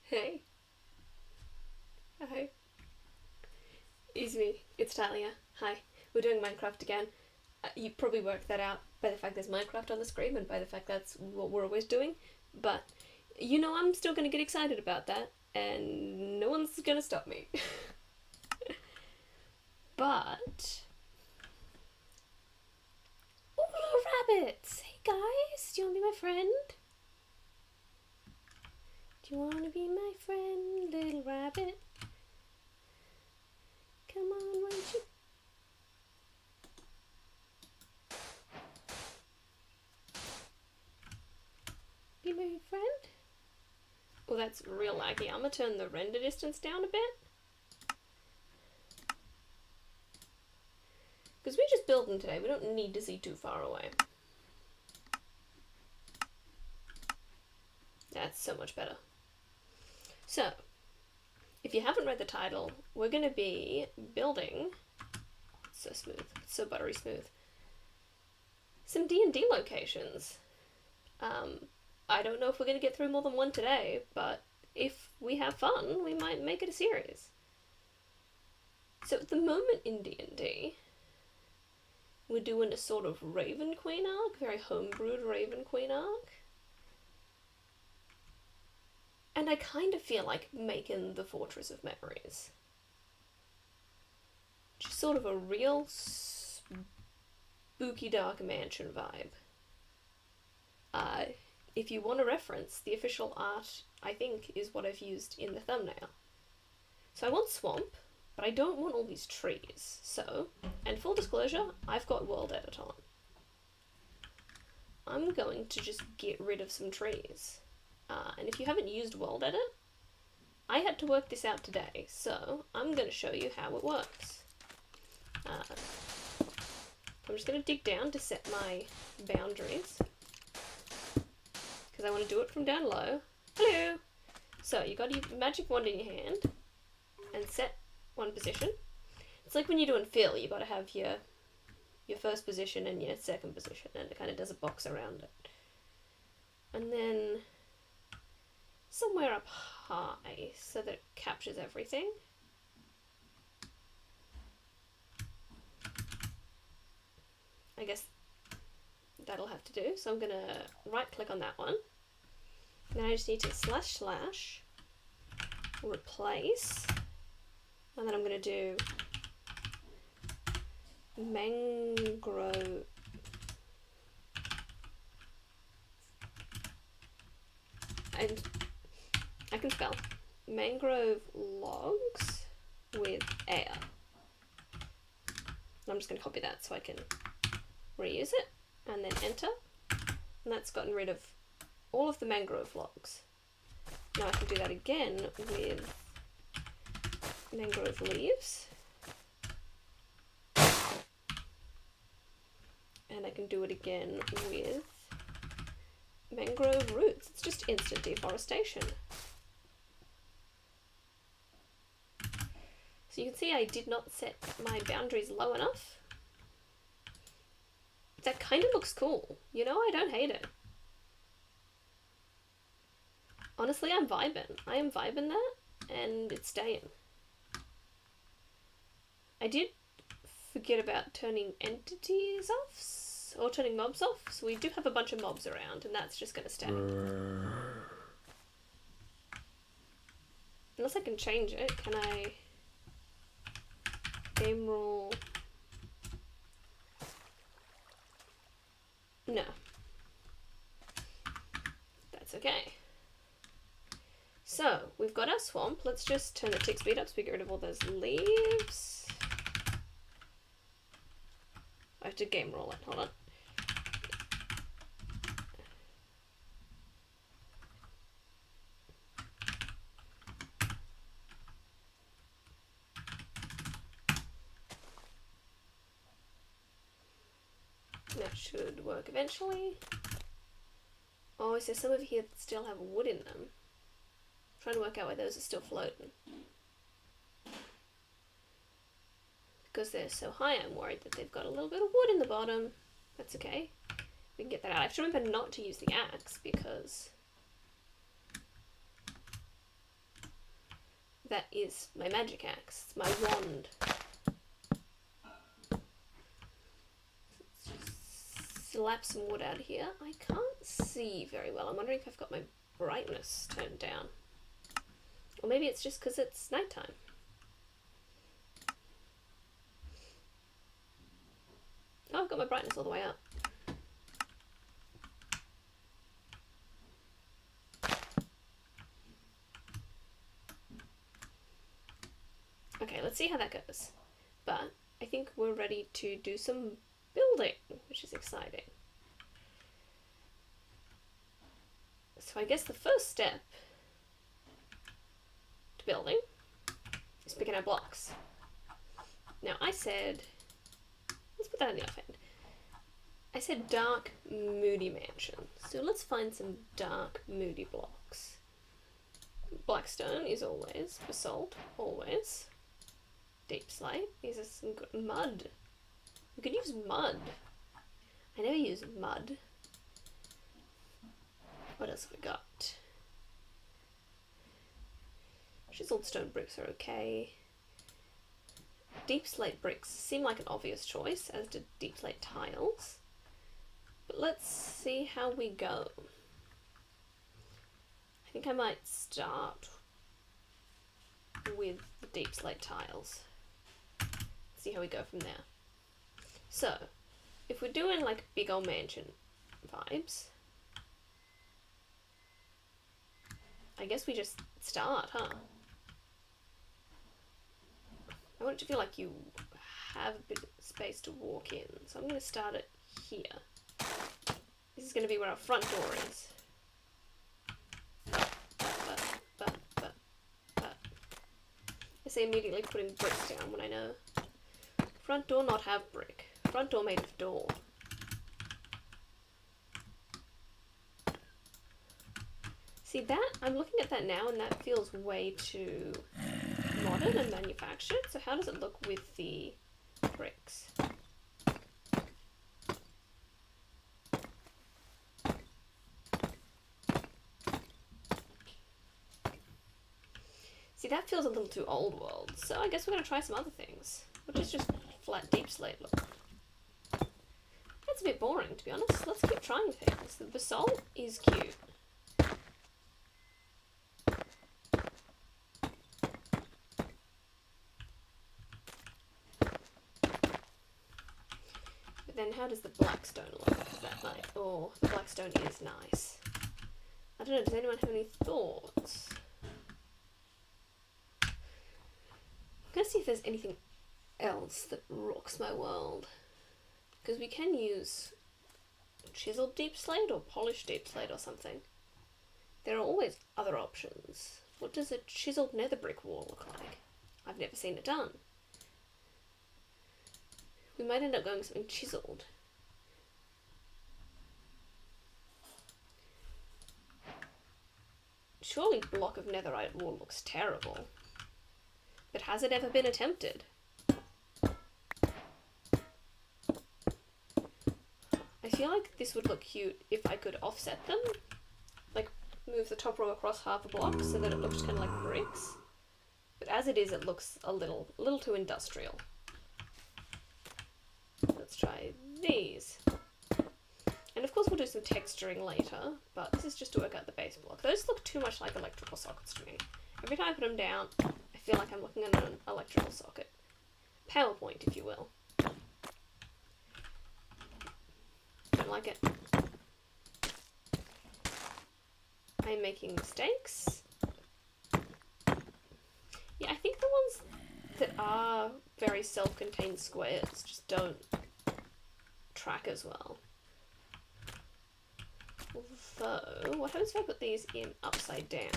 Hey. Hi. It's me. It's Talia. Hi. We're doing Minecraft again. You probably worked that out by the fact there's Minecraft on the screen and by the fact that's what we're always doing. But, I'm still going to get excited about that, and no one's going to stop me. But... Oh, little rabbits! Hey guys, do you want to be my friend? Do you want to be my friend, little rabbit? Come on, won't you? Be my friend? Oh, that's real laggy. I'm gonna turn the render distance down a bit. Because we're just building today, we don't need to see too far away. That's so much better. So, if you haven't read the title, we're going to be building, so smooth, so buttery smooth, some D&D locations. I don't know if we're going to get through more than one today, but if we have fun, we might make it a series. So at the moment in D&D, we're doing a sort of Raven Queen arc, very homebrewed Raven Queen arc. And I kind of feel like making the Fortress of Memories. Just sort of a real spooky dark mansion vibe. If you want a reference, the official art, I think, is what I've used in the thumbnail. So I want swamp, but I don't want all these trees. So, and full disclosure, I've got world edit on. I'm going to just get rid of some trees. And if you haven't used world edit, I had to work this out today, so I'm going to show you how it works. I'm just going to dig down to set my boundaries, because I want to do it from down low. Hello! So you got your magic wand in your hand, and set one position. It's like when you're doing fill, you got to have your first position and your second position, and it kind of does a box around it. And then somewhere up high so that it captures everything. I guess that'll have to do. So I'm going to right click on that one. Now I just need to // replace, and then I'm going to do mangrove. And I can spell mangrove logs with air. I'm just going to copy that so I can reuse it, and then enter, and that's gotten rid of all of the mangrove logs. Now I can do that again with mangrove leaves, and I can do it again with mangrove roots. It's just instant deforestation. So you can see I did not set my boundaries low enough. That kind of looks cool. I don't hate it. Honestly, I'm vibing. I am vibing that, and it's staying. I did forget about turning entities off, or turning mobs off, so we do have a bunch of mobs around, and that's just going to stay. Unless I can change it, can I game rule? No. That's okay. So, we've got our swamp. Let's just turn the tick speed up so we get rid of all those leaves. I have to game roll it. Hold on. That should work eventually. Oh, is there some over here that still have wood in them? I'm trying to work out why those are still floating. Because they're so high, I'm worried that they've got a little bit of wood in the bottom. That's okay. We can get that out. I have to remember not to use the axe because That is my magic axe. It's my wand. Slap some wood out here. I can't see very well. I'm wondering if I've got my brightness turned down. Or maybe it's just because it's nighttime. Oh, I've got my brightness all the way up. Okay, let's see how that goes. But I think we're ready to do some building, which is exciting. So I guess the first step to building is picking our blocks. Now I said, let's put that in the offhand. I said dark, moody mansion. So let's find some dark, moody blocks. Blackstone is always, basalt, always. Deep slate, these are some good mud. We could use mud. I never use mud. What else have we got? Chiseled stone bricks are okay. Deep slate bricks seem like an obvious choice, as did deep slate tiles. But let's see how we go. I think I might start with the deep slate tiles. See how we go from there. So, if we're doing like big old mansion vibes, I guess we just start, huh? I want it to feel like you have a bit of space to walk in, so I'm going to start it here. This is going to be where our front door is. But. I say immediately putting bricks down when I know. Front door not have brick. Front door made of door. See that? I'm looking at that now and that feels way too modern and manufactured. So how does it look with the bricks? See, that feels a little too old world. So I guess we're going to try some other things. What does just flat deep slate look? That's a bit boring, to be honest. Let's keep trying things. The basalt is cute. But then how does the blackstone look? Is that nice? Oh, the blackstone is nice. I don't know, does anyone have any thoughts? I'm going to see if there's anything else that rocks my world. Because we can use chiseled deep slate or polished deep slate or something. There are always other options. What does a chiseled nether brick wall look like? I've never seen it done. We might end up going something chiseled. Surely block of netherite wall looks terrible. But has it ever been attempted? I feel like this would look cute if I could offset them. Like, move the top row across half a block so that it looks kind of like bricks. But as it is, it looks a little too industrial. Let's try these. And of course we'll do some texturing later, but this is just to work out the base block. Those look too much like electrical sockets to me. Every time I put them down, I feel like I'm looking at an electrical socket. PowerPoint, if you will. Don't like it. I'm making mistakes. Yeah, I think the ones that are very self-contained squares just don't track as well. Although, what happens if I put these in upside down?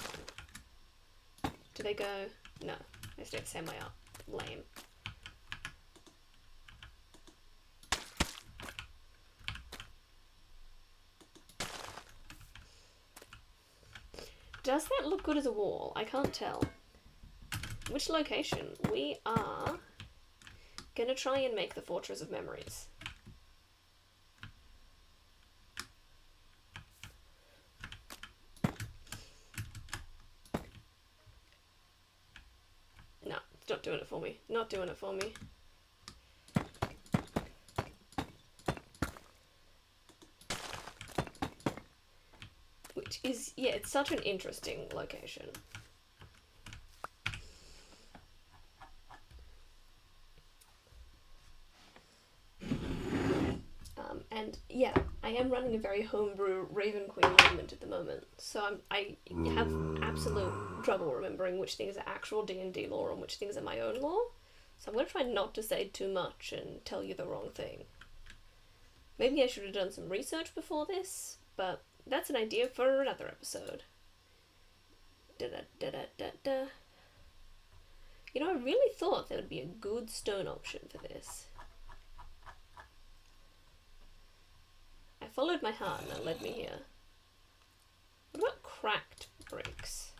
Do they go? No, they stay the same way up. Lame. Does that look good as a wall? I can't tell. Which location? We are gonna try and make the Fortress of Memories. not doing it for me. Not doing it for me. Which is, yeah, it's such an interesting location. And yeah, I am running a very homebrew Raven Queen movement at the moment, so I have absolute trouble remembering which things are actual D&D lore and which things are my own lore. So I'm going to try not to say too much and tell you the wrong thing. Maybe I should have done some research before this, but that's an idea for another episode. Da-da-da-da-da-da. You know, I really thought there would be a good stone option for this. I followed my heart and it led me here. What about cracked bricks?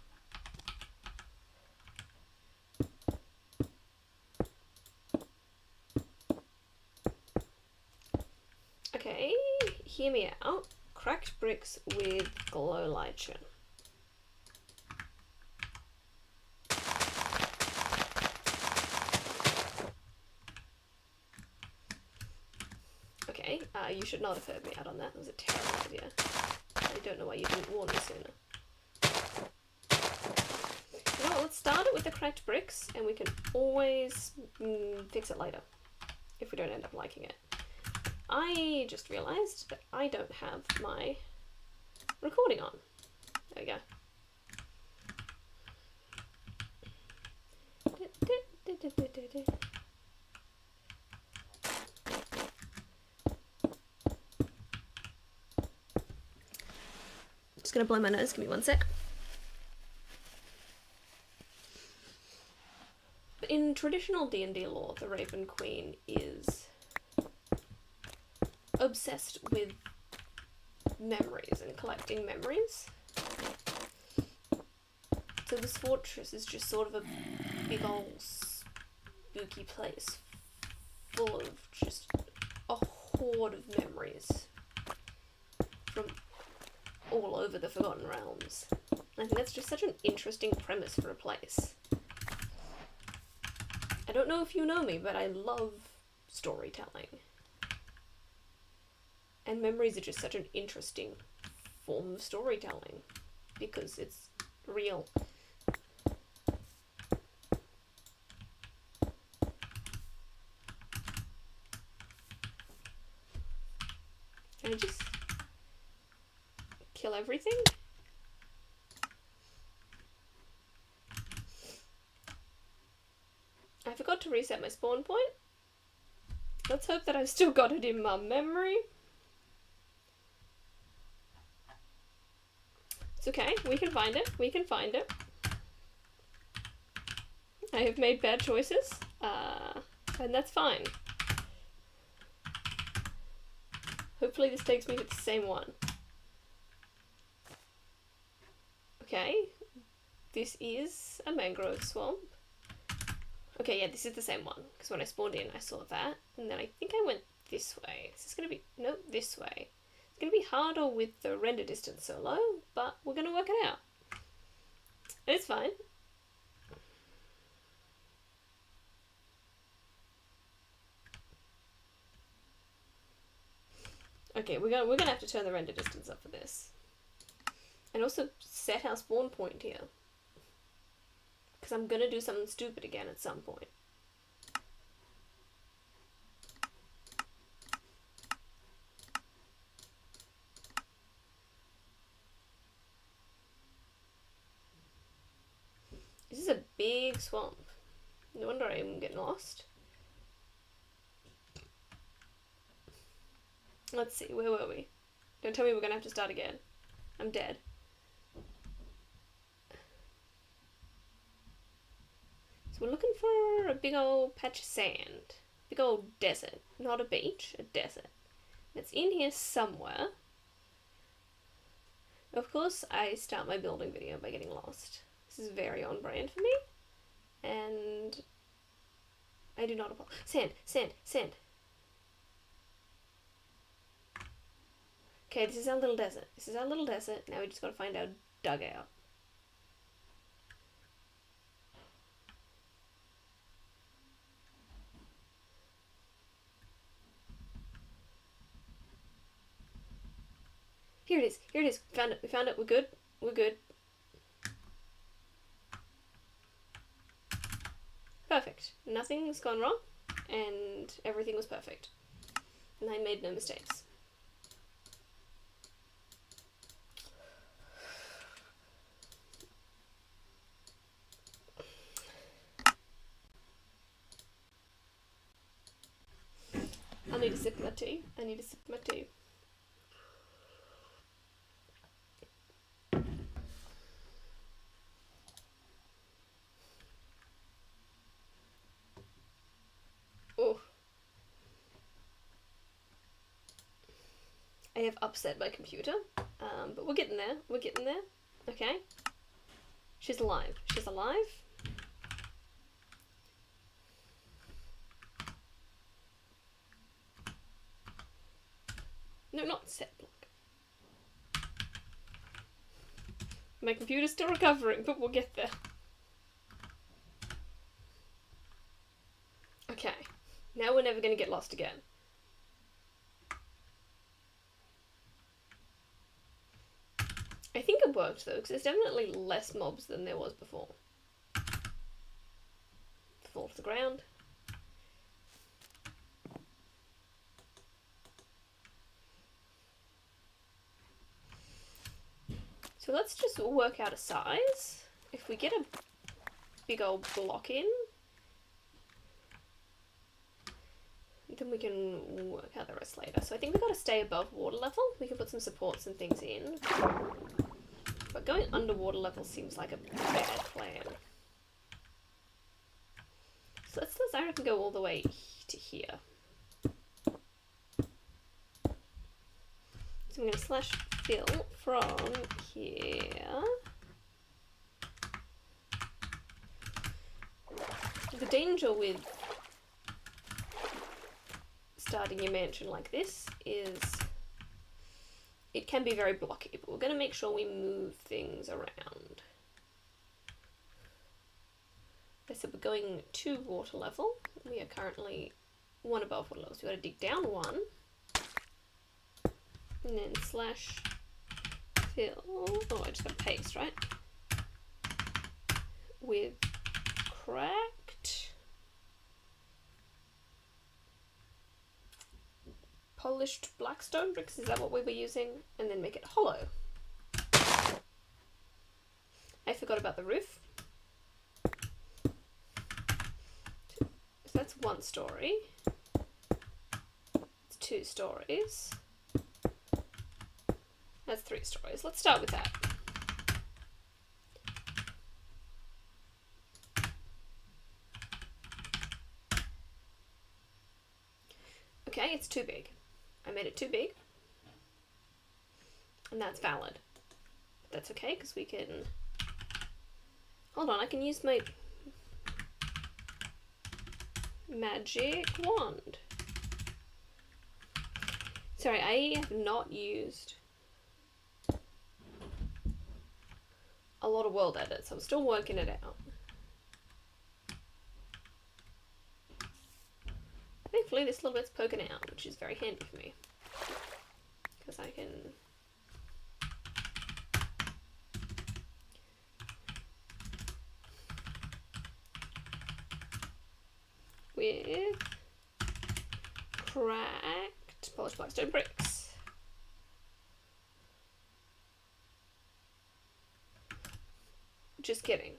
Okay, hear me out. Cracked bricks with glow lichen. Okay, you should not have heard me out on that. That was a terrible idea. I don't know why you didn't warn me sooner. You know what, let's start it with the cracked bricks, and we can always fix it later, if we don't end up liking it. I just realised that I don't have my recording on. There we go. Just gonna blow my nose, give me one sec. In traditional D&D lore, the Raven Queen is obsessed with memories and collecting memories. So this fortress is just sort of a big old spooky place full of just a horde of memories from all over the Forgotten Realms. I think that's just such an interesting premise for a place. I don't know if you know me, but I love storytelling. And memories are just such an interesting form of storytelling because it's real. Can I just kill everything? I forgot to reset my spawn point. Let's hope that I've still got it in my memory. It's okay, we can find it, we can find it. I have made bad choices, and that's fine. Hopefully this takes me to the same one. Okay, this is a mangrove swamp. Okay, yeah, this is the same one, because when I spawned in I saw that, and then I think I went this way. Is this going to be, nope, this way. It's going to be harder with the render distance so low, but we're going to work it out. And it's fine. Okay, we're gonna have to turn the render distance up for this. And also set our spawn point here. Because I'm gonna do something stupid again at some point. This is a big swamp. No wonder I'm getting lost. Let's see, where were we? Don't tell me we're gonna have to start again. I'm dead. So we're looking for a big old patch of sand. Big old desert. Not a beach, a desert. It's in here somewhere. Of course, I start my building video by getting lost. This is very on brand for me. And I do not apologize. Sand, sand, sand. Okay, this is our little desert. This is our little desert. Now we just gotta find our dugout. Here it is. Here it is. Found it. We found it. We're good. We're good. Perfect. Nothing's gone wrong, and everything was perfect. And I made no mistakes. I need to sip my tea. I need to sip my tea. Oh. I have upset my computer, but we're getting there. We're getting there. Okay. She's alive. She's alive. No, not set block. My computer's still recovering, but we'll get there. Okay. Now we're never going to get lost again. I think it worked though, because there's definitely less mobs than there was before. Fall to the ground. So let's just work out a size. If we get a big old block in, then we can work out the rest later. So I think we've got to stay above water level. We can put some supports and things in. But going underwater level seems like a bad plan. So let's I reckon go all the way to here. So I'm going to slash fill from here. The danger with starting your mansion like this is it can be very blocky, but we're going to make sure we move things around. So we're going to water level. We are currently one above water level, so we've got to dig down one. And then slash fill. Oh, I just got to paste, right? With cracked polished blackstone bricks, is that what we were using? And then make it hollow. I forgot about the roof. So that's 1 story. It's 2 stories. That's 3 stories. Let's start with that. Okay, it's too big. I made it too big. And that's valid. But that's okay, because we can... Hold on, I can use my magic wand. Sorry, I have not used a lot of world edits, so I'm still working it out. Thankfully this little bit's poking out, which is very handy for me. Because I can... with cracked polished blackstone bricks. Just kidding.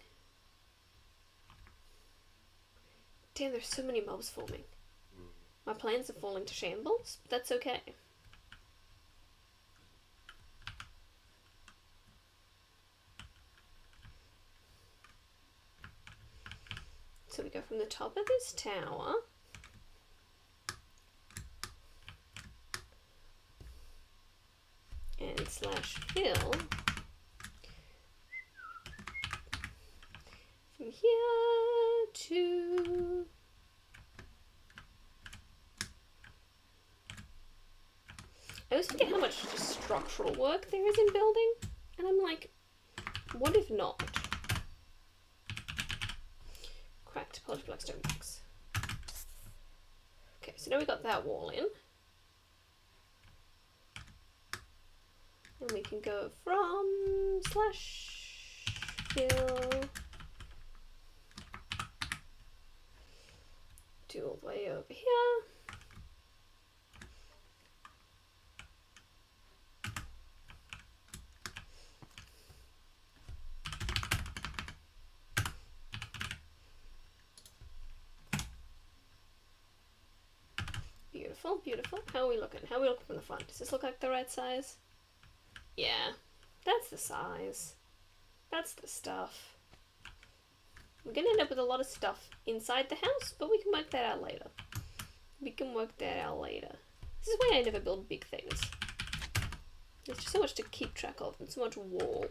Damn, there's so many mobs forming. My plans are falling to shambles, but that's okay. So we go from the top of this tower and slash fill from here to I always forget how much just structural work there is in building, and I'm like, what if not? Cracked polished blackstone bricks. Okay, so now we got that wall in. And we can go from slash fill to all the way over here. Beautiful, beautiful. How are we looking? How are we looking from the front? Does this look like the right size? Yeah, that's the size. That's the stuff. We're going to end up with a lot of stuff inside the house, but we can work that out later. We can work that out later. This is why I never build big things. There's just so much to keep track of and so much wall.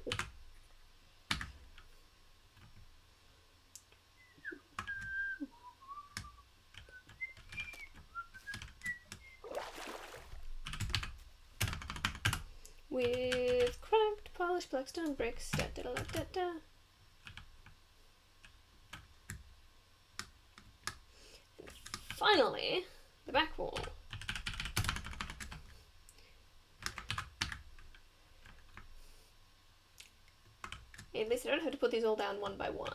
With cracked, polished blackstone bricks. Da, da, da, da, da. And finally, the back wall. At least I don't have to put these all down one by one.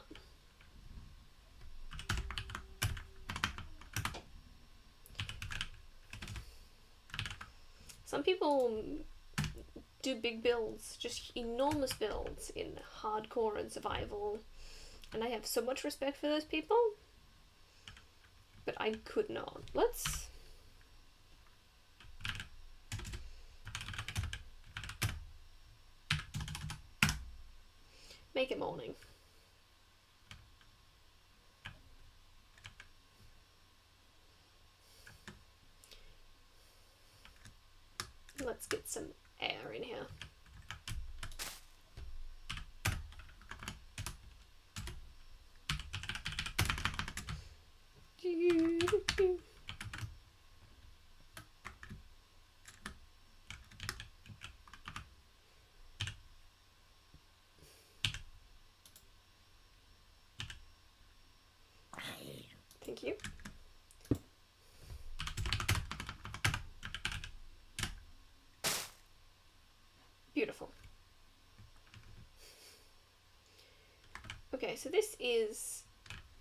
Some people do big builds, just enormous builds in hardcore and survival, and I have so much respect for those people, but I could not. Let's make it morning. Let's get some air in here. Thank you. Beautiful. Okay, so this is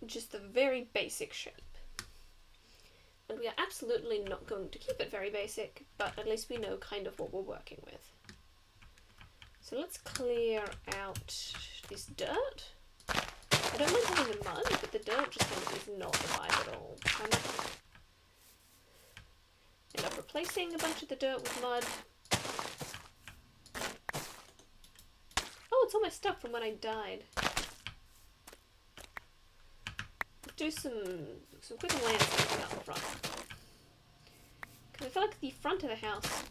just the very basic shape. And we are absolutely not going to keep it very basic, but at least we know kind of what we're working with. So let's clear out this dirt. I don't mind having the mud, but the dirt just kind of is not the vibe at all. I might end up replacing a bunch of the dirt with mud. Oh, it's all my stuff from when I died. Do some quick landscaping out the front. Because I feel like the front of the house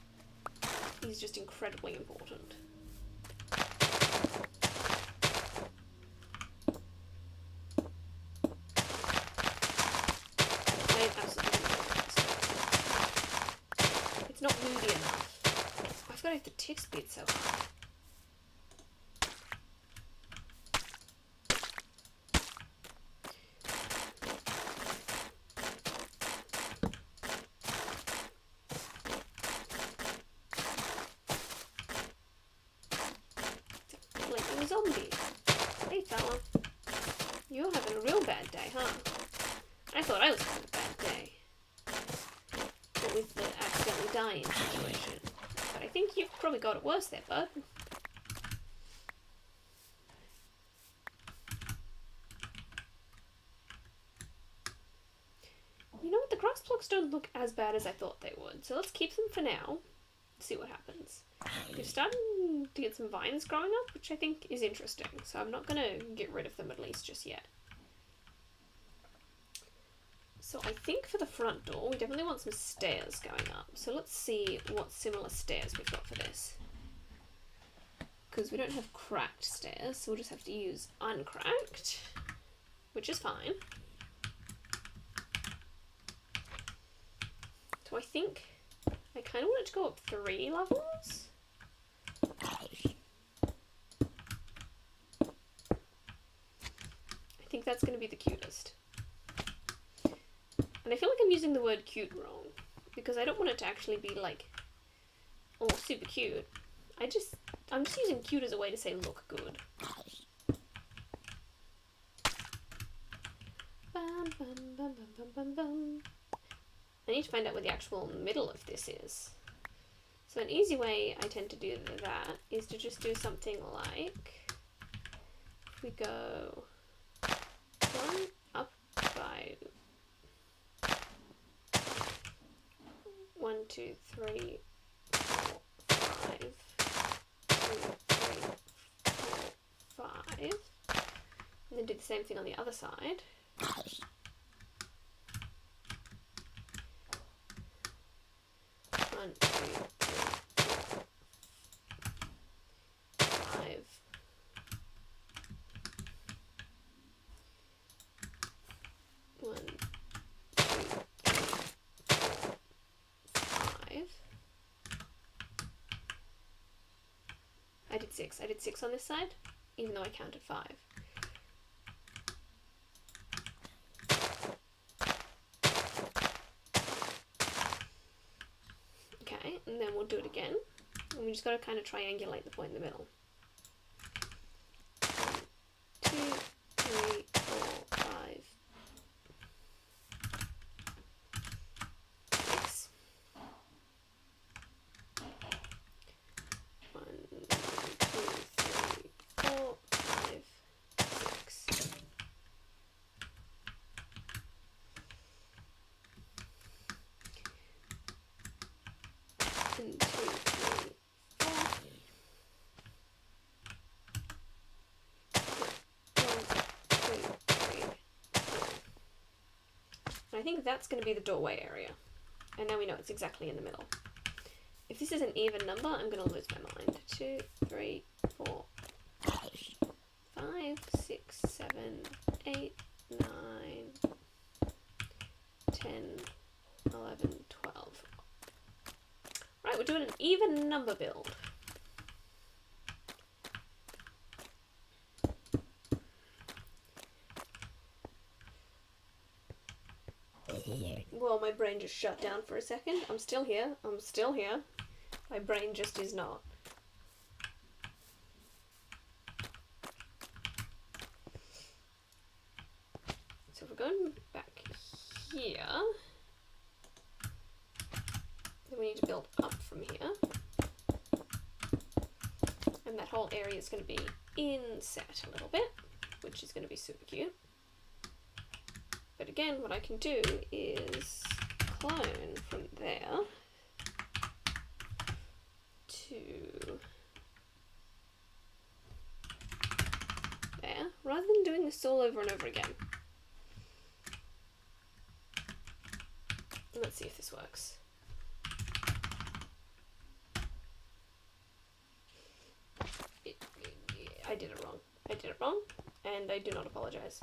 is just incredibly important. I absolutely love this. It's not moody enough. I forgot if the tick speed so high. Zombie. Hey fella, you're having a real bad day, huh? I thought I was having a bad day. But with the accidentally dying situation. But I think you've probably got it worse there, bud. You know what, the grass blocks don't look as bad as I thought they would, so let's keep them for now. See what happens. They're starting to get some vines growing up, which I think is interesting, so I'm not going to get rid of them at least just yet. So I think for the front door, we definitely want some stairs going up. So let's see what similar stairs we've got for this. Because we don't have cracked stairs, so we'll just have to use uncracked, which is fine. So I think I kind of want it to go up 3 levels. I think that's going to be the cutest. And I feel like I'm using the word cute wrong, because I don't want it to actually be like, oh, super cute. I'm just using cute as a way to say look good. Bum, bum, bum, bum, bum, bum, bum. I need to find out where the actual middle of this is. So an easy way I tend to do that is to just do something like, if we go 1 up by 1, 2, 3, 4, 5, 2, 3, 4, 5, and then do the same thing on the other side. 1, 2, 3, 4, 5. One, 2, 3, 4, 5. I did 6. I did 6 on this side, even though I counted 5. Okay, and then we'll do it again. And we just got to kind of triangulate the point in the middle. 1, 2, 3, 4, 5, 6. 1, 2, 3, 4, 5, 6. And 2, 3, 4. 1, 2, 3, 4. And I think that's going to be the doorway area. And now we know it's exactly in the middle. If this is an even number, I'm going to lose my mind. 2, 3, 4, 5, 6, 7, 8, 9, 10, 11, 12. Right, we're doing an even number build. Well, my brain just shut down for a second. I'm still here. I'm still here. My brain just is not. So if we're going back here, then we need to build up from here. And that whole area is going to be inset a little bit, which is going to be super cute. But again, what I can do is clone from there to there, rather than doing this all over and over again. Let's see if this works. I did it wrong. I did it wrong, and I do not apologize.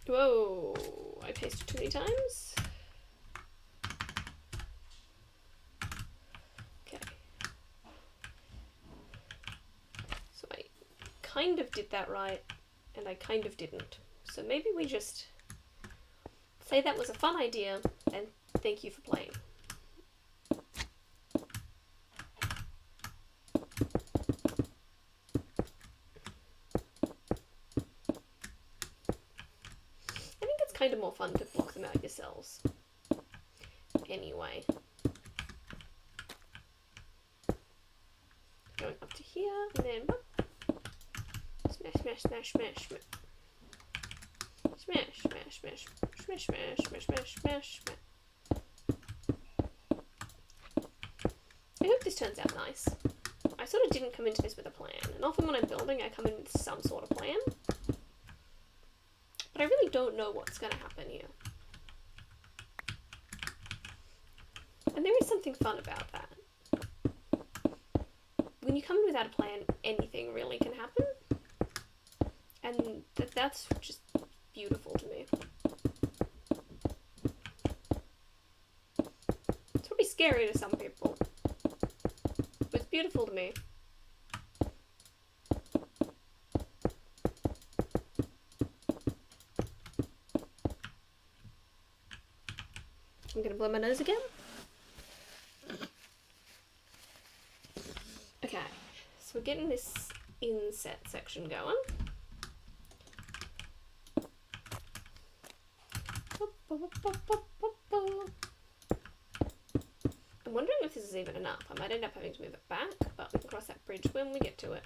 Whoa, I pasted too many times. Okay. So I kind of did that right, and I kind of didn't. So maybe we just say that was a fun idea, and thank you for playing. Kind of more fun to block them out yourselves. Anyway. Going up to here, and then smash, smash, smash, smash, smash. Smash, smash, smash, smash, smash, smash, smash, smash, smash. I hope this turns out nice. I sort of didn't come into this with a plan, and often when I'm building I come in with some sort of plan. But I really don't know what's going to happen here. And there is something fun about that. When you come in without a plan, anything really can happen. And that's just beautiful to me. It's probably scary to some people, but it's beautiful to me. I'm going to blow my nose again. Okay, so we're getting this inset section going. I'm wondering if this is even enough. I might end up having to move it back, but we can cross that bridge when we get to it.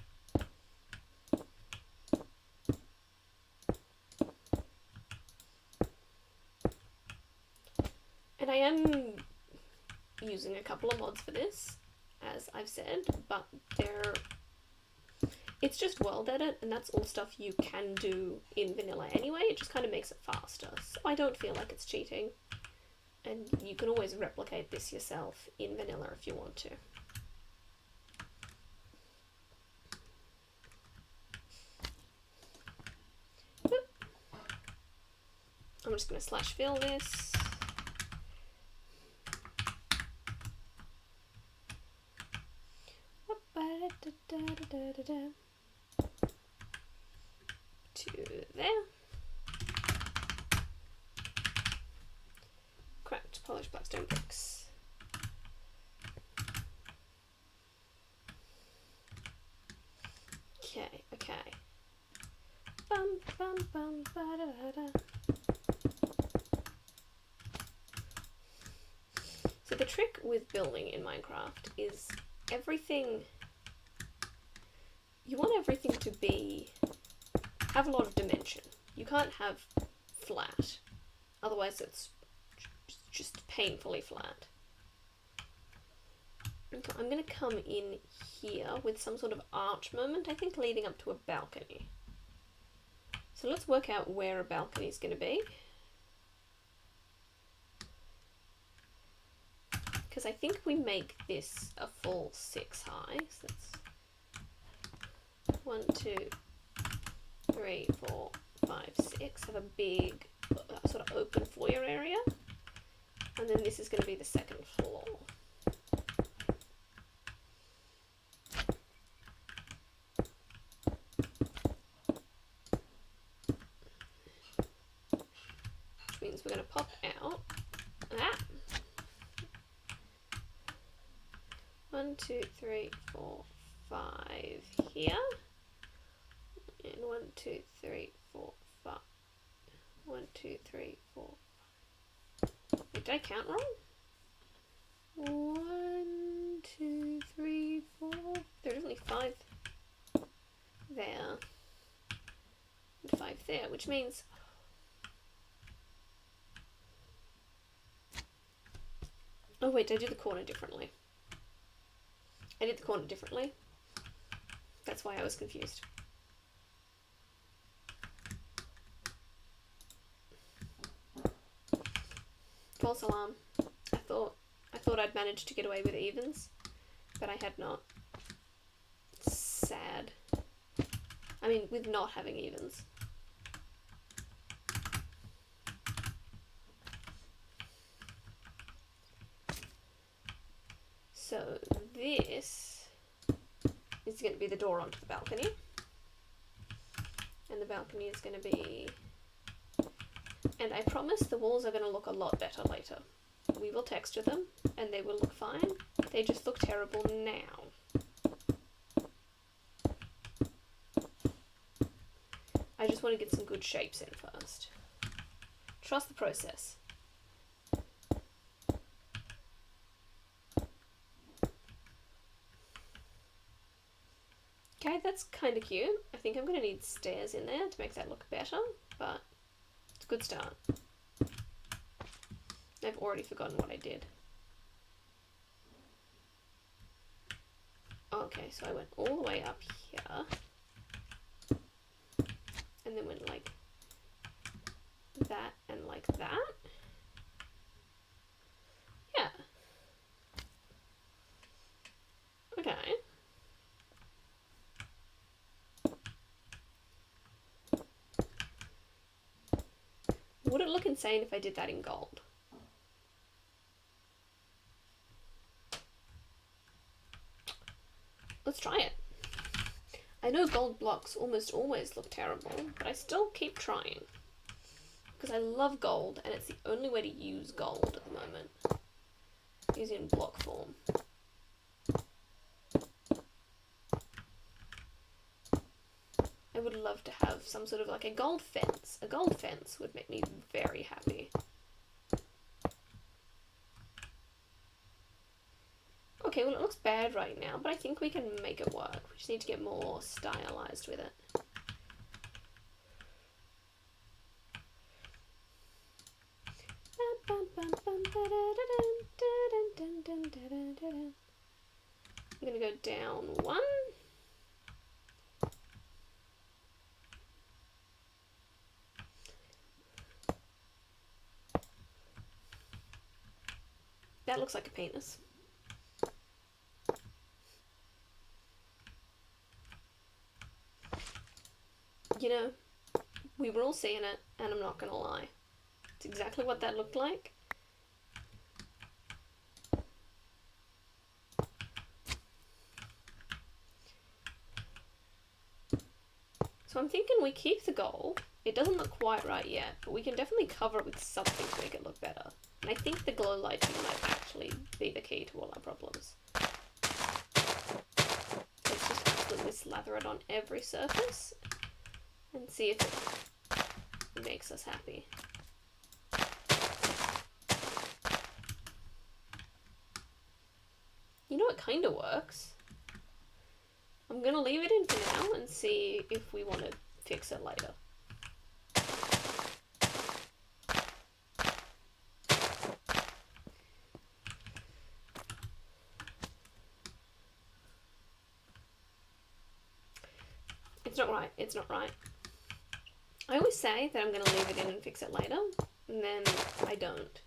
And I am using a couple of mods for this, as I've said, but it's just world edit, and that's all stuff you can do in vanilla anyway. It just kind of makes it faster, so I don't feel like it's cheating. And you can always replicate this yourself in vanilla if you want to. Boop. I'm just going to slash fill this. To there. Cracked polished blackstone bricks. Okay, okay. Bum bum bum ba da da da. So the trick with building in Minecraft is everything. You want everything to have a lot of dimension. You can't have flat, otherwise it's just painfully flat. Okay, I'm going to come in here with some sort of arch moment, I think leading up to a balcony. So let's work out where a balcony is going to be. Because I think we make this a full 6 high. So that's 1, 2, 3, 4, 5, 6. Have a big sort of open foyer area. And then this is going to be the second floor. Which means we're going to pop out that. 1, 2, 3, 4, 5 here. And 1, 2, 3, 4, 5. 1, 2, 3, 4. Wait, did I count wrong? 1, 2, 3, 4. There's only 5 there. And 5 there, which means. Oh, wait, did I do the corner differently? I did the corner differently. That's why I was confused. False alarm. I thought I'd managed to get away with evens, but I had not. Sad. I mean, with not having evens. So this is going to be the door onto the balcony. And the balcony is going to be... And I promise the walls are going to look a lot better later. We will texture them and they will look fine. They just look terrible now. I just want to get some good shapes in first. Trust the process. Okay, that's kind of cute. I think I'm going to need stairs in there to make that look better, but it's a good start. I've already forgotten what I did. Okay, so I went all the way up here, and then went like that and like that. Yeah. Okay. Would it look insane if I did that in gold? Let's try it. I know gold blocks almost always look terrible, but I still keep trying. because I love gold, and it's the only way to use gold at the moment. Use it in block form. I would love to have some sort of like a gold fence. A gold fence would make me very happy. Okay, well it looks bad right now, but I think we can make it work. We just need to get more stylized with it. I'm gonna go down 1. That looks like a penis. You know, we were all seeing it, and I'm not gonna lie. It's exactly what that looked like. So I'm thinking we keep the gold. It doesn't look quite right yet, but we can definitely cover it with something to make it look better. And I think the glow lighting might actually be the key to all our problems. Let's just absolutely slather it on every surface and see if it makes us happy. You know, it kind of works. I'm going to leave it in for now and see if we want to fix it later. It's not right. It's not right. I always say that I'm going to leave it in and fix it later, and then I don't.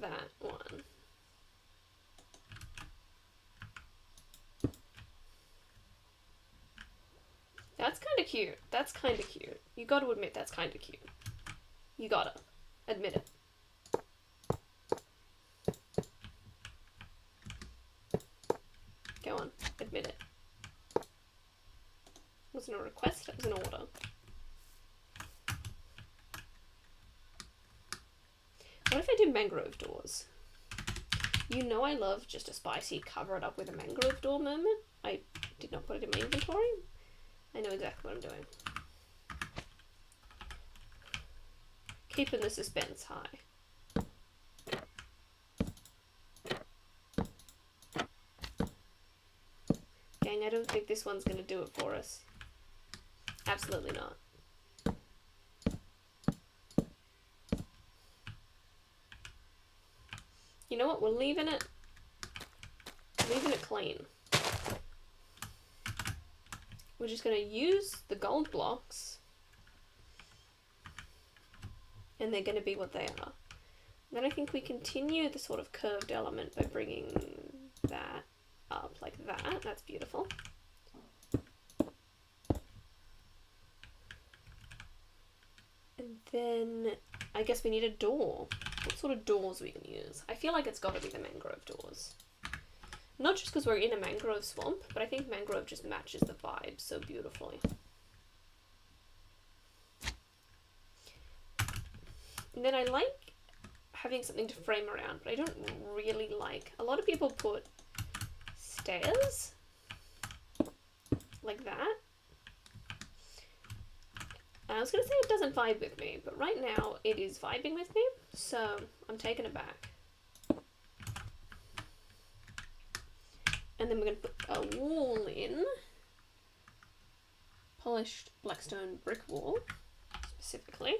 That one. That's kind of cute. That's kind of cute. You got to admit that's kind of cute. You gotta admit it. Go on, admit it. It wasn't a request, it was an order. What if I did mangrove doors? You know I love just a spicy cover it up with a mangrove door moment. I did not put it in my inventory. I know exactly what I'm doing. Keeping the suspense high. Gang, I don't think this one's going to do it for us. Absolutely not. You know what? We're leaving it clean. We're just going to use the gold blocks, and they're going to be what they are. Then I think we continue the sort of curved element by bringing that up like that. That's beautiful. And then I guess we need a door. What sort of doors we can use? I feel like it's got to be the mangrove doors. Not just because we're in a mangrove swamp, but I think mangrove just matches the vibe so beautifully. And then I like having something to frame around, but I don't really like... A lot of people put stairs like that. I was going to say it doesn't vibe with me, but right now it is vibing with me, so I'm taking it back. And then we're going to put a wall in. Polished blackstone brick wall, specifically.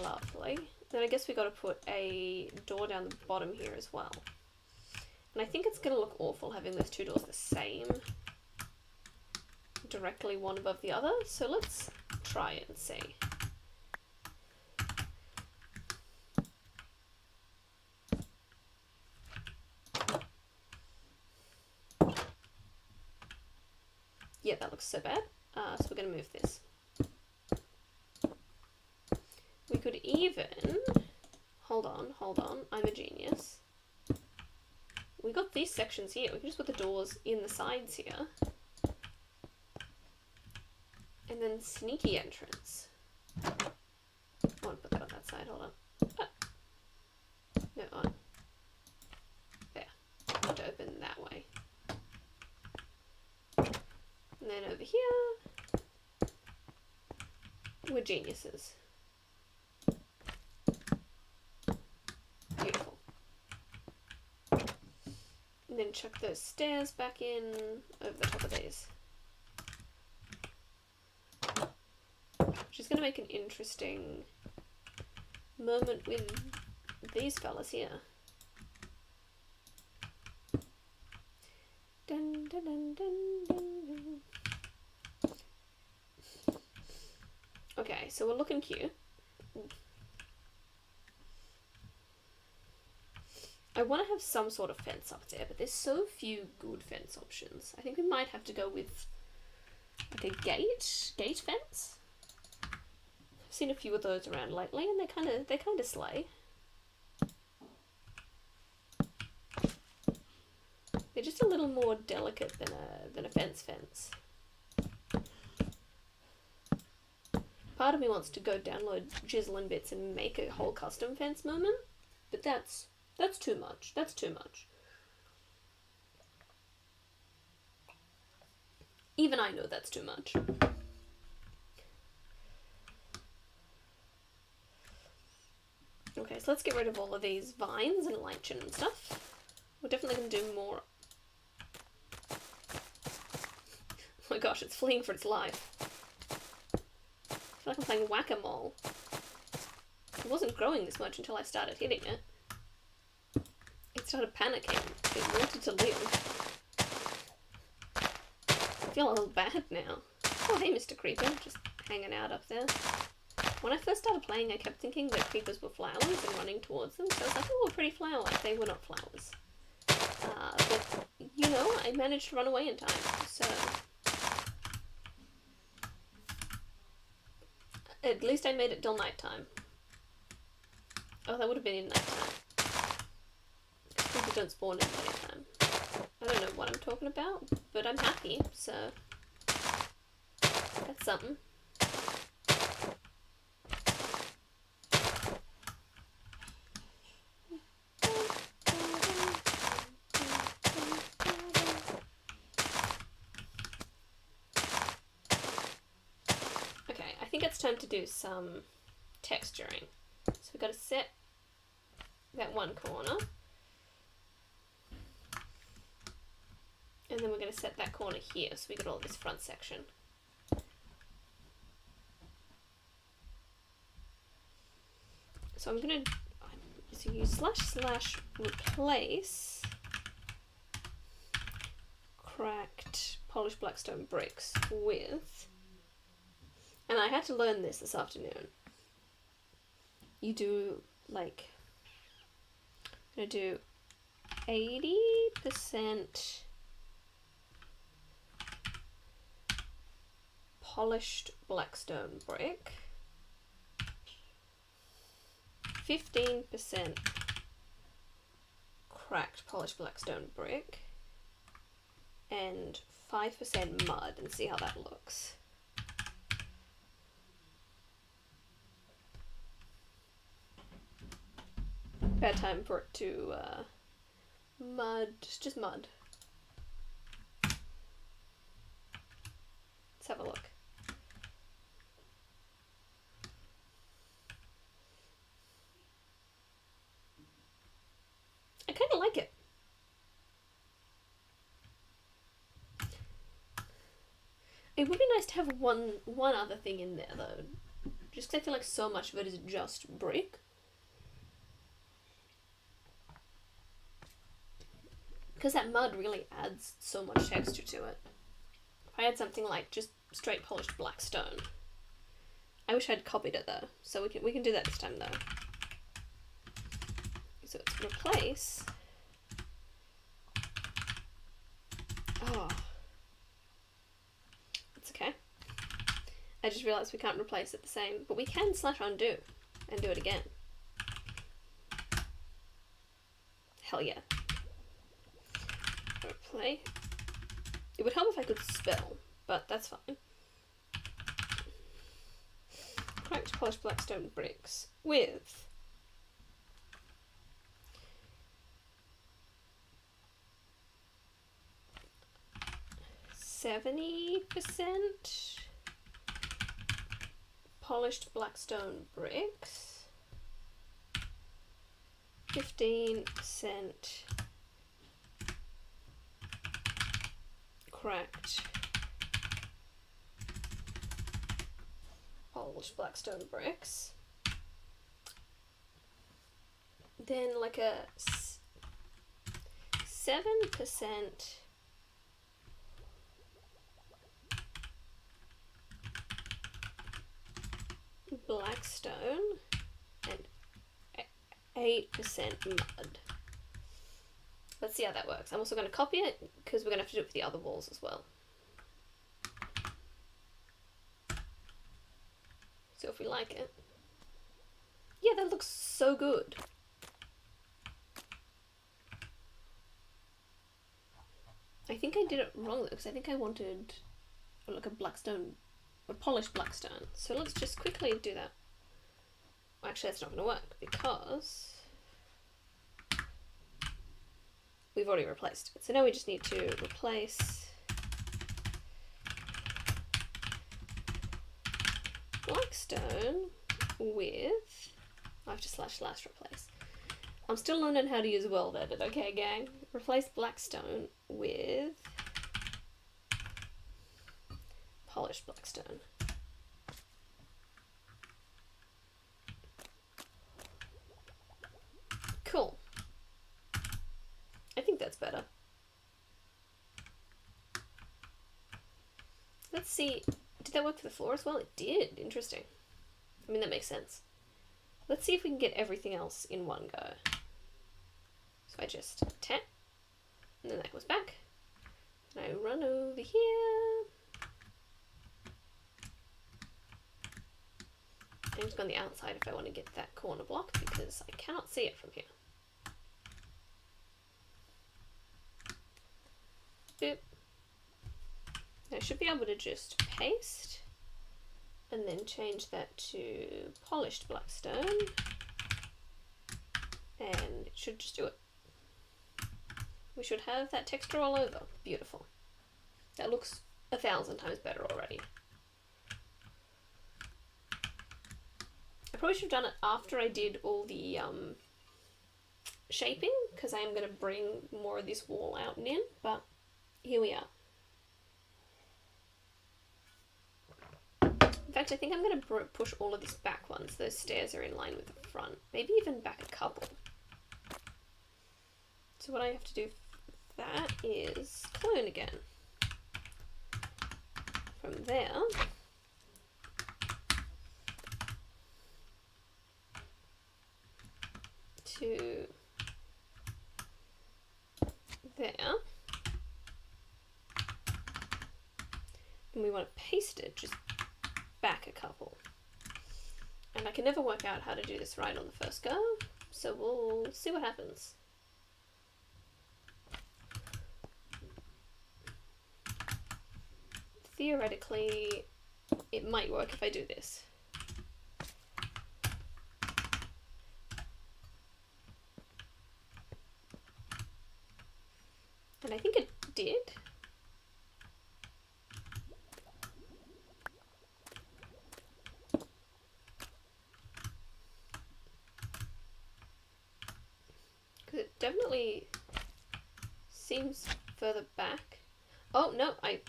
Lovely. Then I guess we got to put a door down the bottom here as well. And I think it's going to look awful having those two doors the same, directly one above the other. So let's try it and see. Yeah, that looks so bad. So we're going to move this. We could even... Hold on. I'm a genius. We got these sections here. We can just put the doors in the sides here. And then sneaky entrance. I want to put that on that side. Hold on. Ah. No, on. There. I want to open that way. And then over here, we're geniuses. Beautiful. And then chuck those stairs back in over the top of these. Which is going to make an interesting moment with these fellas here. Dun, dun, dun, dun, dun, dun. Okay, so we're looking cute. I want to have some sort of fence up there, but there's so few good fence options. I think we might have to go with like a gate fence. I've seen a few of those around lately, and they kind of slay. They're just a little more delicate than a fence. Part of me wants to go download Jizzle Bits and make a whole custom fence moment, but that's too much. That's too much. Even I know that's too much. Okay, so let's get rid of all of these vines and lichen and stuff. We're definitely going to do more. Oh my gosh, it's fleeing for its life. I feel like I'm playing whack-a-mole. It wasn't growing this much until I started hitting it. It started panicking. It wanted to live. I feel a little bad now. Oh, hey, Mr. Creeper. Just hanging out up there. When I first started playing, I kept thinking that creepers were flowers and running towards them. So I was like, oh, a pretty flower. They were not flowers. But, you know, I managed to run away in time. So... At least I made it till nighttime. Oh, that would have been in nighttime. Creepers don't spawn in daytime. I don't know what I'm talking about, but I'm happy, so that's something. Okay, I think it's time to do some texturing. So we've got to set that one corner. And then we're going to set that corner here, so we got all this front section. So I'm going to use / replace cracked polished blackstone bricks with, and I had to learn this afternoon. You do like, I'm going to do 80% polished blackstone brick, 15% cracked polished blackstone brick, and 5% mud, and see how that looks. Bad time for it to mud, just mud. Let's have a look. I kind of like it. It would be nice to have one other thing in there though, just 'cause I feel like so much of it is just brick. Because that mud really adds so much texture to it. If I had something like just straight polished black stone. I wish I'd copied it though, so we can do that this time though. So it's replace. Oh. I just realised we can't replace it the same, but we can slash undo and do it again. Hell yeah. Replay. It would help if I could spell, but that's fine. Cracked polished blackstone bricks with 70% polished blackstone bricks, 15% cracked polished blackstone bricks, then like a 7% blackstone and 8% mud. Let's see how that works. I'm also going to copy it because we're going to have to do it for the other walls as well. So if we like it. Yeah, that looks so good. I think I did it wrong though, because I think I wanted like a blackstone, a polished blackstone. So let's just quickly do that. Actually, that's not going to work because we've already replaced it. So now we just need to replace blackstone with, I have to slash replace. I'm still learning how to use World Edit, okay gang? Replace blackstone with polished blackstone. Cool. I think that's better. Let's see, did that work for the floor as well? It did, interesting. I mean, that makes sense. Let's see if we can get everything else in one go. So I just tap, and then that goes back. And I run over here. I'm just go on the outside if I want to get that corner block because I cannot see it from here. Boop. I should be able to just paste and then change that to polished blackstone, and it should just do it. We should have that texture all over. Beautiful. That looks 1,000 times better already. I probably should have done it after I did all the shaping, because I am going to bring more of this wall out and in, but here we are. In fact, I think I'm going to push all of this back once those stairs are in line with the front. Maybe even back a couple. So what I have to do for that is clone again. From there to there. And we want to paste it just back a couple. And I can never work out how to do this right on the first go, so we'll see what happens. Theoretically, it might work if I do this. And I think it did. Because it definitely seems further back. Oh, no, I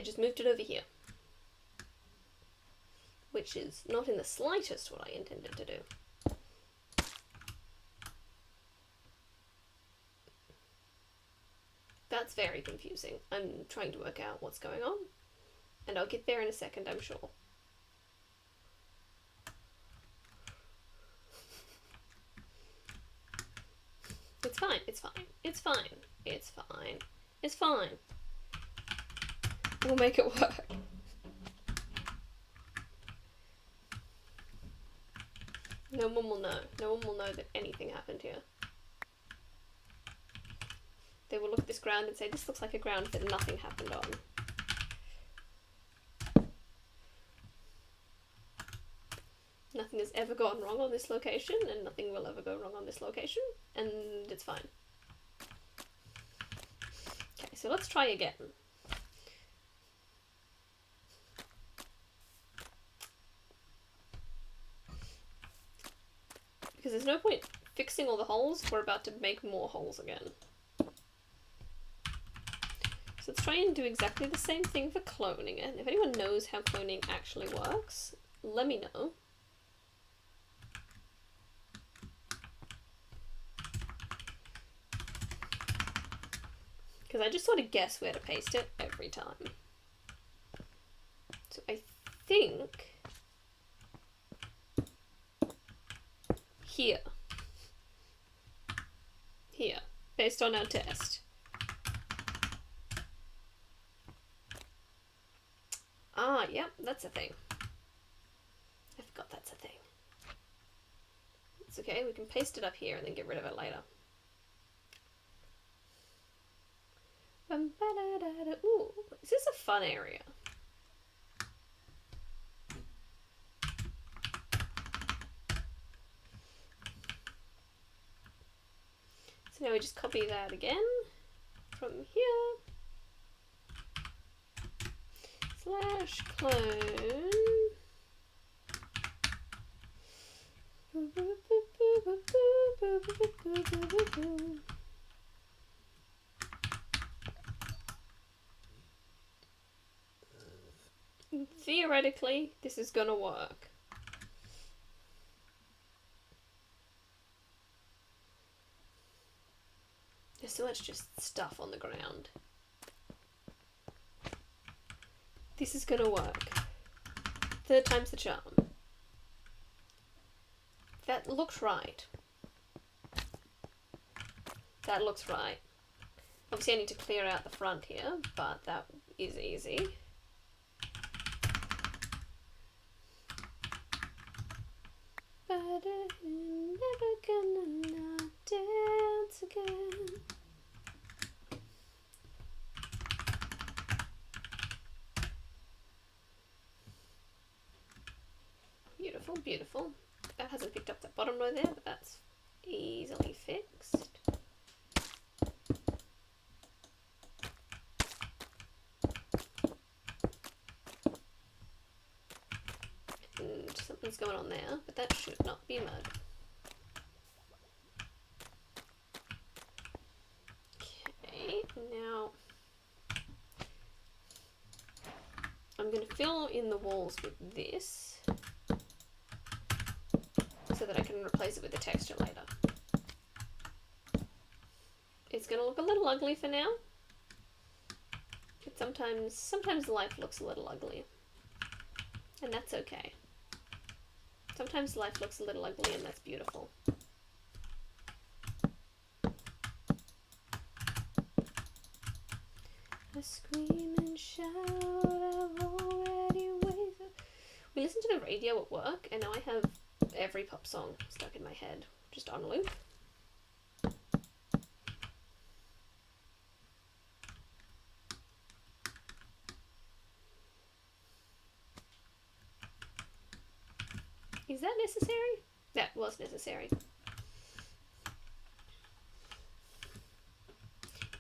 just moved it over here, which is not in the slightest what I intended to do. That's very confusing. I'm trying to work out what's going on, and I'll get there in a second, I'm sure. It's fine. It's fine. It's fine. It's fine. It's fine. We'll make it work. No one will know. No one will know that anything happened here. They will look at this ground and say, this looks like a ground that nothing happened on. Nothing has ever gone wrong on this location, and nothing will ever go wrong on this location, and it's fine. Okay, so let's try again. Because there's no point fixing all the holes if we're about to make more holes again. So let's try and do exactly the same thing for cloning it. If anyone knows how cloning actually works, let me know. Because I just sort of guess where to paste it every time. So I think here, based on our test. Ah, yep, that's a thing. I forgot that's a thing. It's okay, we can paste it up here and then get rid of it later. Ooh, this is a fun area. So now we just copy that again from here. Slash clone. Theoretically, this is gonna work. There's so much just stuff on the ground. This is gonna work. Third time's the charm. That looks right. That looks right. Obviously I need to clear out the front here, but that is easy. But I'm never gonna not dance again. Beautiful, beautiful. That hasn't picked up that bottom row there, but that's easily fixed. And something's going on there, but that should not be mud. Okay, now I'm going to fill in the walls with this so that I can replace it with the texture later. It's going to look a little ugly for now, but sometimes life looks a little ugly, and that's okay. Sometimes life looks a little ugly, and that's beautiful. I scream and shout, I've already waited. We listened to the radio at work, and now I have every pop song stuck in my head, just on loop. Is that necessary? That was necessary.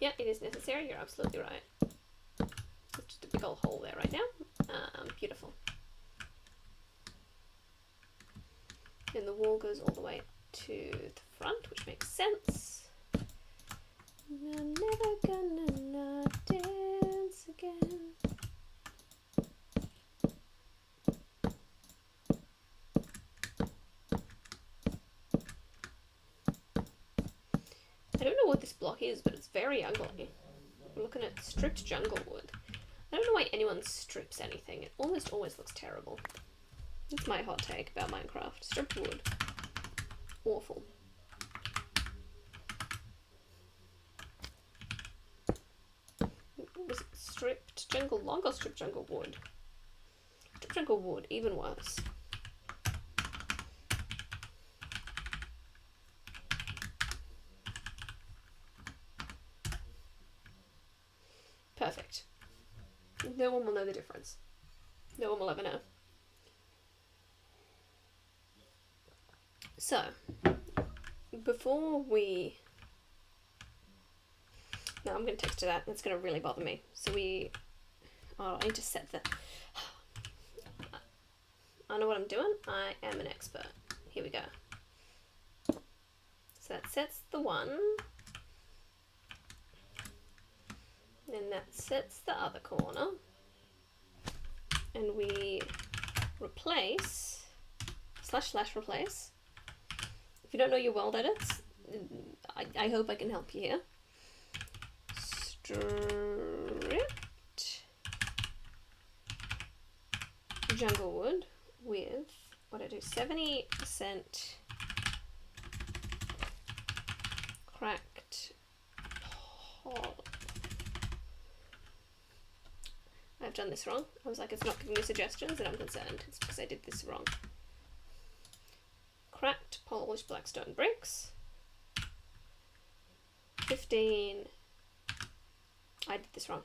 Yeah, it is necessary. You're absolutely right. There's just a big old hole there right now. Beautiful. And the wall goes all the way to the front, which makes sense. I'm never gonna not dance again. I don't know what this block is, but it's very ugly. We're looking at stripped jungle wood. I don't know why anyone strips anything. It almost always looks terrible. That's my hot take about Minecraft. Stripped wood. Awful. jungle log or strip jungle wood? Strip jungle wood, even worse. Perfect. No one will know the difference. No one will ever know. So, before we... No, I'm going to text to that. That's going to really bother me. So we... Oh, I need to set the... I know what I'm doing. I am an expert. Here we go. So that sets the one. And that sets the other corner. And we replace... / replace. If you don't know your world edits, I hope I can help you here. Stripped jungle wood with, what do I do, 70% cracked pole. I've done this wrong. I was like, it's not giving me suggestions, and I'm concerned. It's because I did this wrong. Cracked polished blackstone bricks. 15. I did this wrong.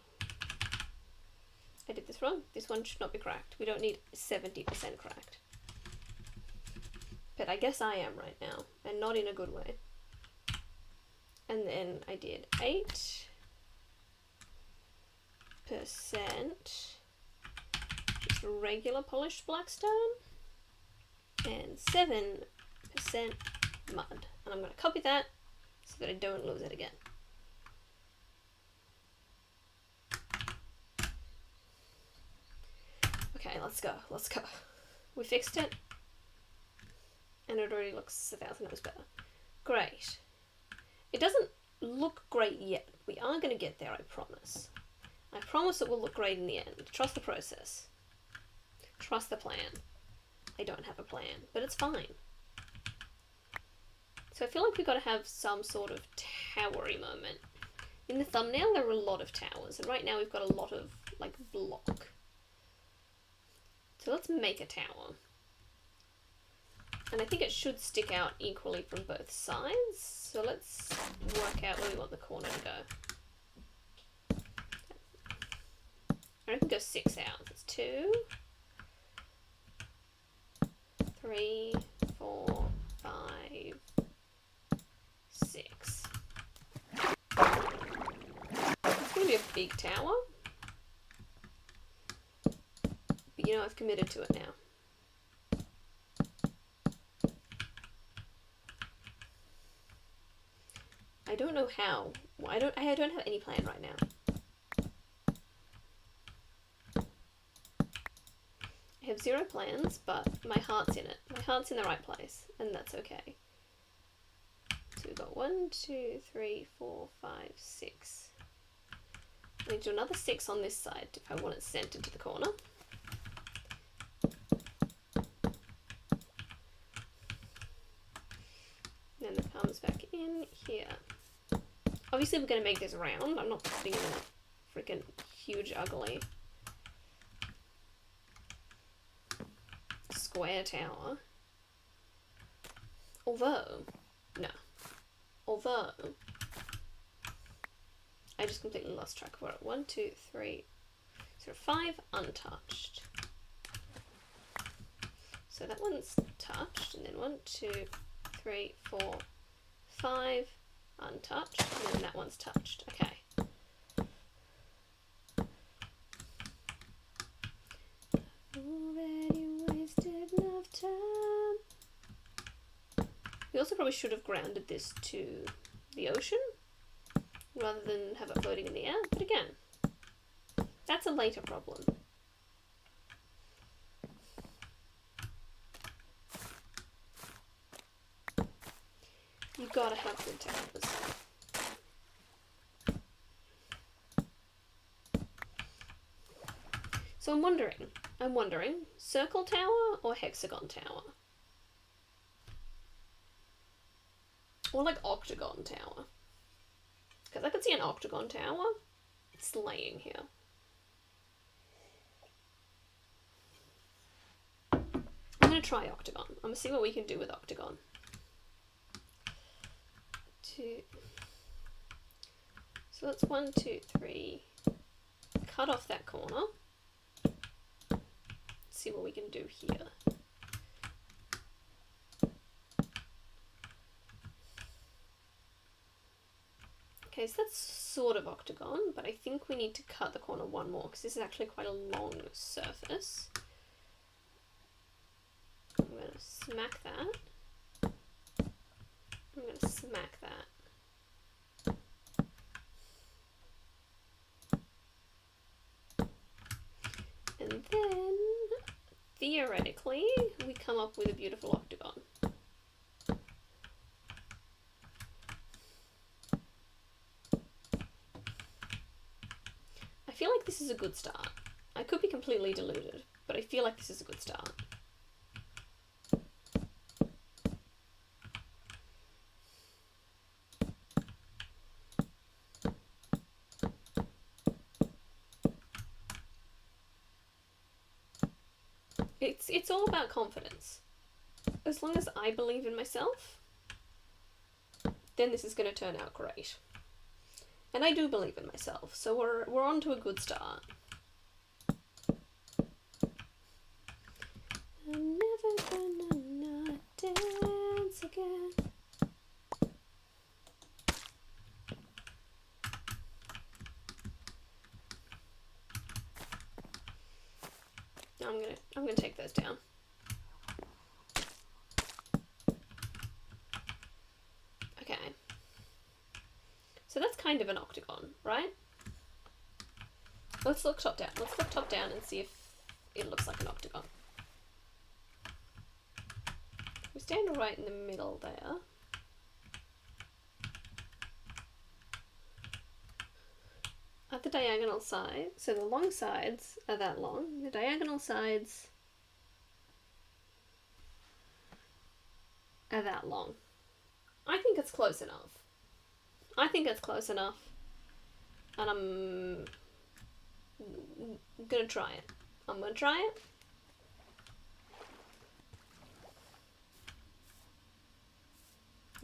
I did this wrong. This one should not be cracked. We don't need 70% cracked. But I guess I am right now, and not in a good way. And then I did 8% just regular polished blackstone, and 7% mud. And I'm going to copy that so that I don't lose it again. Okay, let's go. We fixed it, and it already looks 1,000 times better. Great. It doesn't look great yet. We are going to get there, I promise. I promise it will look great in the end. Trust the process. Trust the plan. I don't have a plan, but it's fine. So I feel like we've got to have some sort of towery moment. In the thumbnail, there are a lot of towers, and right now we've got a lot of, like, block. So let's make a tower. And I think it should stick out equally from both sides. So let's work out where we want the corner to go. I reckon go 6 out. That's 2, 3, 4, 5, 6. It's going to be a big tower. But you know, I've committed to it now. I don't know how. I don't have any plan right now. I have 0 plans, but my heart's in it. My heart's in the right place, and that's okay. So we've got 1, 2, 3, 4, 5, 6. I need to do another 6 on this side if I want it centered to the corner. Then it comes back in here. Obviously we're going to make this round. I'm not putting in a freaking huge ugly square tower. Although I just completely lost track of where it. 1, 2, 3, 5 untouched. So that one's touched, and then 1, 2, 3, 4, 5 untouched, and then that one's touched. Okay. Already wasted enough time. We also probably should have grounded this to the ocean rather than have it floating in the air, but again, that's a later problem. You gotta have good towers. So I'm wondering, circle tower or hexagon tower? Or like octagon tower? Because I could see an octagon tower slaying here. gonna try octagon. I'm gonna see what we can do with octagon. So that's 1, 2, 3. Cut off that corner. See what we can do here. Okay, so that's sort of octagon, but I think we need to cut the corner one more because this is actually quite a long surface. I'm going to smack that. I'm going to smack that. And then, theoretically, we come up with a beautiful octagon. I feel like this is a good start. I could be completely deluded, but I feel like this is a good start. It's all about confidence. As long as I believe in myself, then this is going to turn out great. And I do believe in myself, so we're on to a good start. I'm never gonna not dance again. I'm gonna take those down. Okay. So that's kind of an octagon, right? Let's look top down. Let's look top down and see if it looks like an octagon. We stand right in the middle there. At the diagonal side, so the long sides are that long, the diagonal sides are that long. I think it's close enough. I think it's close enough, and I'm gonna try it. I'm gonna try it.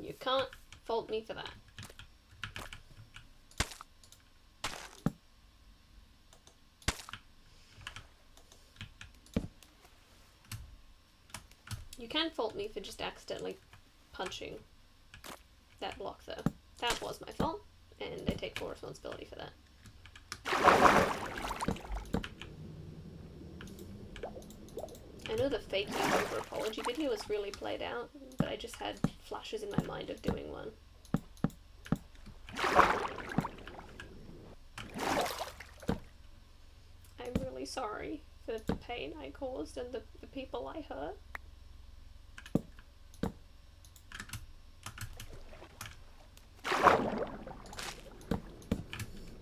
You can't fault me for that. You can fault me for just accidentally punching that block though. That was my fault, and I take full responsibility for that. I know the fake YouTuber apology video was really played out, but I just had flashes in my mind of doing one. I'm really sorry for the pain I caused and the people I hurt.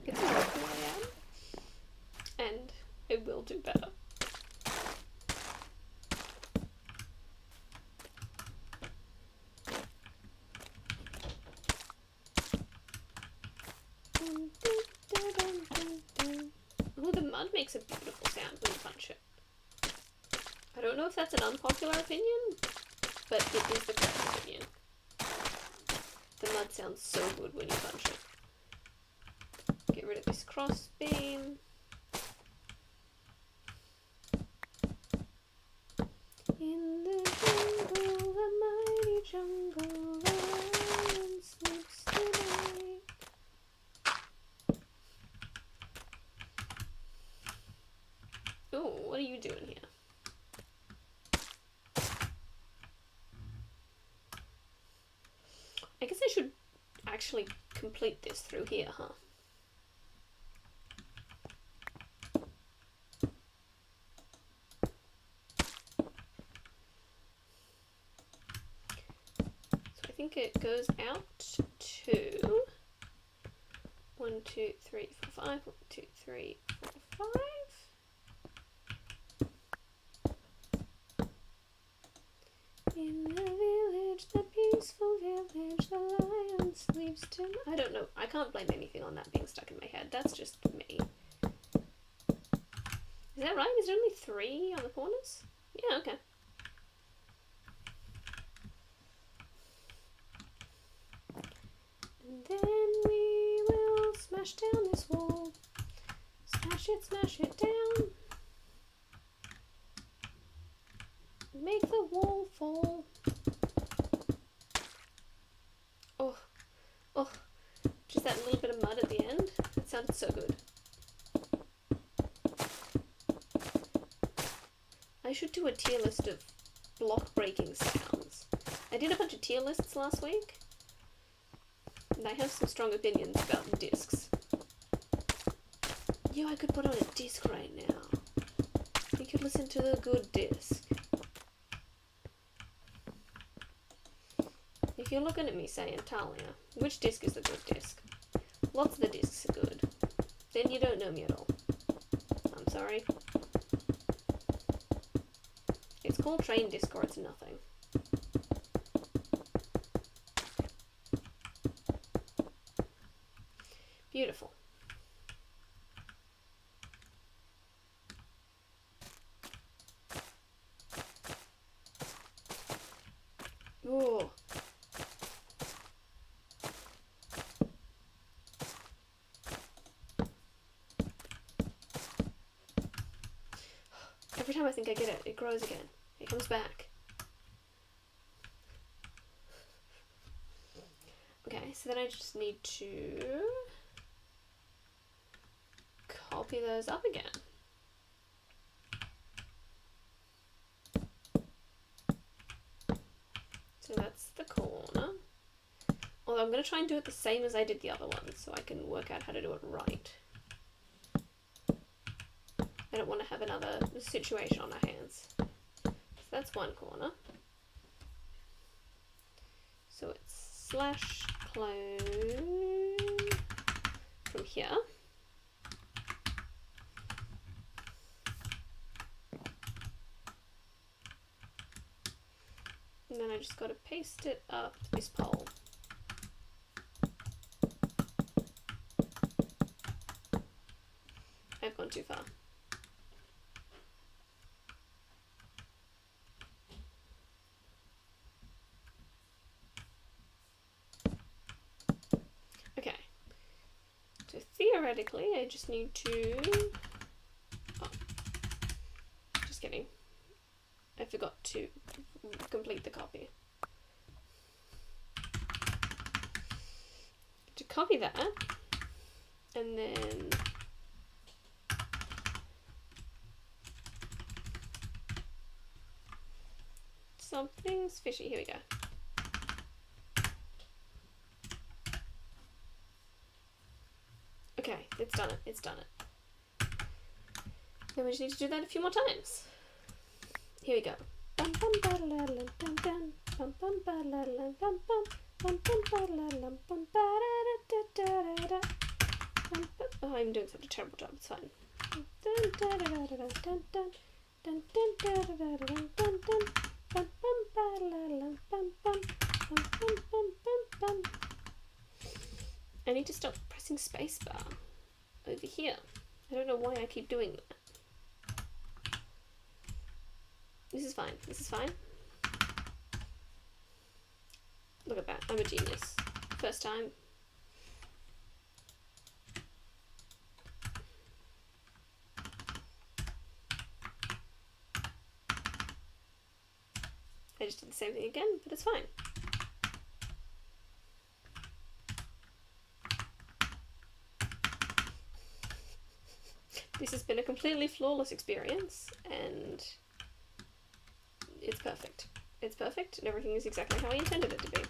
It's not who I am, and I will do better. Oh, the mud makes a beautiful sound when you punch it. I don't know if that's an unpopular opinion, but it is the correct opinion. The mud sounds so good when you punch it. Get rid of this cross beam. In the jungle, the mighty jungle, the lion sleeps tonight. Oh, what are you doing here? I guess I should actually complete this through here, huh? So I think it goes out to 1, 2, 3, 4, 5. 1, 2, 3, 4, 5. In the village, the peaceful village, the lion sleeps tonight. I don't know. I can't blame anything on that being stuck in my head. That's just me. Is that right? Is there only 3 on the corners? Yeah, okay. smash down this wall. Smash it down. Make the wall fall. Oh, oh, just that little bit of mud at the end. That sounded so good. I should do a tier list of block breaking sounds. I did a bunch of tier lists last week, and I have some strong opinions about discs. Yo, I could put on a disc right now. You could listen to the good disc. If you're looking at me saying, Talia, which disc is the good disc? Lots of the discs are good. Then you don't know me at all. I'm sorry. It's called train disc or it's nothing. Beautiful. Ooh. Every time I think I get it, it grows again. It comes back. Okay, so then I just need to copy those up again. So that's the corner. Although I'm going to try and do it the same as I did the other one so I can work out how to do it right. I don't want to have another situation on our hands. So that's one corner. So it's slash clone from here. And then I just got to paste it up this pole. I've gone too far. Okay. So theoretically, I just need to... Oh. Just kidding. I forgot to complete the copy. To copy that, and then something's fishy. Here we go. Okay, it's done it. It's done it. Then we just need to do that a few more times. Here we go. Oh, I'm doing such a terrible job. It's fine. I need to stop pressing spacebar over here. I don't know why I keep doing that. This is fine. This is fine. Look at that. I'm a genius. First time. I just did the same thing again, but it's fine. This has been a completely flawless experience, and it's perfect. It's perfect, and everything is exactly how I intended it to be.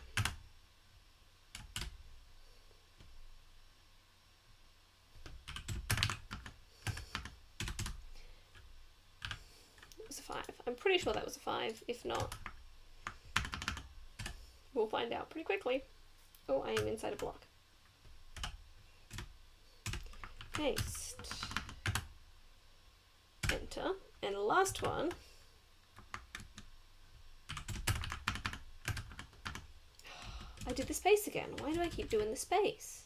It was a 5. I'm pretty sure that was a 5. If not, we'll find out pretty quickly. Oh, I am inside a block. Paste. Enter. And the last one. I did the space again. Why do I keep doing the space?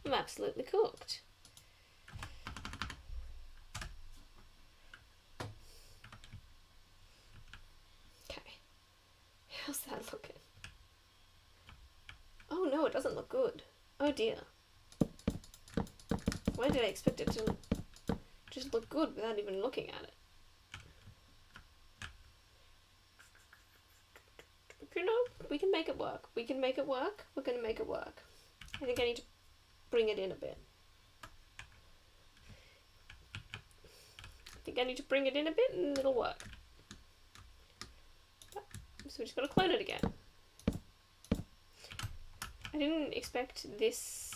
I'm absolutely cooked. Okay. How's that looking? Oh no, it doesn't look good. Oh dear. Why did I expect it to just look good without even looking at it? You know, we can make it work. We can make it work. We're going to make it work. I think I need to bring it in a bit. I think I need to bring it in a bit and it'll work. So we just got to clone it again. I didn't expect this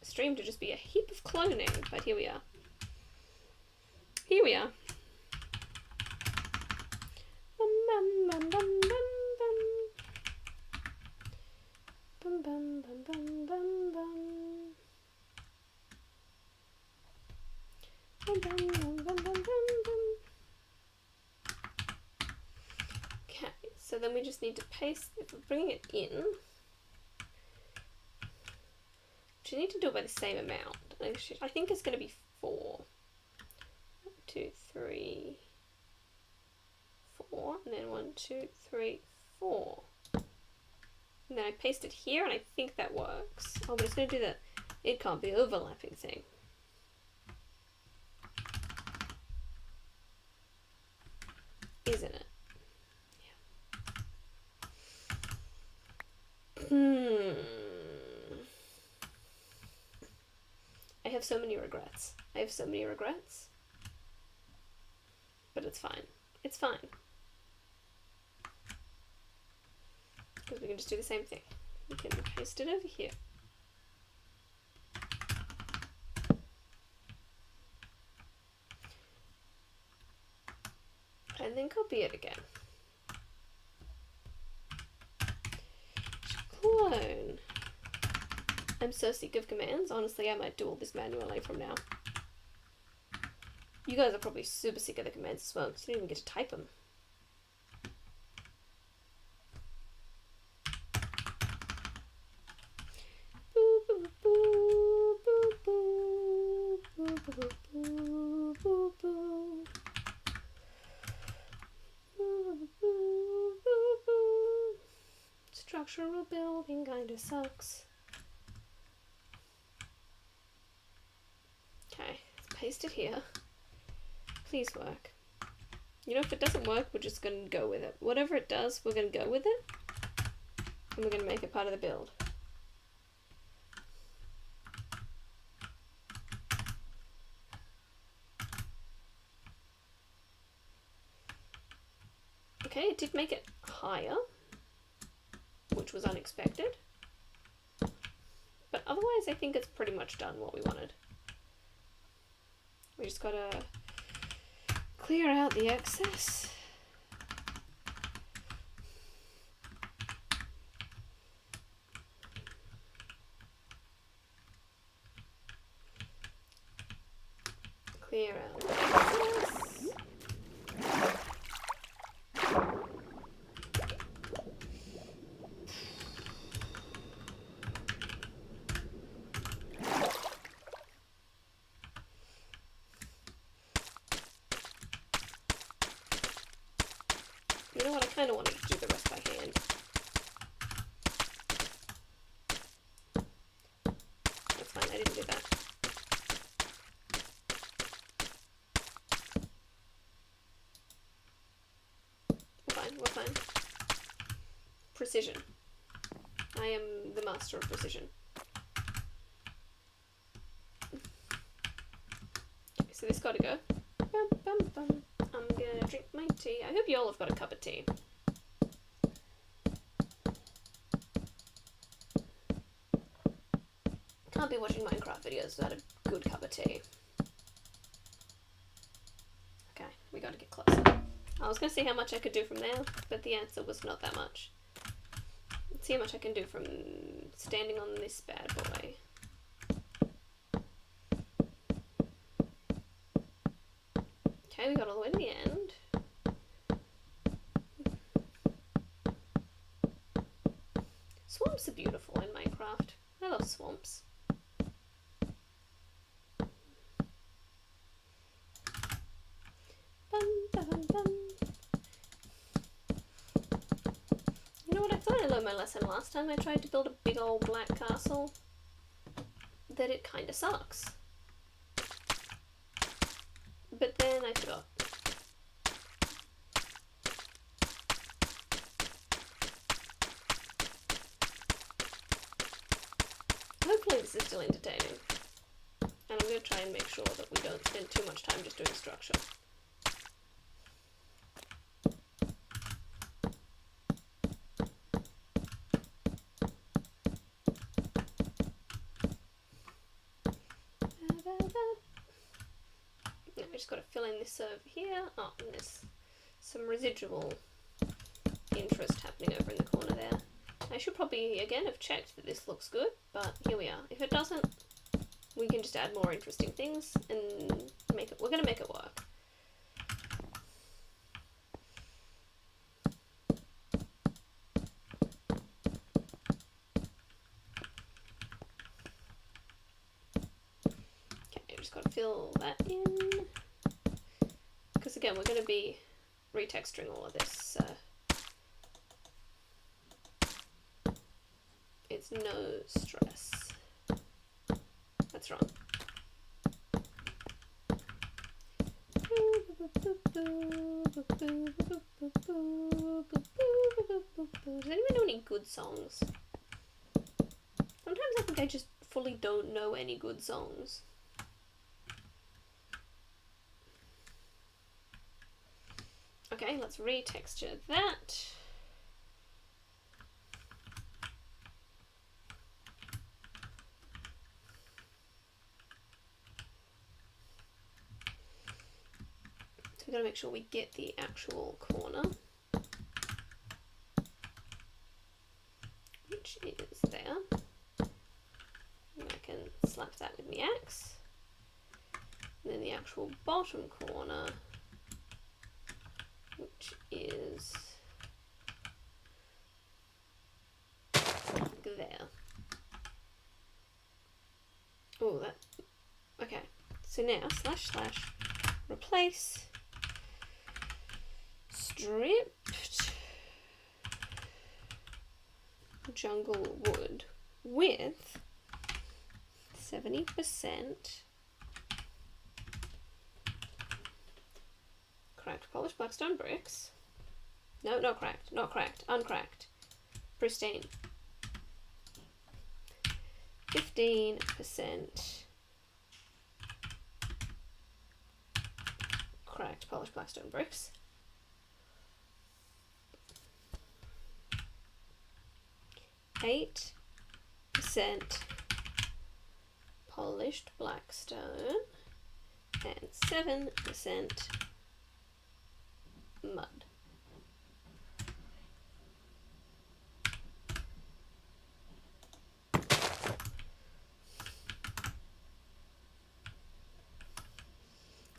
stream to just be a heap of cloning, but here we are. Here we are. Bum, bum, bum, bum, bum, bum. Bum, bum, bum, bum, bum, bum. Bum, bum, bum, bum, bum, bum, bum. Okay, so then we just need to paste, if we're bringing it in, which you need to do it by the same amount. I think it's going to be 4. 1, 2, 3, 4, and then 1, 2, 3, 4. And then I paste it here, and I think that works. Oh, but it's going to do the it can't be overlapping thing. Isn't it? Yeah. I have so many regrets. I have so many regrets. But it's fine. It's fine. Because we can just do the same thing. We can paste it over here. And then copy it again. Clone. I'm so sick of commands. Honestly, I might do all this manually from now. You guys are probably super sick of the commands as well, because you don't even get to type them. Structural building kinda sucks. Okay, let's paste it here. Please work. You know, if it doesn't work, we're just gonna go with it. Whatever it does, we're gonna go with it. And we're gonna make it part of the build. Okay, it did make it higher, which was unexpected. But otherwise, I think it's pretty much done what we wanted. We just gotta clear out the excess. Clear out the excess. You know what, I kind of wanted to do the rest by hand. That's fine, I didn't do that. We're fine. Precision. I am the master of precision. Okay, so this gotta go. Bum, bum, bum. I'm gonna drink my tea. I hope you all have got a cup of tea. Can't be watching Minecraft videos without a good cup of tea. Okay, we gotta get closer. I was gonna see how much I could do from there, but the answer was not that much. Let's see how much I can do from standing on this bad boy. Okay, we got all the way to the end. Swamps are beautiful in Minecraft. I love swamps. Bum, bum, bum. You know what, I thought I learned my lesson last time I tried to build a big old black castle. That it kinda sucks. but then I forgot. Hopefully this is still entertaining. And I'm going to try and make sure that we don't spend too much time just doing structure. Now we just got to fill in this over here. Oh, and there's some residual interest happening over in the corner there. I should probably, again, have checked that this looks good, but here we are. If it doesn't, we can just add more interesting things and make it, we're going to make it work. Okay, just got to fill that in. Because again, we're going to be retexturing all of this. It's no stress. That's wrong. Does anyone know any good songs? Sometimes I think I just fully don't know any good songs. Okay, let's retexture that. We've got to make sure we get the actual corner, which is there. And I can slap that with my axe. And then the actual bottom corner, which is there. Oh, that. Okay. So now / replace stripped jungle wood with 70% cracked polished blackstone bricks. No, not cracked, uncracked, pristine. 15% cracked polished blackstone bricks. 8% polished blackstone and 7% mud.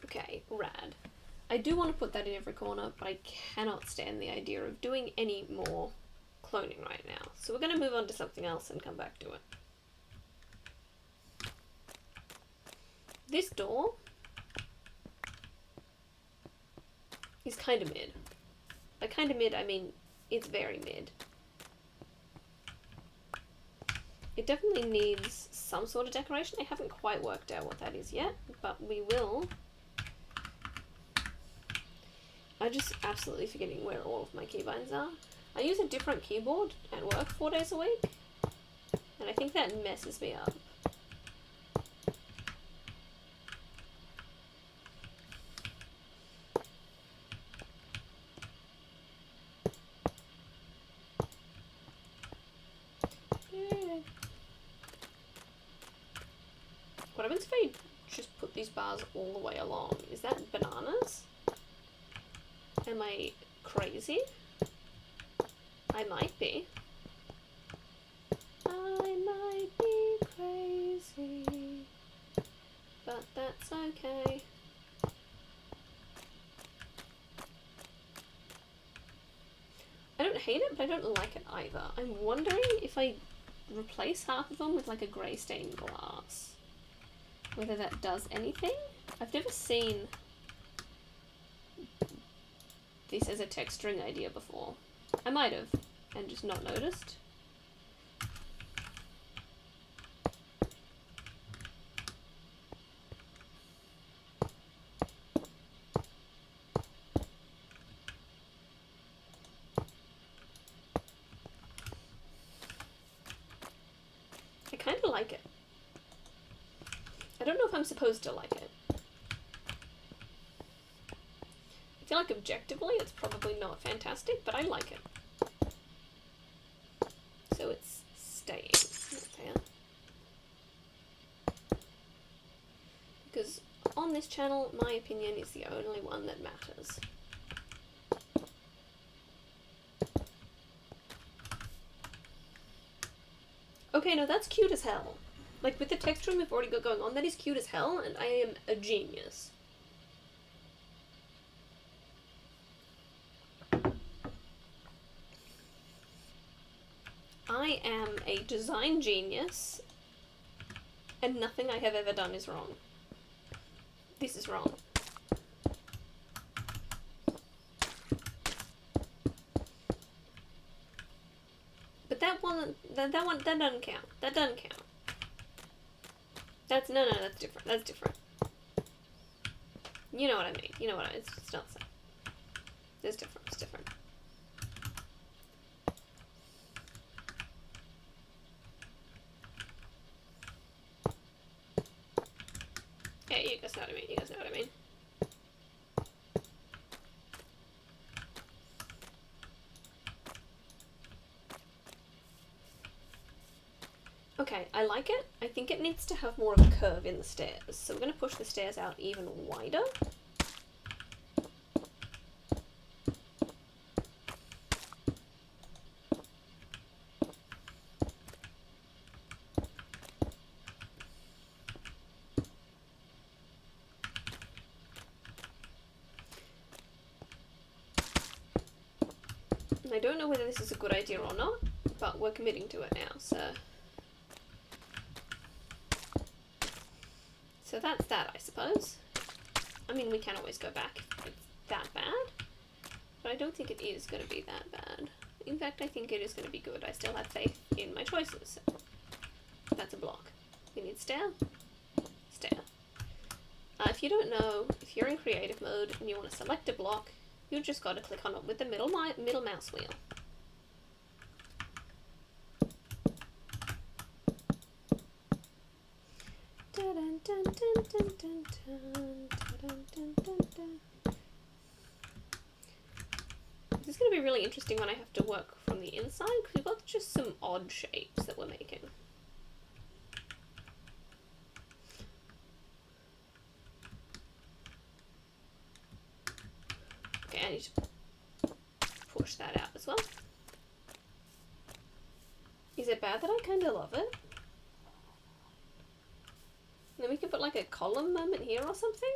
Okay, rad. I do want to put that in every corner, but I cannot stand the idea of doing any more cloning right now. So we're going to move on to something else and come back to it. This door is kind of mid. By kind of mid, I mean it's very mid. It definitely needs some sort of decoration. I haven't quite worked out what that is yet, but we will. I'm just absolutely forgetting where all of my keybinds are. I use a different keyboard at work 4 days a week, and I think that messes me up. What happens if I just put these bars all the way along? Is that bananas? Am I crazy? I might be. I might be crazy, but that's okay. I don't hate it, but I don't like it either. I'm wondering if I replace half of them with like a grey stained glass, whether that does anything. I've never seen this as a texturing idea before. I might have, and just not noticed. I kind of like it. I don't know if I'm supposed to like it. I feel like objectively it's probably not fantastic, but I like it. So it's staying there. Because on this channel, my opinion is the only one that matters. Okay, no, that's cute as hell. Like, with the texturing we've already got going on, that is cute as hell, and I am a genius. I am a design genius, and nothing I have ever done is wrong. This is wrong. But that doesn't count. That doesn't count. That's, no, that's different. That's different. You know what I mean. You know what I mean. It's just not the same. It's different. It's different. Yeah, you guys know what I mean. You guys know what I mean. Okay, I like it. I think it needs to have more of a curve in the stairs. So we're going to push the stairs out even wider. And I don't know whether this is a good idea or not, but we're committing to it now, so... So that's that, I suppose. I mean, we can always go back if it's that bad, but I don't think it is going to be that bad. In fact, I think it is going to be good. I still have faith in my choices. So that's a block. We need stair. Stair. If you don't know, if you're in creative mode and you want to select a block, you just got to click on it with the middle mouse wheel. This is going to be really interesting when I have to work from the inside, because we've got just some odd shapes that we're making. Okay, I need to push that out as well. Is it bad that I kind of love it? Then we can put like a column moment here or something.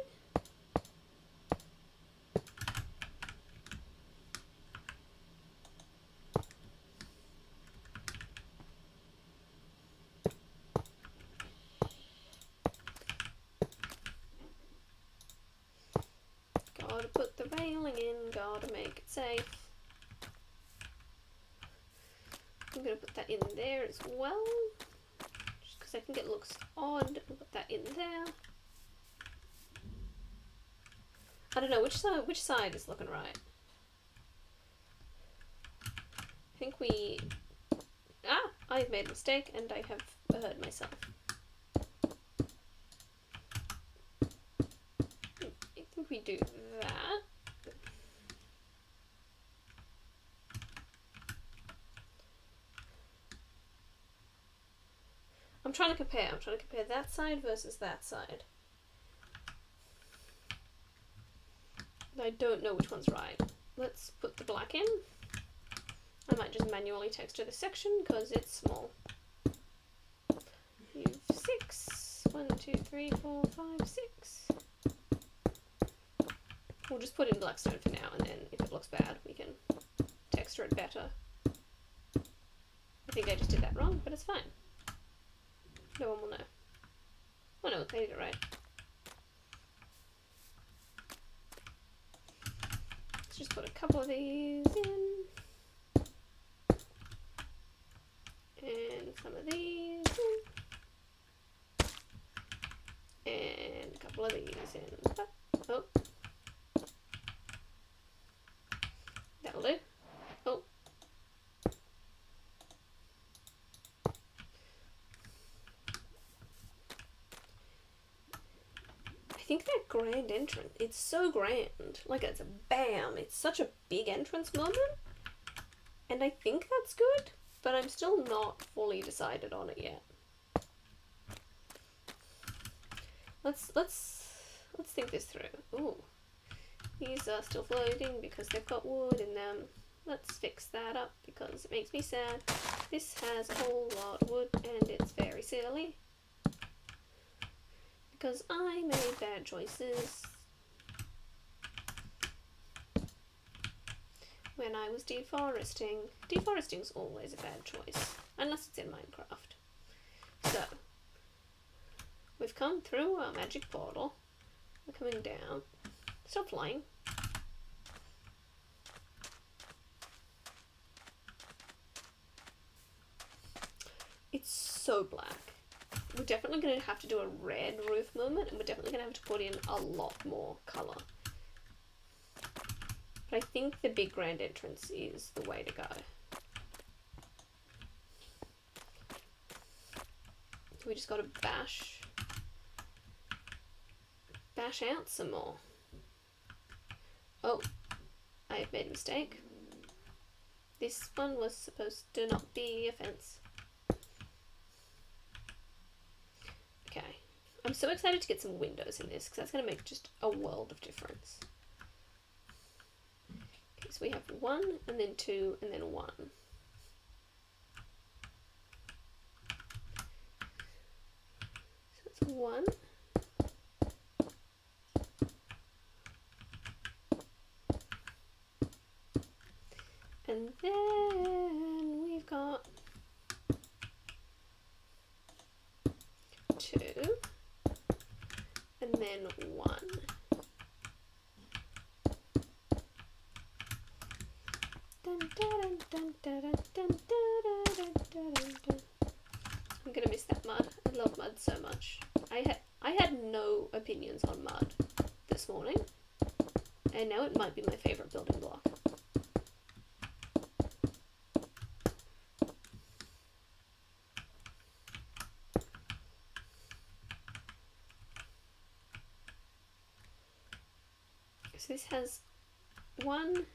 Gotta put the railing in, gotta make it safe. I'm gonna put that in there as well. I think it looks odd. I'll put that in there. I don't know which side is looking right. I think we... I've made a mistake and I have heard myself. I think we do that. I'm trying to compare that side versus that side. I don't know which one's right. Let's put the black in. I might just manually texture this section because it's small. You have 6. 1, 2, 3, 4, 5, 6. We'll just put in blackstone for now, and then if it looks bad, we can texture it better. I think I just did that wrong, but it's fine. No one will know. Oh no, they did it right. Let's just put a couple of these in. And some of these in. And a couple of these in. Oh. That'll do. Oh. think that grand entrance, it's so grand. Like, it's a bam. It's such a big entrance moment. And I think that's good, but I'm still not fully decided on it yet. Let's think this through. Ooh. These are still floating because they've got wood in them. Let's fix that up because it makes me sad. This has a whole lot of wood and it's very silly. Because I made bad choices when I was deforesting. Deforesting's always a bad choice, unless it's in Minecraft. So, we've come through our magic portal. We're coming down. Stop flying. It's so black. We're definitely going to have to do a red roof moment, and we're definitely going to have to put in a lot more colour. But I think the big grand entrance is the way to go. We just got to bash out some more. Oh, I have made a mistake. This one was supposed to not be a fence. Okay, I'm so excited to get some windows in this because that's going to make just a world of difference. Okay, so we have 1 and then 2 and then 1. So it's 1. And then we've got 2 and then 1. Dun, dun, dun, dun, dun, dun, dun, dun, dun. I'm gonna miss that mud. I love mud so much. I had no opinions on mud this morning, and now it might be my favourite building block. So this has 1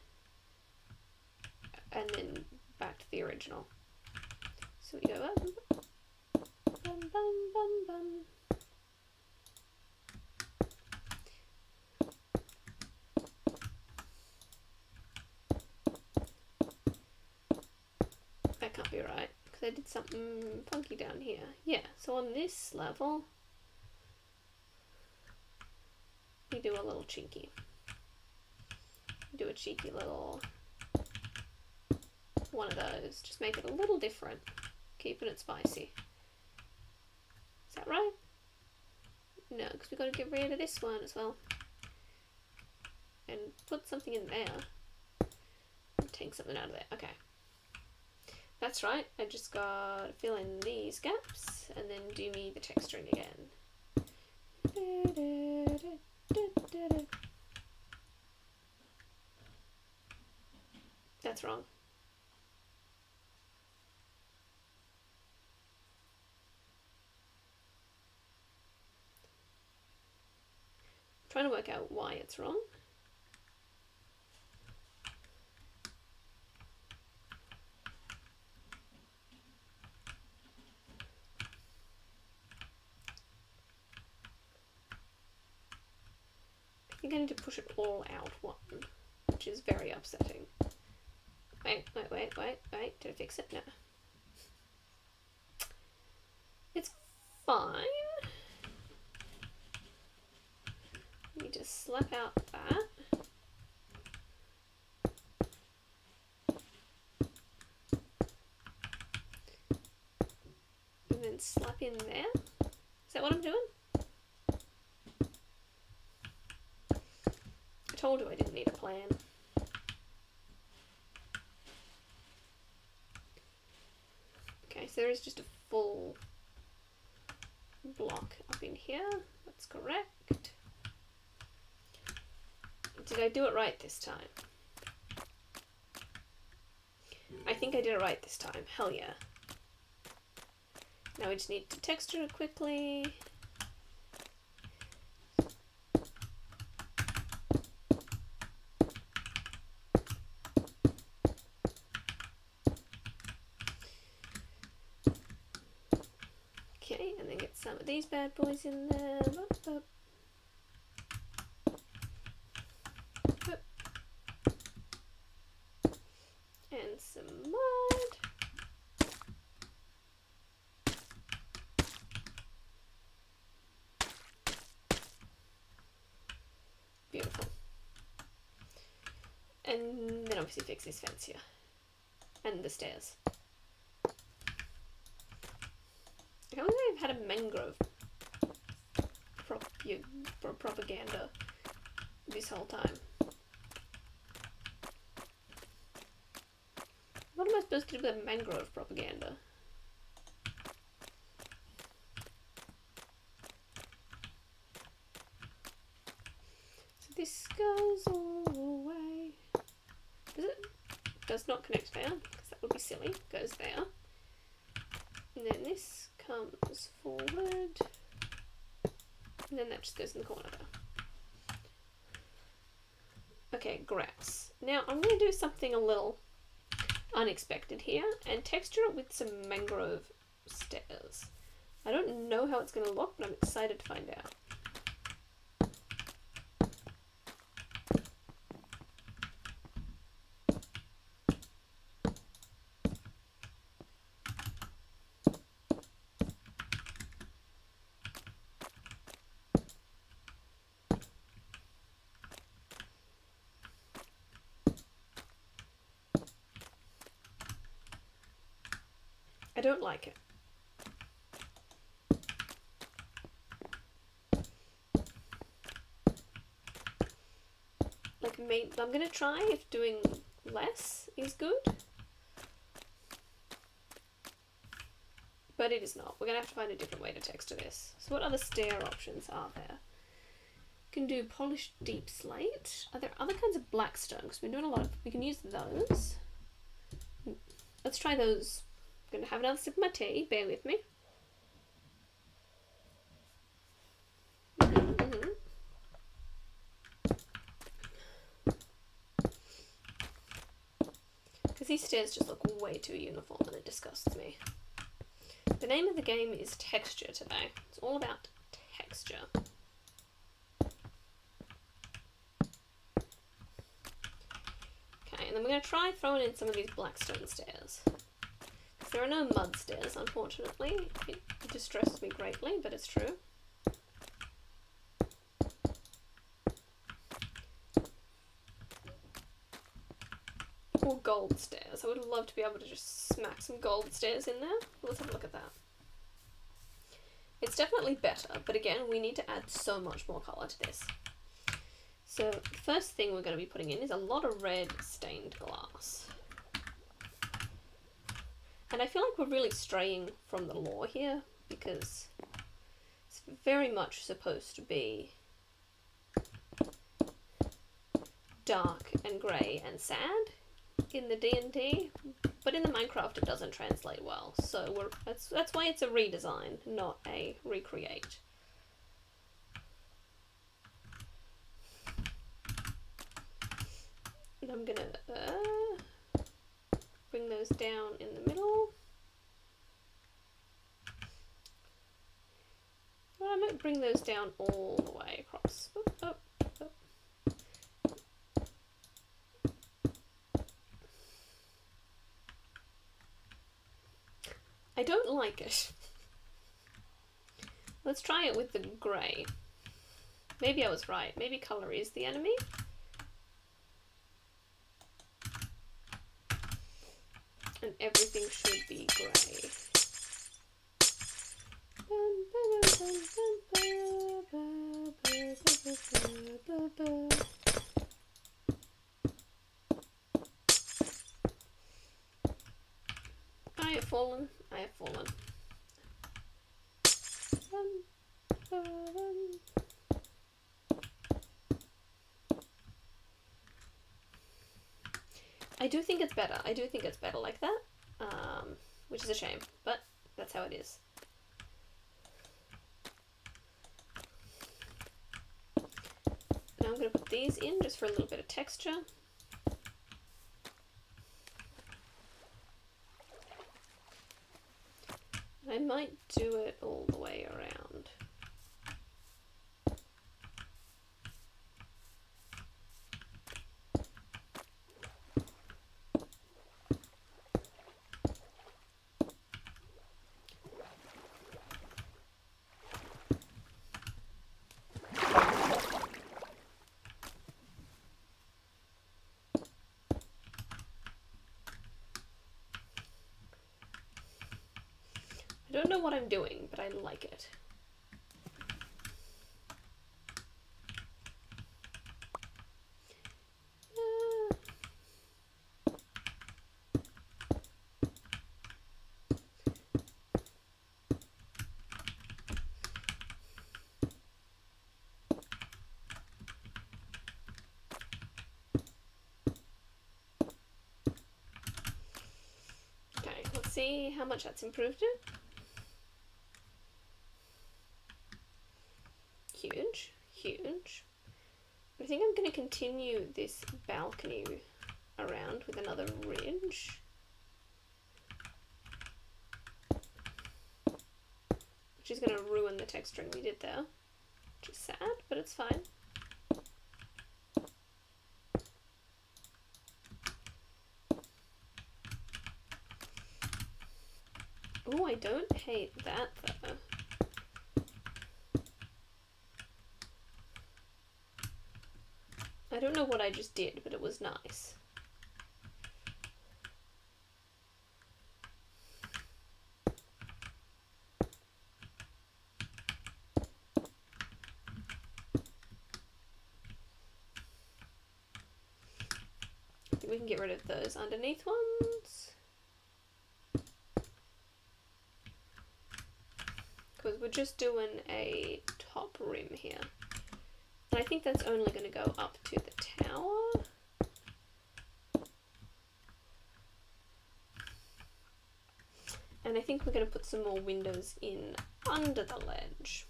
and then back to the original. So we go up. Bum, bum, bum, bum. That can't be right because I did something funky down here. Yeah, so on this level we do a little cheeky. Do a cheeky little one of those. Just make it a little different. Keeping it spicy. Is that right? No, because we've got to get rid of this one as well. And put something in there. And take something out of there. Okay. That's right. I just got to fill in these gaps and then do me the texturing again. That's wrong. I'm trying to work out why it's wrong. I think I need to push it all out one, which is very upsetting. Wait, did I fix it? No. It's fine. Let me just slap out that. And then slap in there. Is that what I'm doing? I told you I didn't need a plan. Okay, so there is just a full block up in here. That's correct. Did I do it right this time? I think I did it right this time. Hell yeah. Now we just need to texture it quickly. some of these bad boys in there. And some mud. Beautiful. And then obviously fix this fence here. And the stairs. I can't believe I've had a mangrove propaganda this whole time. What am I supposed to do with mangrove propaganda? So this goes all the way. Does it? Does not connect there, because that would be silly. Goes there. And then this comes forward. And then that just goes in the corner there. Okay, grass. Now I'm going to do something a little unexpected here and texture it with some mangrove stairs. I don't know how it's going to look, but I'm excited to find out. I don't like it. Like, I'm gonna try if doing less is good. But it is not. We're gonna have to find a different way to texture this. So what other stair options are there? You can do polished deep slate. Are there other kinds of black stone? Because we're doing a lot of, we can use those. Let's try those. I'm gonna have another sip of my tea, bear with me. Because these stairs just look way too uniform and it disgusts me. The name of the game is texture today. It's all about texture. Okay, and then we're going to try throwing in some of these blackstone stairs. There are no mud stairs, unfortunately. It distresses me greatly, but it's true. Or gold stairs. I would love to be able to just smack some gold stairs in there. Let's have a look at that. It's definitely better, but again, we need to add so much more colour to this. So the first thing we're going to be putting in is a lot of red stained glass. And I feel like we're really straying from the lore here, because it's very much supposed to be dark and grey and sad in the D&D, but in the Minecraft it doesn't translate well. So that's why it's a redesign, not a recreate. And I'm gonna bring those down in the middle. Well, I might bring those down all the way across. Oop, oop, oop. I don't like it. Let's try it with the grey. Maybe I was right. Maybe colour is the enemy. And everything should be grey. I have fallen. I have fallen. I do think it's better. I do think it's better like that, which is a shame, but that's how it is. Now I'm going to put these in just for a little bit of texture. I might do it all the way around. know what I'm doing, but I like it. Okay, let's see how much that's improved it. Huge, huge. But I think I'm going to continue this balcony around with another ridge. Which is going to ruin the texturing we did there. Which is sad, but it's fine. Oh, I don't hate that though. I don't know what I just did, but it was nice. I think we can get rid of those underneath ones. Because we're just doing a top rim here. And I think that's only going to go up to the tower. And I think we're going to put some more windows in under the ledge.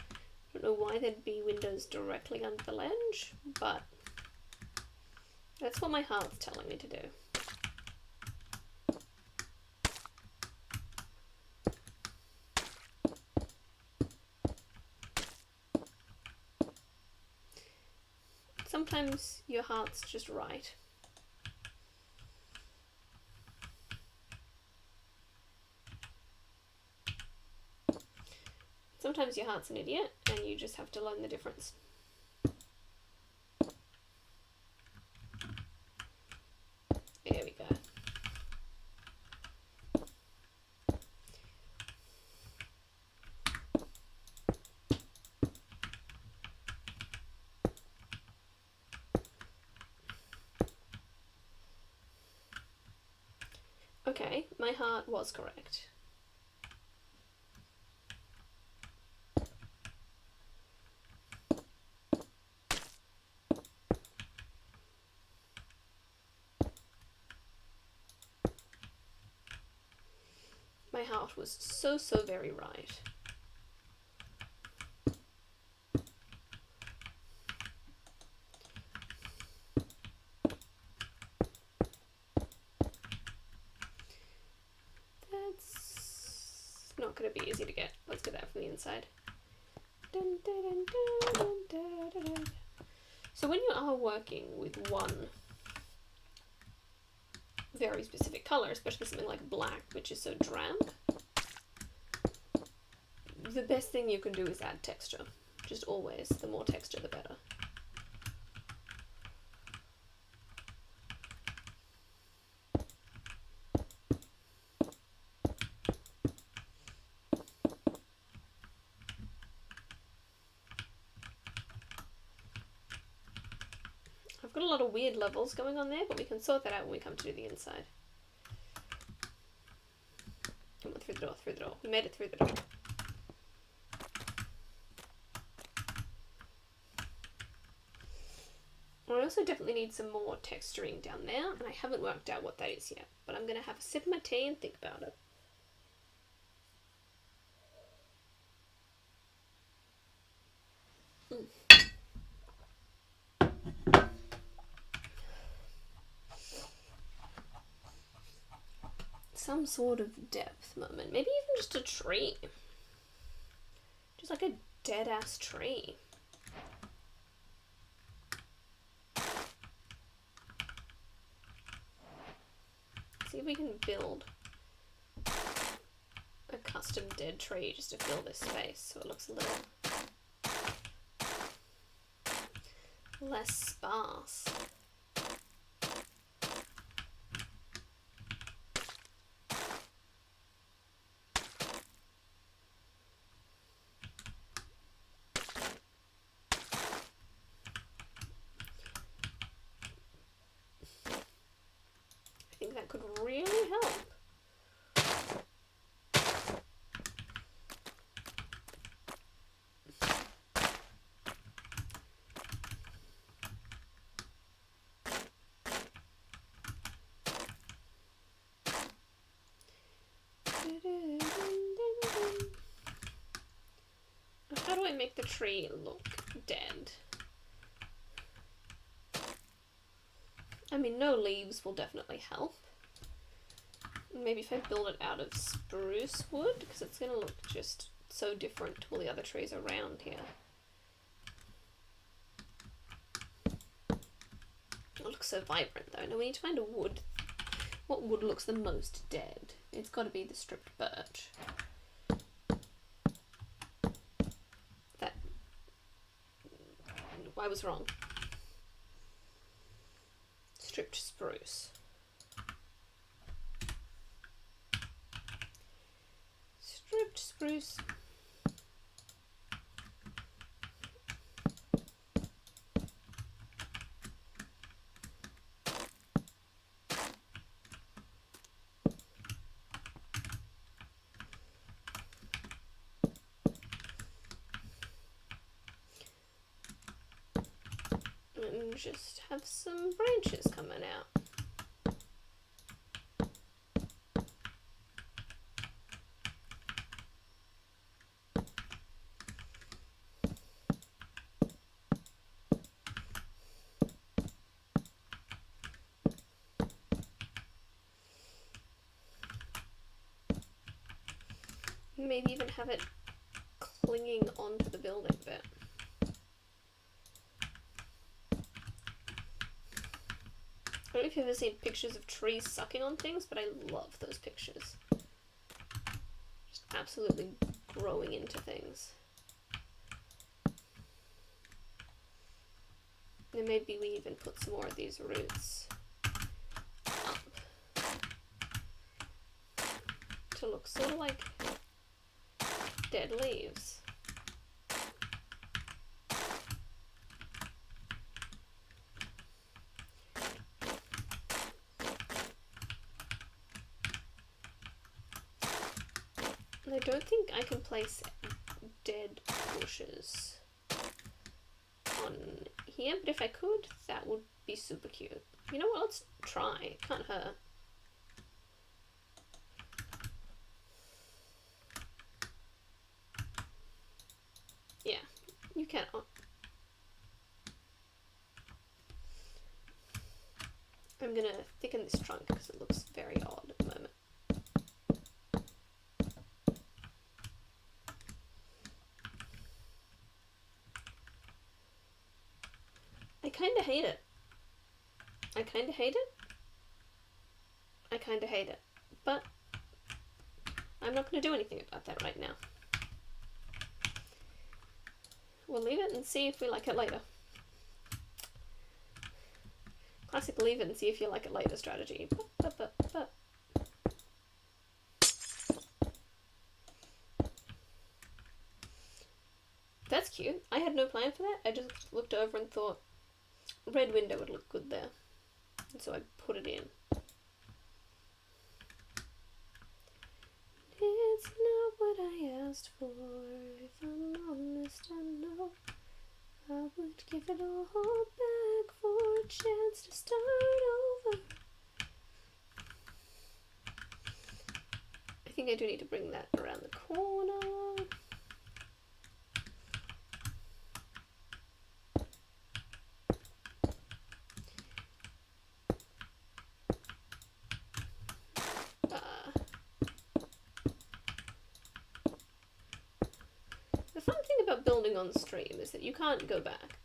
I don't know why there'd be windows directly under the ledge, but that's what my heart's telling me to do. Sometimes your heart's just right. Sometimes your heart's an idiot and you just have to learn the difference. There we go. Okay, my heart was correct. My heart was so very right. That's not going to be easy to get. Let's get that from the inside. Dun, dun, dun, dun, dun, dun, dun. So when you are working with one very specific color, especially something like black, which is so drab, the best thing you can do is add texture. Just always, the more texture the better. I've got a lot of weird levels going on there, but we can sort that out when we come to do the inside. Come on, through the door, through the door. We made it through the door. I also definitely need some more texturing down there, and I haven't worked out what that is yet, but I'm going to have a sip of my tea and think about it. Some sort of depth moment. Maybe even just a tree. Just like a dead-ass tree. See if we can build a custom dead tree just to fill this space so it looks a little less sparse. that could really help. How do I make the tree look dead? I mean, no leaves will definitely help. Maybe if I build it out of spruce wood, because it's going to look just so different to all the other trees around here. It looks so vibrant though. Now we need to find a wood. What wood looks the most dead? It's got to be the stripped birch. That... I was wrong. Stripped spruce. Stripped spruce. And just have some branches coming out. Maybe even have it clinging onto the building bit. I don't know if you've ever seen pictures of trees sucking on things, but I love those pictures. Just absolutely growing into things. And maybe we even put some more of these roots up to look sort of like dead leaves. And I don't think I can place dead bushes on here, but if I could, that would be super cute. You know what, let's try, it can't hurt. Yeah, you can. I'm gonna thicken this trunk because it looks very odd at the moment. I kinda hate it. I kinda hate it. I kinda hate it. But I'm not gonna do anything about that right now. We'll leave it and see if we like it later. Classic leave it and see if you like it later strategy. That's cute. I had no plan for that. I just looked over and thought red window would look good there. And so I put it in. It's not what I asked for. If I'm honest, I know I would give it all back for a chance to start over. I think I do need to bring that around the corner. The fun thing about building on stream is that you can't go back.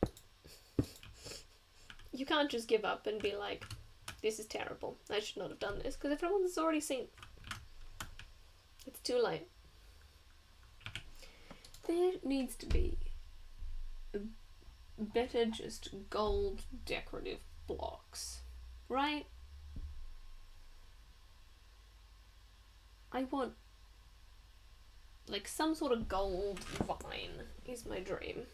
You can't just give up and be like, this is terrible, I should not have done this, because everyone's already seen. It's too late. There needs to be a better just gold decorative blocks, right? I want like some sort of gold vine is my dream.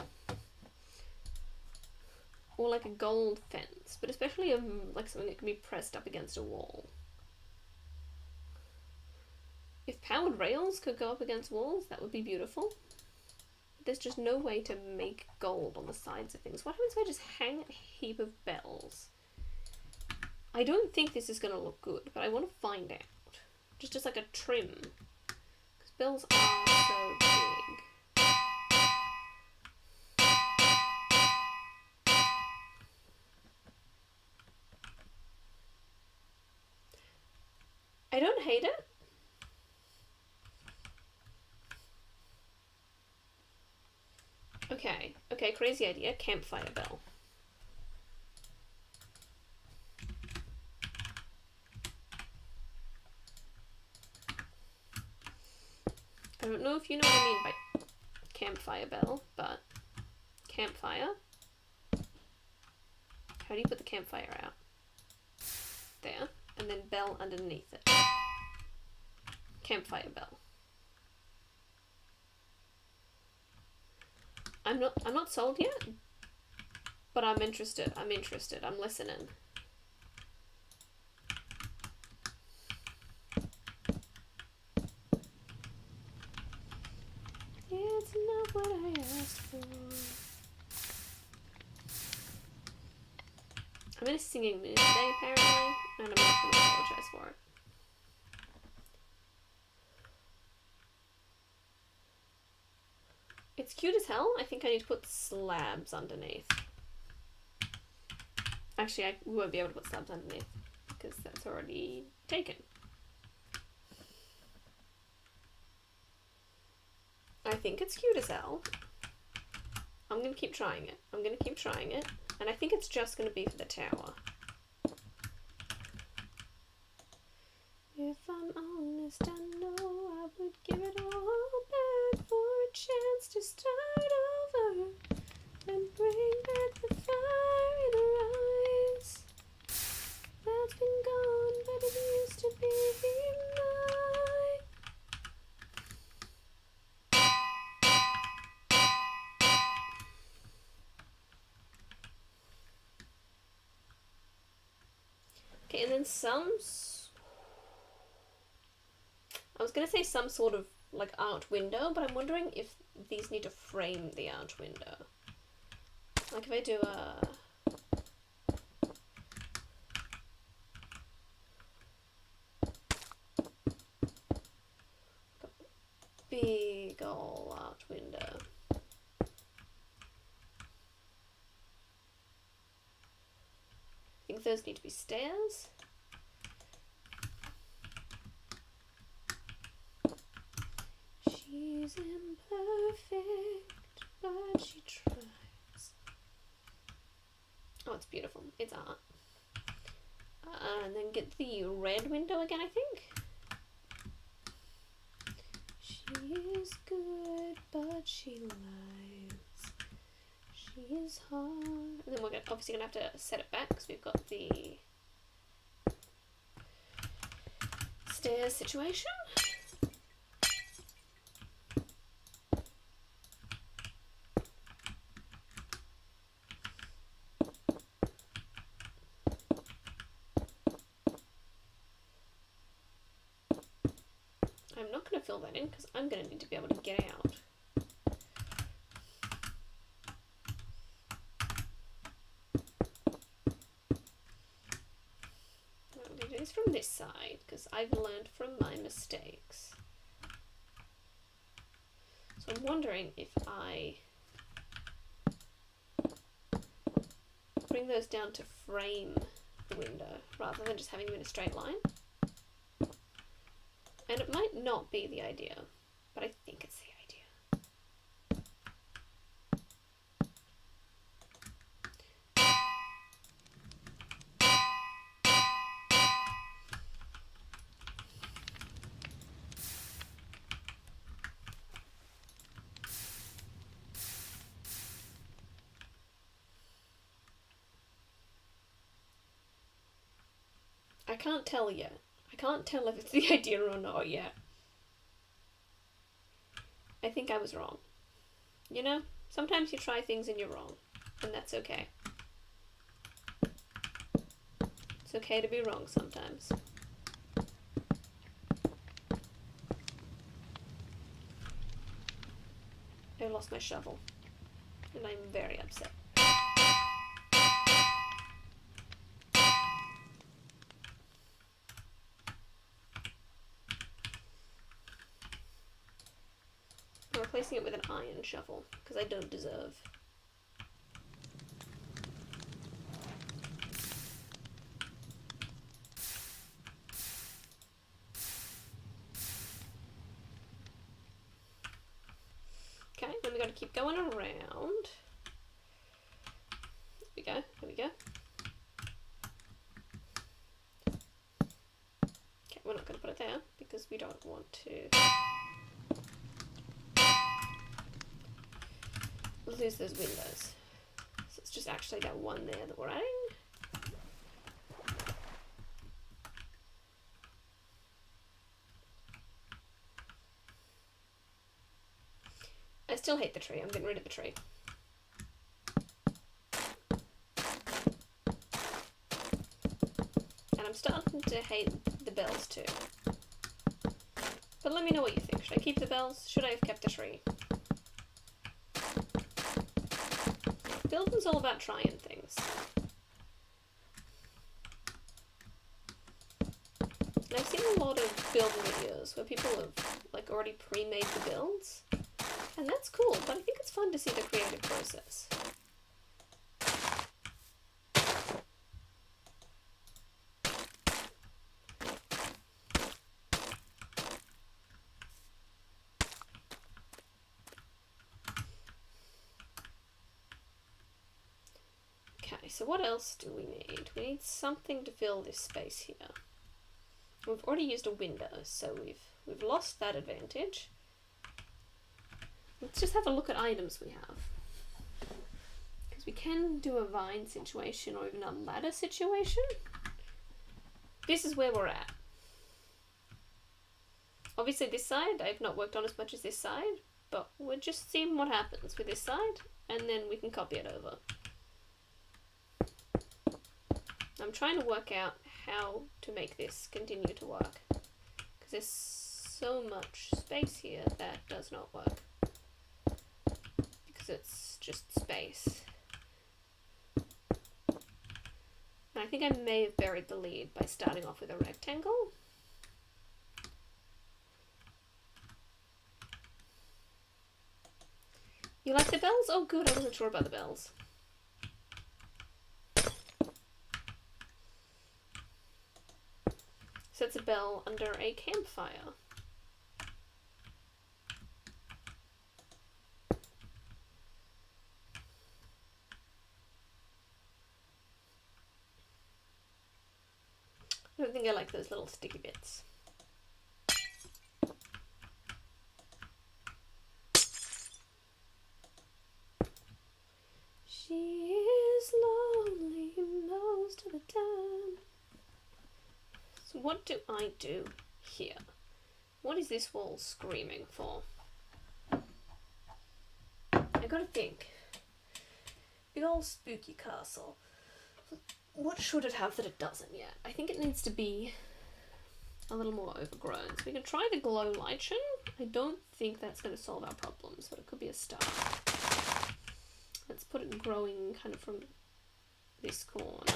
Or like a gold fence, but especially like something that can be pressed up against a wall. powered rails could go up against walls. That would be beautiful. There's just no way to make gold on the sides of things. What happens if I just hang a heap of bells? I don't think this is going to look good, but I want to find out. Just like a trim. Because bells are so big. I don't hate it. Okay, crazy idea. Campfire bell. I don't know if you know what I mean by campfire bell, but campfire. How do you put the campfire out? There. And then bell underneath it. Campfire bell. I'm not sold yet, but I'm interested. I'm listening. It's not what I asked for. I'm in a singing mood today, apparently, and I'm not going to apologize for it. It's cute as hell. I think I need to put slabs underneath. Actually, we won't be able to put slabs underneath because that's already taken. I think it's cute as hell. I'm going to keep trying it. And I think it's just going to be for the tower. If I'm honest, I know I would give it all back for a chance to start over and bring back the fire in our eyes. That's been gone, but it used to be mine. Okay, and then I was going to say some sort of like arch window, but I'm wondering if these need to frame the arch window. Like if I do a big ol' arch window. I think those need to be stairs. She's imperfect, but she tries. Oh, it's beautiful. It's art. And then get the red window again, I think. She is good, but she lies. She is hard. And then we're obviously going to have to set it back because we've got the stairs situation. I'm not going to fill that in because I'm going to need to be able to get out. I'm going to do this from this side because I've learned from my mistakes. So I'm wondering if I bring those down to frame the window rather than just having them in a straight line. And it might not be the idea, but I think it's the idea. I can't tell yet. I can't tell if it's the idea or not yet. I think I was wrong. You know, sometimes you try things and you're wrong, and that's okay. It's okay to be wrong sometimes. I lost my shovel. And I'm very upset. I'm replacing it with an iron shovel, because I don't deserve. Okay, then we got to keep going around. There we go, there we go. Okay, we're not going to put it there because we don't want to lose those windows. So it's just actually that one there that we're adding. I still hate the tree. I'm getting rid of the tree. And I'm starting to hate the bells too. But let me know what you think. Should I keep the bells? Should I have kept the tree? Building's all about trying things. And I've seen a lot of build videos where people have like already pre-made the builds. And that's cool, but I think it's fun to see the creative process. Okay, so what else do we need? We need something to fill this space here. We've already used a window, so we've lost that advantage. Let's just have a look at items we have. Because we can do a vine situation or even a ladder situation. This is where we're at. Obviously this side I've not worked on as much as this side, but we're just seeing what happens with this side and then we can copy it over. I'm trying to work out how to make this continue to work. Because there's so much space here that does not work. It's just space. And I think I may have buried the lead by starting off with a rectangle. You like the bells? Oh good, I wasn't sure about the bells. So it's a bell under a campfire. I don't think I like those little sticky bits. She is lonely most of the time. So what do I do here? What is this wall screaming for? I gotta think. Big old spooky castle. What should it have that it doesn't yet? I think it needs to be a little more overgrown. So we can try the glow lichen. I don't think that's going to solve our problems, but it could be a start. Let's put it growing kind of from this corner.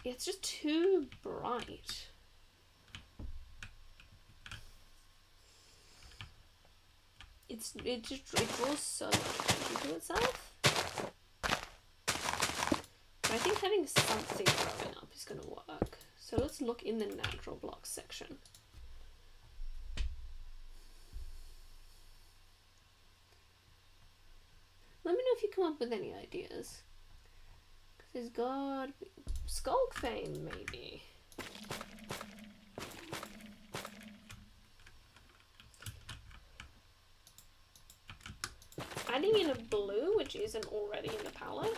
Yeah, it's just too bright. It draws so much attention to itself. But I think having something growing up is going to work. So let's look in the natural blocks section. Let me know if you come up with any ideas. There's got Skulk Fane maybe. Adding in a blue, which isn't already in the palette.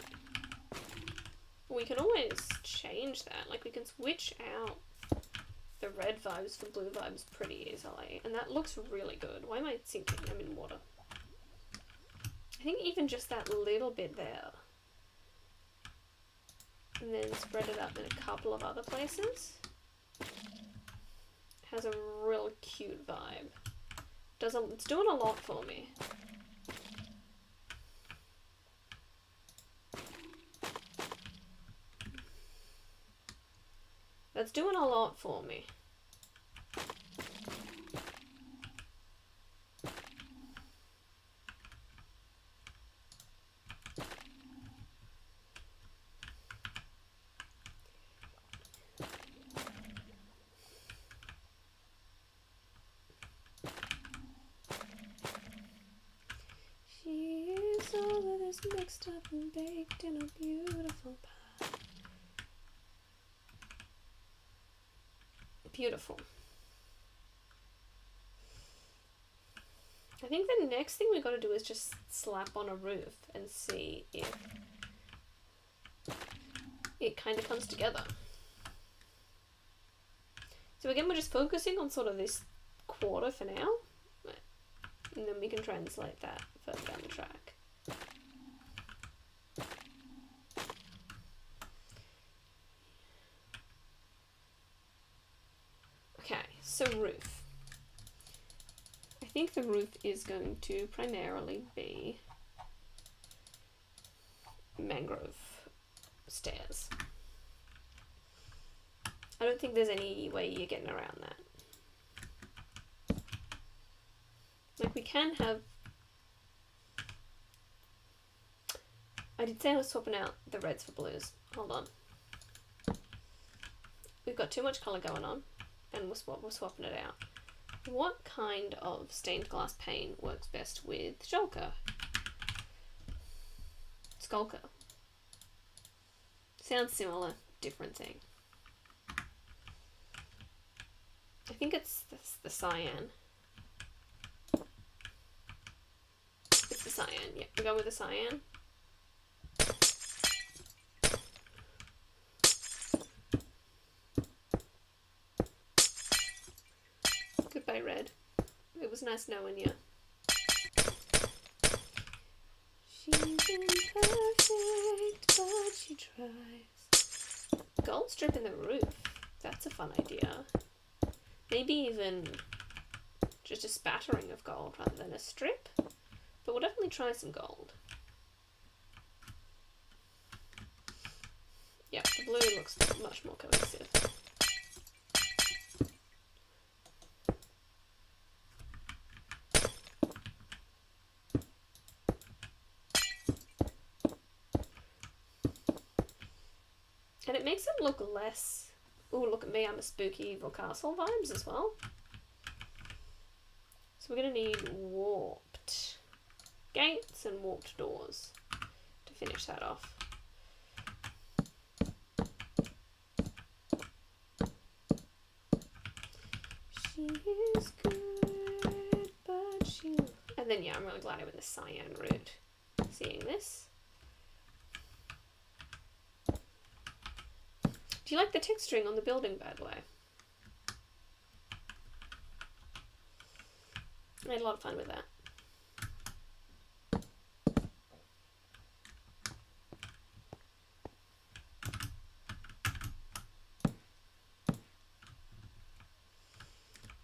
We can always change that. Like we can switch out the red vibes for blue vibes pretty easily. And that looks really good. Why am I sinking? I'm in water. I think even just that little bit there. And then spread it up in a couple of other places. Has a real cute vibe. It's doing a lot for me. That's doing a lot for me. She is all of this mixed up and baked in a beautiful pie. Beautiful. I think the next thing we got to do is just slap on a roof and see if it kind of comes together. So again, we're just focusing on sort of this quarter for now, and then we can translate that further down the track. Okay, so roof. I think the roof is going to primarily be mangrove stairs. I don't think there's any way you're getting around that. Like, we can have... I did say I was swapping out the reds for blues. Hold on. We've got too much colour going on, and we're swapping it out. What kind of stained glass pane works best with Skulker? Sounds similar, different thing. I think it's the cyan. It's the cyan, yeah. We go with the cyan. Goodbye, red. It was nice knowing you. She's imperfect, but she tries. Gold strip in the roof. That's a fun idea. Maybe even just a spattering of gold rather than a strip. But we'll definitely try some gold. Yep, the blue looks much more cohesive. And it makes it look less, ooh, look at me, I'm a spooky evil castle vibes as well. So we're going to need warped gates and warped doors to finish that off. She is good, but she... And then, yeah, I'm really glad I went the cyan route. Seeing this. Do you like the texturing on the building, by the way? I had a lot of fun with that.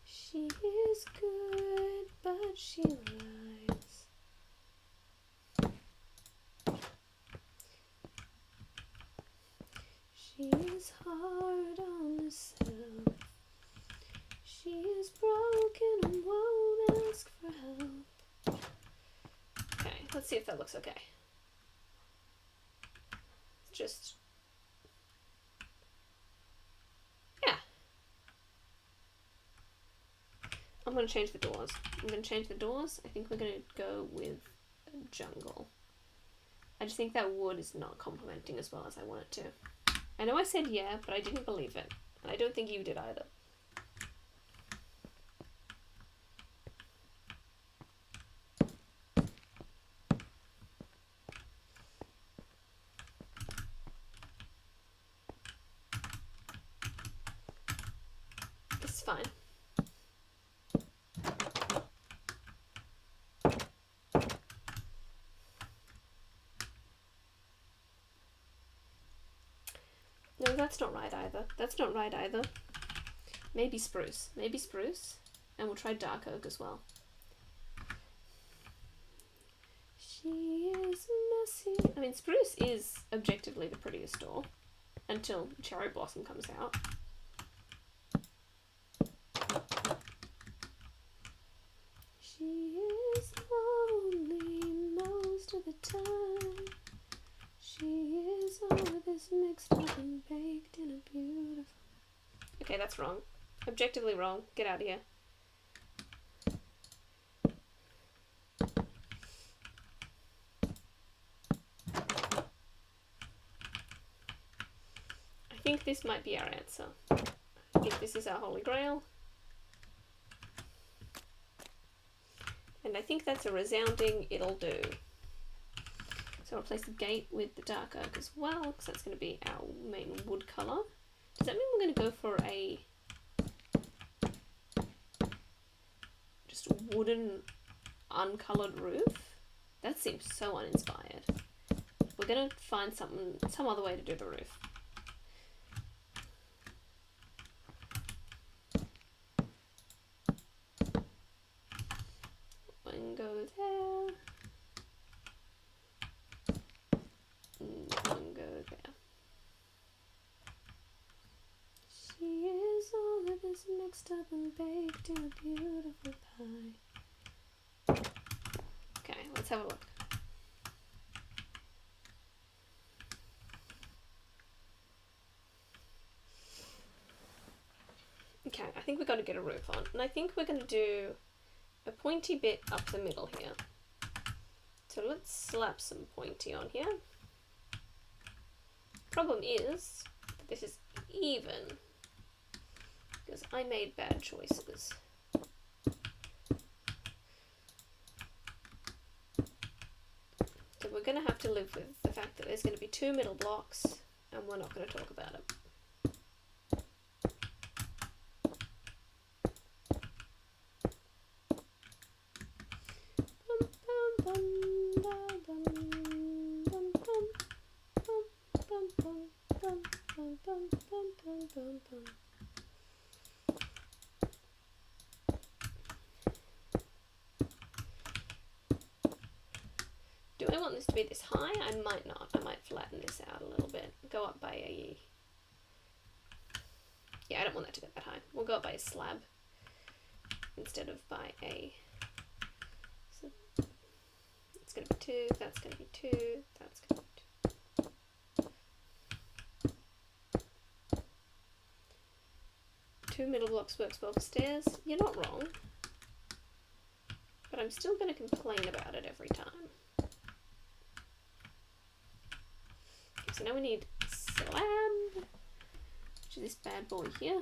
She is good, but she lies. She is hard on herself. She is broken and won't ask for help. Okay, let's see if that looks okay. Just... yeah. I'm going to change the doors. I think we're going to go with a jungle. I just think that wood is not complementing as well as I want it to. I know I said yeah, but I didn't believe it. And I don't think you did either. It's fine. No, that's not right either. That's not right either. Maybe spruce. Maybe spruce. And we'll try dark oak as well. She is messy. I mean, spruce is objectively the prettiest door. Until cherry blossom comes out. She is lonely most of the time. She is all of this mixed up and baked in a beautiful... Okay, that's wrong. Objectively wrong. Get out of here. I think this might be our answer. If this is our holy grail. And I think that's a resounding it'll do. So I'll replace the gate with the dark oak as well, because that's going to be our main wood colour. Does that mean we're going to go for a just wooden uncoloured roof? That seems so uninspired. We're going to find some other way to do the roof. One go there. One go there. She is all of this mixed up and baked in a beautiful pie. Okay, let's have a look. Okay, I think we've got to get a roof on. And I think we're going to do a pointy bit up the middle here. So let's slap some pointy on here. Problem is that this is even because I made bad choices. So we're going to have to live with the fact that there's going to be two middle blocks and we're not going to talk about it. Do I want this to be this high? I might not. I might flatten this out a little bit. Go up by a... Yeah, I don't want that to go that high. We'll go up by a slab instead of by a... So it's going to be 2, that's going to be 2, that's going to be 2. Two middle blocks works well for stairs. You're not wrong. But I'm still going to complain about it every time. Okay, so now we need slab, which is this bad boy here.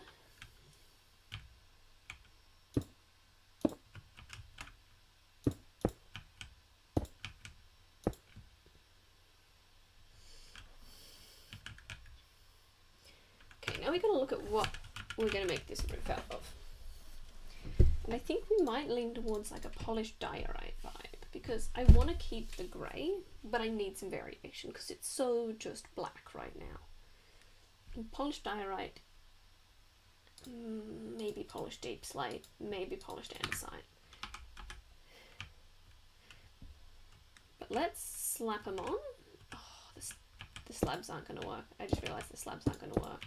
Okay, now we're going to look at what we're going to make this roof out of. And I think we might lean towards like a polished diorite vibe because I want to keep the grey, but I need some variation because it's so just black right now. And polished diorite, maybe polished deep slate, maybe polished andesite. But let's slap them on. Oh, the slabs aren't going to work. I just realised the slabs aren't going to work.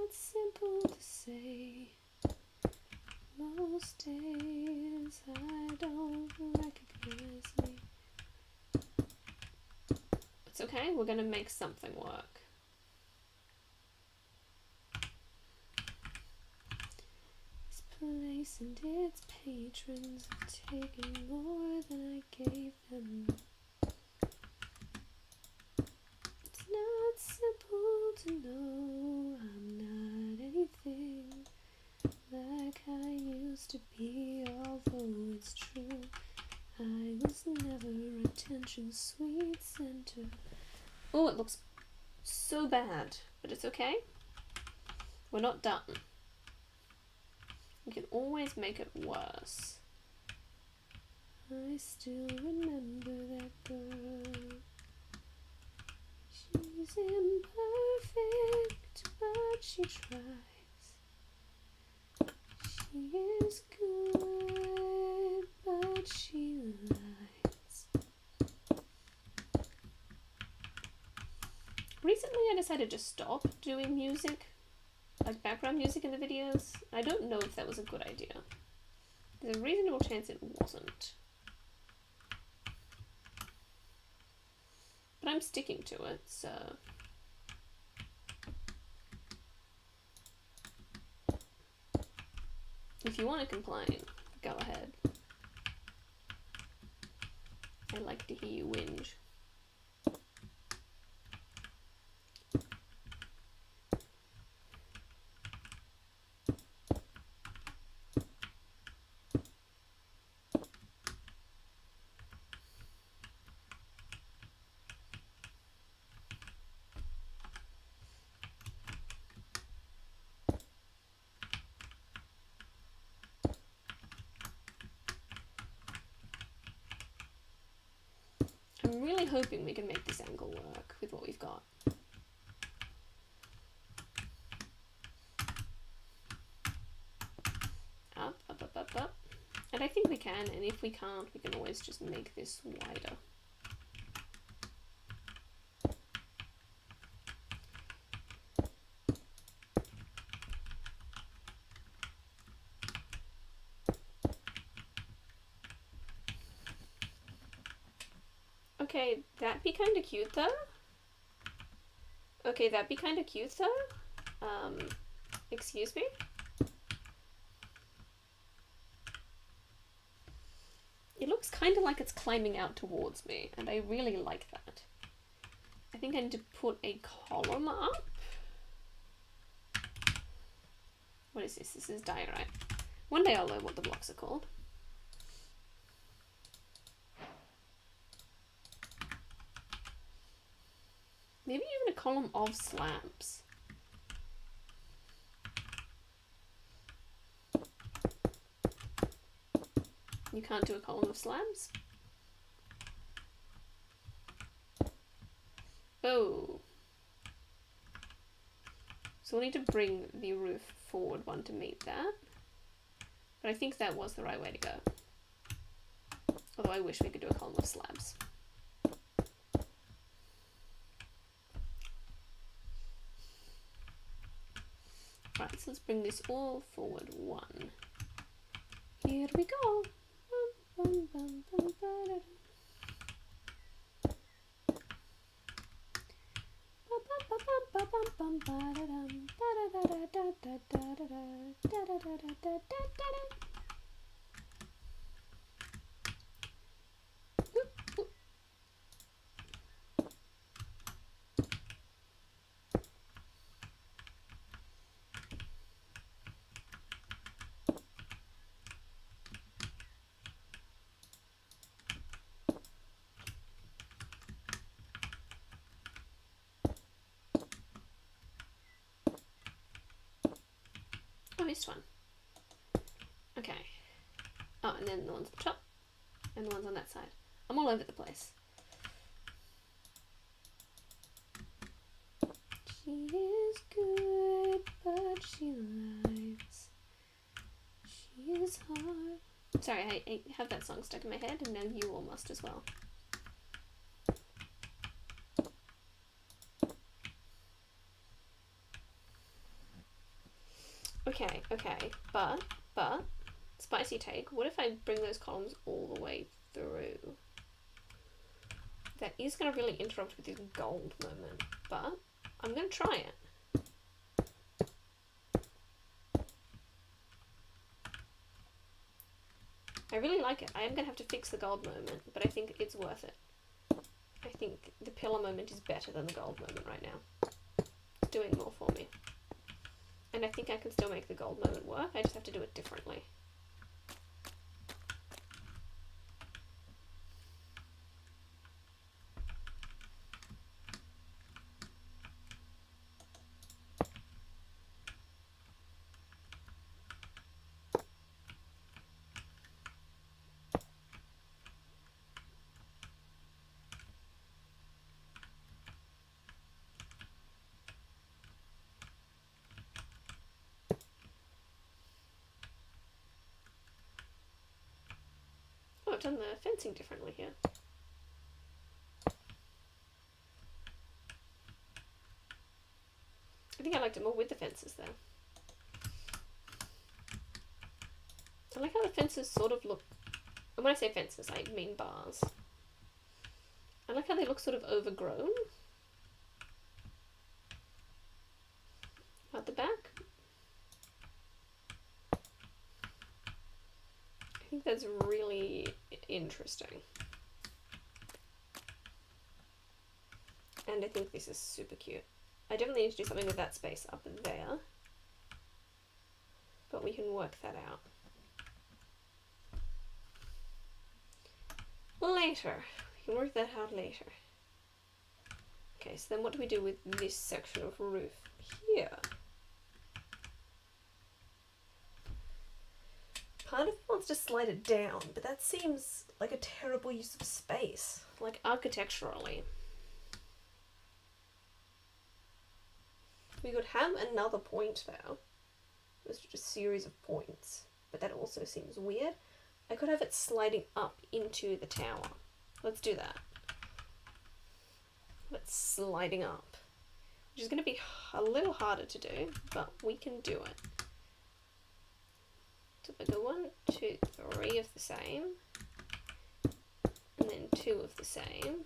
Simple to say, most days I don't recognize me. It's okay, we're going to make something work. This place and its patrons have taken more than I gave them. It's not simple to know I'm not anything like I used to be, although it's true I was never attention's sweet center. Oh, it looks so bad, but it's okay. We're not done. We can always make it worse. I still remember that girl. She's imperfect, but she tries. She is good, but she lies. Recently I decided to stop doing music, like background music in the videos. I don't know if that was a good idea. There's a reasonable chance it wasn't. But I'm sticking to it, so... if you want to complain, go ahead. I like to hear you whinge. I'm really hoping we can make this angle work with what we've got. Up, up, up, up, up. And I think we can, and if we can't, we can always just make this wider. Okay, that'd be kind of cute though. Okay, that'd be kind of cute though. Excuse me? It looks kind of like it's climbing out towards me, and I really like that. I think I need to put a column up. What is this? This is diorite. One day I'll learn what the blocks are called. Maybe even a column of slabs. You can't do a column of slabs? Oh. So we'll need to bring the roof forward one to meet that. But I think that was the right way to go. Although I wish we could do a column of slabs. Right, so let's bring this all forward one. Here we go. I missed one. Okay. Oh, and then the ones at the top, and the ones on that side. I'm all over the place. She is good, but she lies. She is hard. Sorry, I have that song stuck in my head, and now you all must as well. Okay, but, spicy take, what if I bring those columns all the way through? That is going to really interrupt with this gold moment, but I'm going to try it. I really like it. I am going to have to fix the gold moment, but I think it's worth it. I think the pillar moment is better than the gold moment right now. It's doing more for me. And I think I can still make the gold moment work, I just have to do it differently. I've done the fencing differently here. I think I liked it more with the fences though. I like how the fences sort of look, and when I say fences I mean bars. I like how they look sort of overgrown at the back. I think that's really interesting. And I think this is super cute. I definitely need to do something with that space up there, but we can work that out later. We can work that out later. Okay, so then what do we do with this section of roof here? Part of me wants to slide it down, but that seems like a terrible use of space, like architecturally. We could have another point though. There's just a series of points, but that also seems weird. I could have it sliding up into the tower. Let's do that. It's sliding up, which is going to be a little harder to do, but we can do it. So if I go 1, 2, 3 of the same, and then 2 of the same,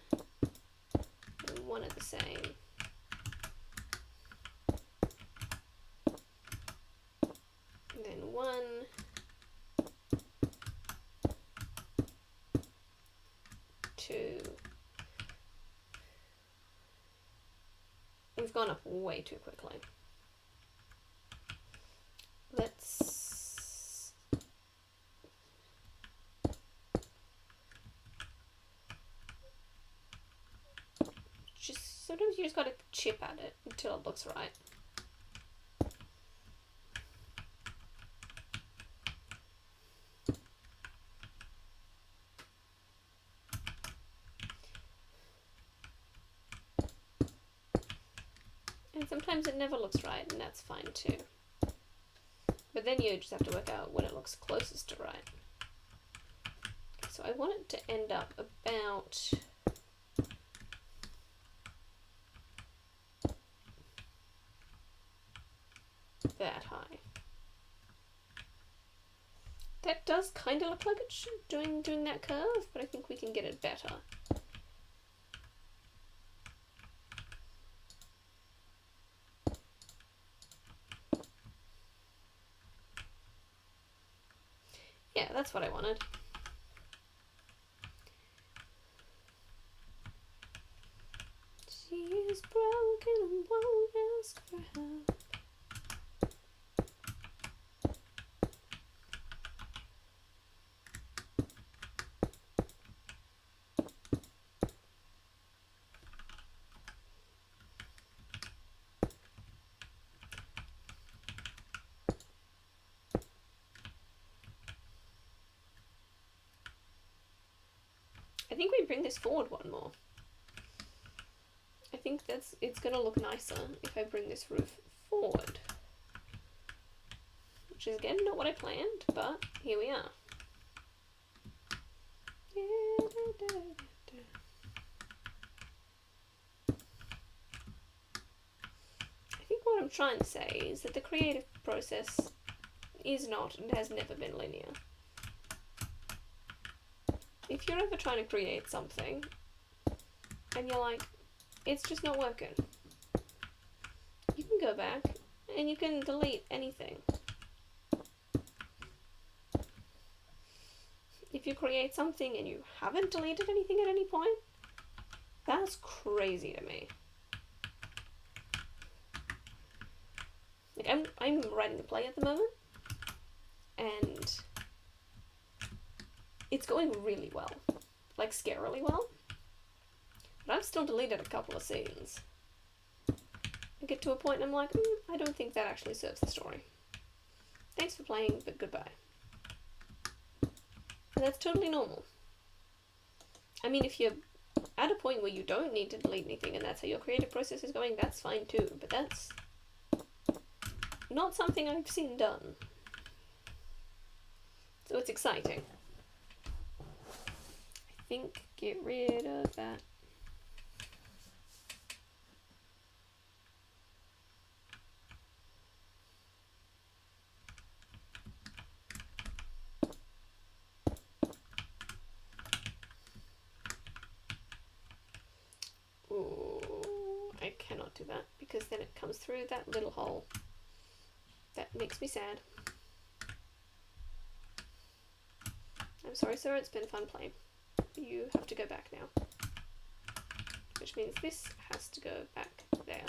and 1 of the same. And then 1, 2. We've gone up way too quickly. Let's just, sometimes you just gotta chip at it until it looks right. And sometimes it never looks right, and that's fine too. But then you just have to work out when it looks closest to right. Okay, so I want it to end up about that high. That does kind of look like it should doing that curve, but I think we can get it better. Yeah, that's what I wanted. She is broken and won't ask for help. I think we bring this forward one more. I think it's gonna look nicer if I bring this roof forward. Which is again not what I planned, but here we are. I think what I'm trying to say is that the creative process is not and has never been linear. If you're ever trying to create something and you're like, it's just not working, you can go back and you can delete anything. If you create something and you haven't deleted anything at any point, that's crazy to me. Like I'm writing a play at the moment, and it's going really well, like scarily well, but I've still deleted a couple of scenes. I get to a point and I'm like, I don't think that actually serves the story. Thanks for playing, but goodbye. And that's totally normal. I mean, if you're at a point where you don't need to delete anything and that's how your creative process is going, that's fine too, but that's not something I've seen done. So it's exciting. think get rid of that. Ooh, I cannot do that because then it comes through that little hole. That makes me sad. I'm sorry, sir, it's been fun playing. You have to go back now. Which means this has to go back there.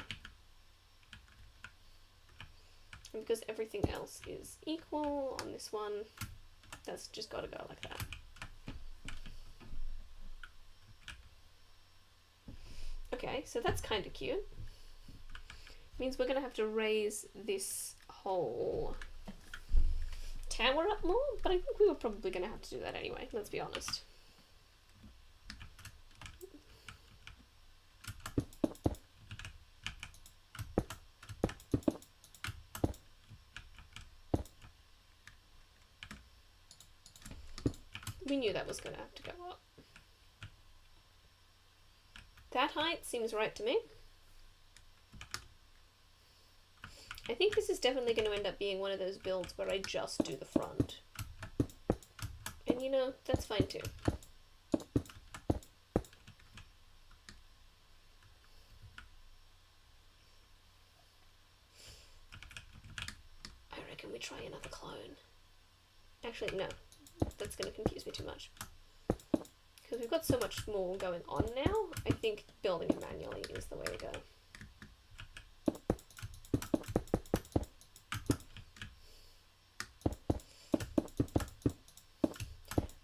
And because everything else is equal on this one, that's just got to go like that. Okay, so that's kind of cute. Means we're going to have to raise this whole tower up more, but I think we were probably going to have to do that anyway, let's be honest. We knew that was going to have to go up. That height seems right to me. I think this is definitely going to end up being one of those builds where I just do the front. And you know, that's fine too. I reckon we try another clone. Actually, no. That's going to confuse me too much. Because we've got so much more going on now, I think building it manually is the way to go.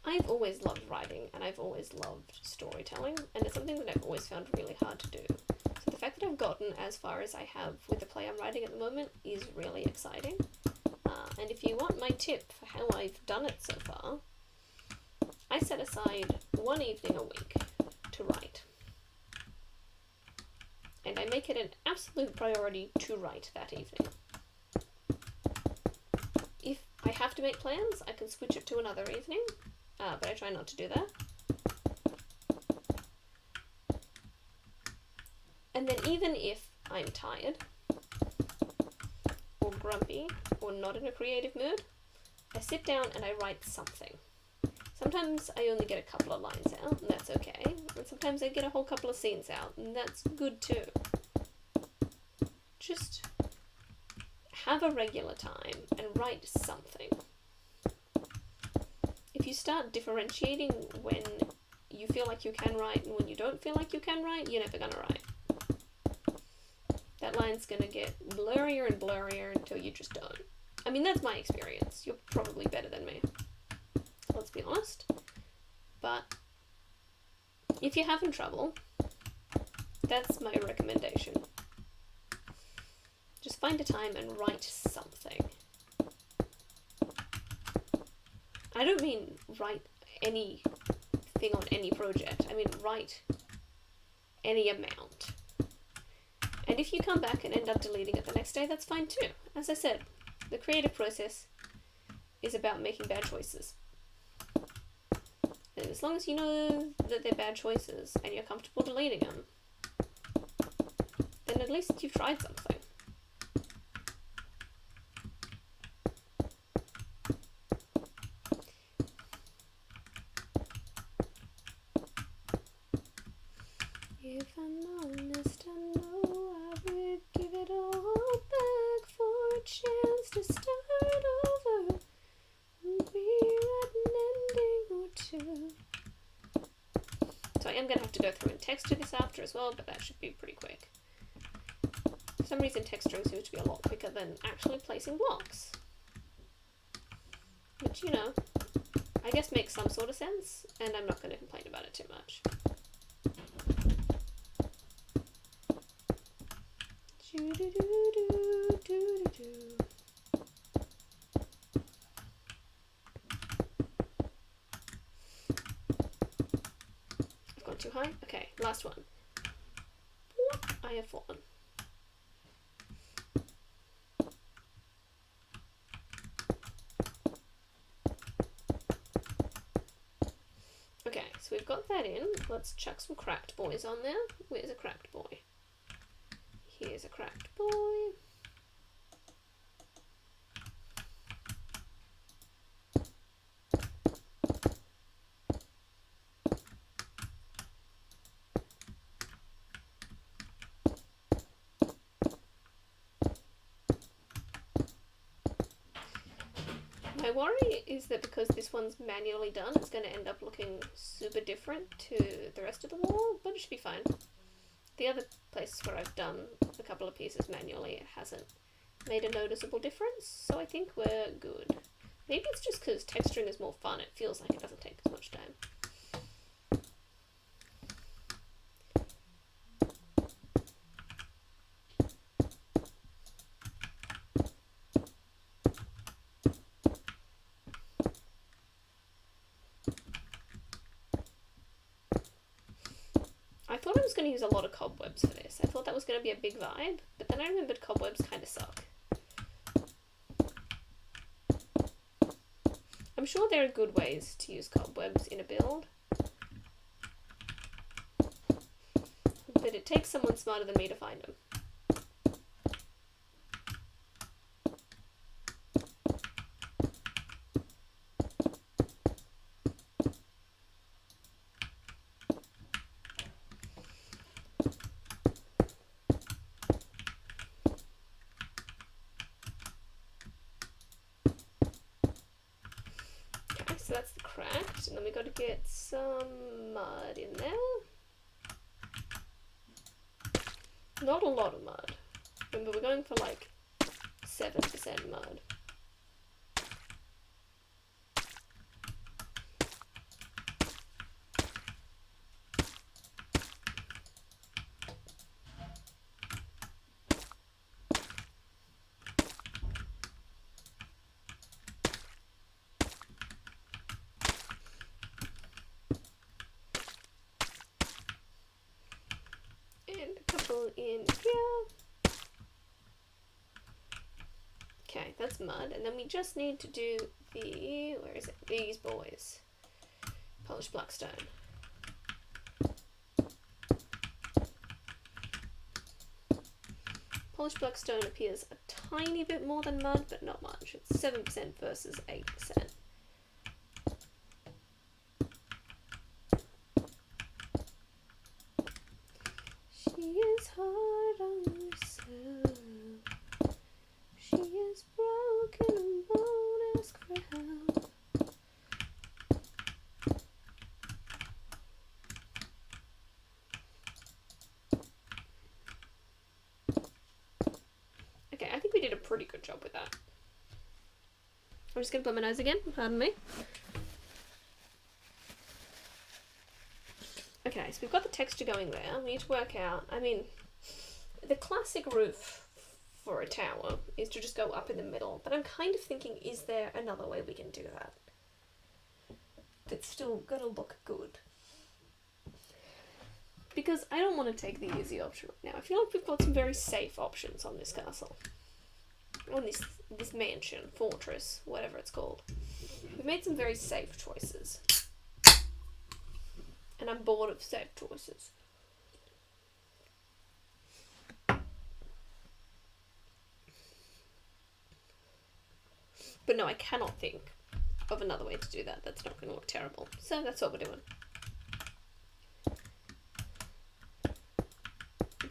I've always loved writing and I've always loved storytelling, and it's something that I've always found really hard to do. So the fact that I've gotten as far as I have with the play I'm writing at the moment is really exciting. And if you want my tip for how I've done it so far, I set aside one evening a week to write. And I make it an absolute priority to write that evening. If I have to make plans, I can switch it to another evening, but I try not to do that. And then even if I'm tired, or grumpy, or not in a creative mood, I sit down and I write something. Sometimes I only get a couple of lines out, and that's okay. And sometimes I get a whole couple of scenes out, and that's good too. Just have a regular time and write something. If you start differentiating when you feel like you can write and when you don't feel like you can write, you're never gonna write. That line's gonna get blurrier and blurrier until you just don't. I mean, that's my experience. You're probably better than me. Let's be honest. But if you're having trouble, that's my recommendation. Just find a time and write something. I don't mean write anything on any project. I mean write any amount. And if you come back and end up deleting it the next day, that's fine too. As I said, the creative process is about making bad choices. And as long as you know that they're bad choices and you're comfortable deleting them, then at least you've tried something. If I'm honest, I know I would give it all back for a chance to start over and rewrite an ending or two. So I am going to have to go through and texture this after as well, but that should be pretty quick. For some reason texturing seems to be a lot quicker than actually placing blocks. Which, you know, I guess makes some sort of sense, and I'm not going to complain about it too much. I've gone too high? Okay, last one. I have fallen. Okay, so we've got that in, let's chuck some cracked boys on there. Where's a cracked boy? Here's a cracked boy. My worry is that because this one's manually done, it's going to end up looking super different to the rest of the wall, but it should be fine. The other places where I've done a couple of pieces manually, it hasn't made a noticeable difference, so I think we're good. Maybe it's just because texturing is more fun, it feels like it doesn't take as much time. I thought I was going to use a lot of cobwebs for this. I thought that was going to be a big vibe, but then I remembered cobwebs kind of suck. I'm sure there are good ways to use cobwebs in a build, but it takes someone smarter than me to find them. So that's the cracked, and then we got to get some mud in there. Not a lot of mud. Remember, we're going for like 7% mud. In here. Okay, that's mud, and then we just need to do the, where is it? These boys. Polished black stone. Polished black stone appears a tiny bit more than mud, but not much. It's 7% versus 8%. She is hard on herself. She is broken and won't ask for help. Okay, I think we did a pretty good job with that. I'm just going to put my nose again, pardon me. Okay, so we've got the texture going there. We need to work out, I mean, the classic roof for a tower is to just go up in the middle, but I'm kind of thinking, is there another way we can do that? That's still gonna look good. Because I don't want to take the easy option right now. I feel like we've got some very safe options on this castle. On this mansion, fortress, whatever it's called. We've made some very safe choices. And I'm bored of safe choices. But no, I cannot think of another way to do that. That's not going to look terrible. So that's what we're doing.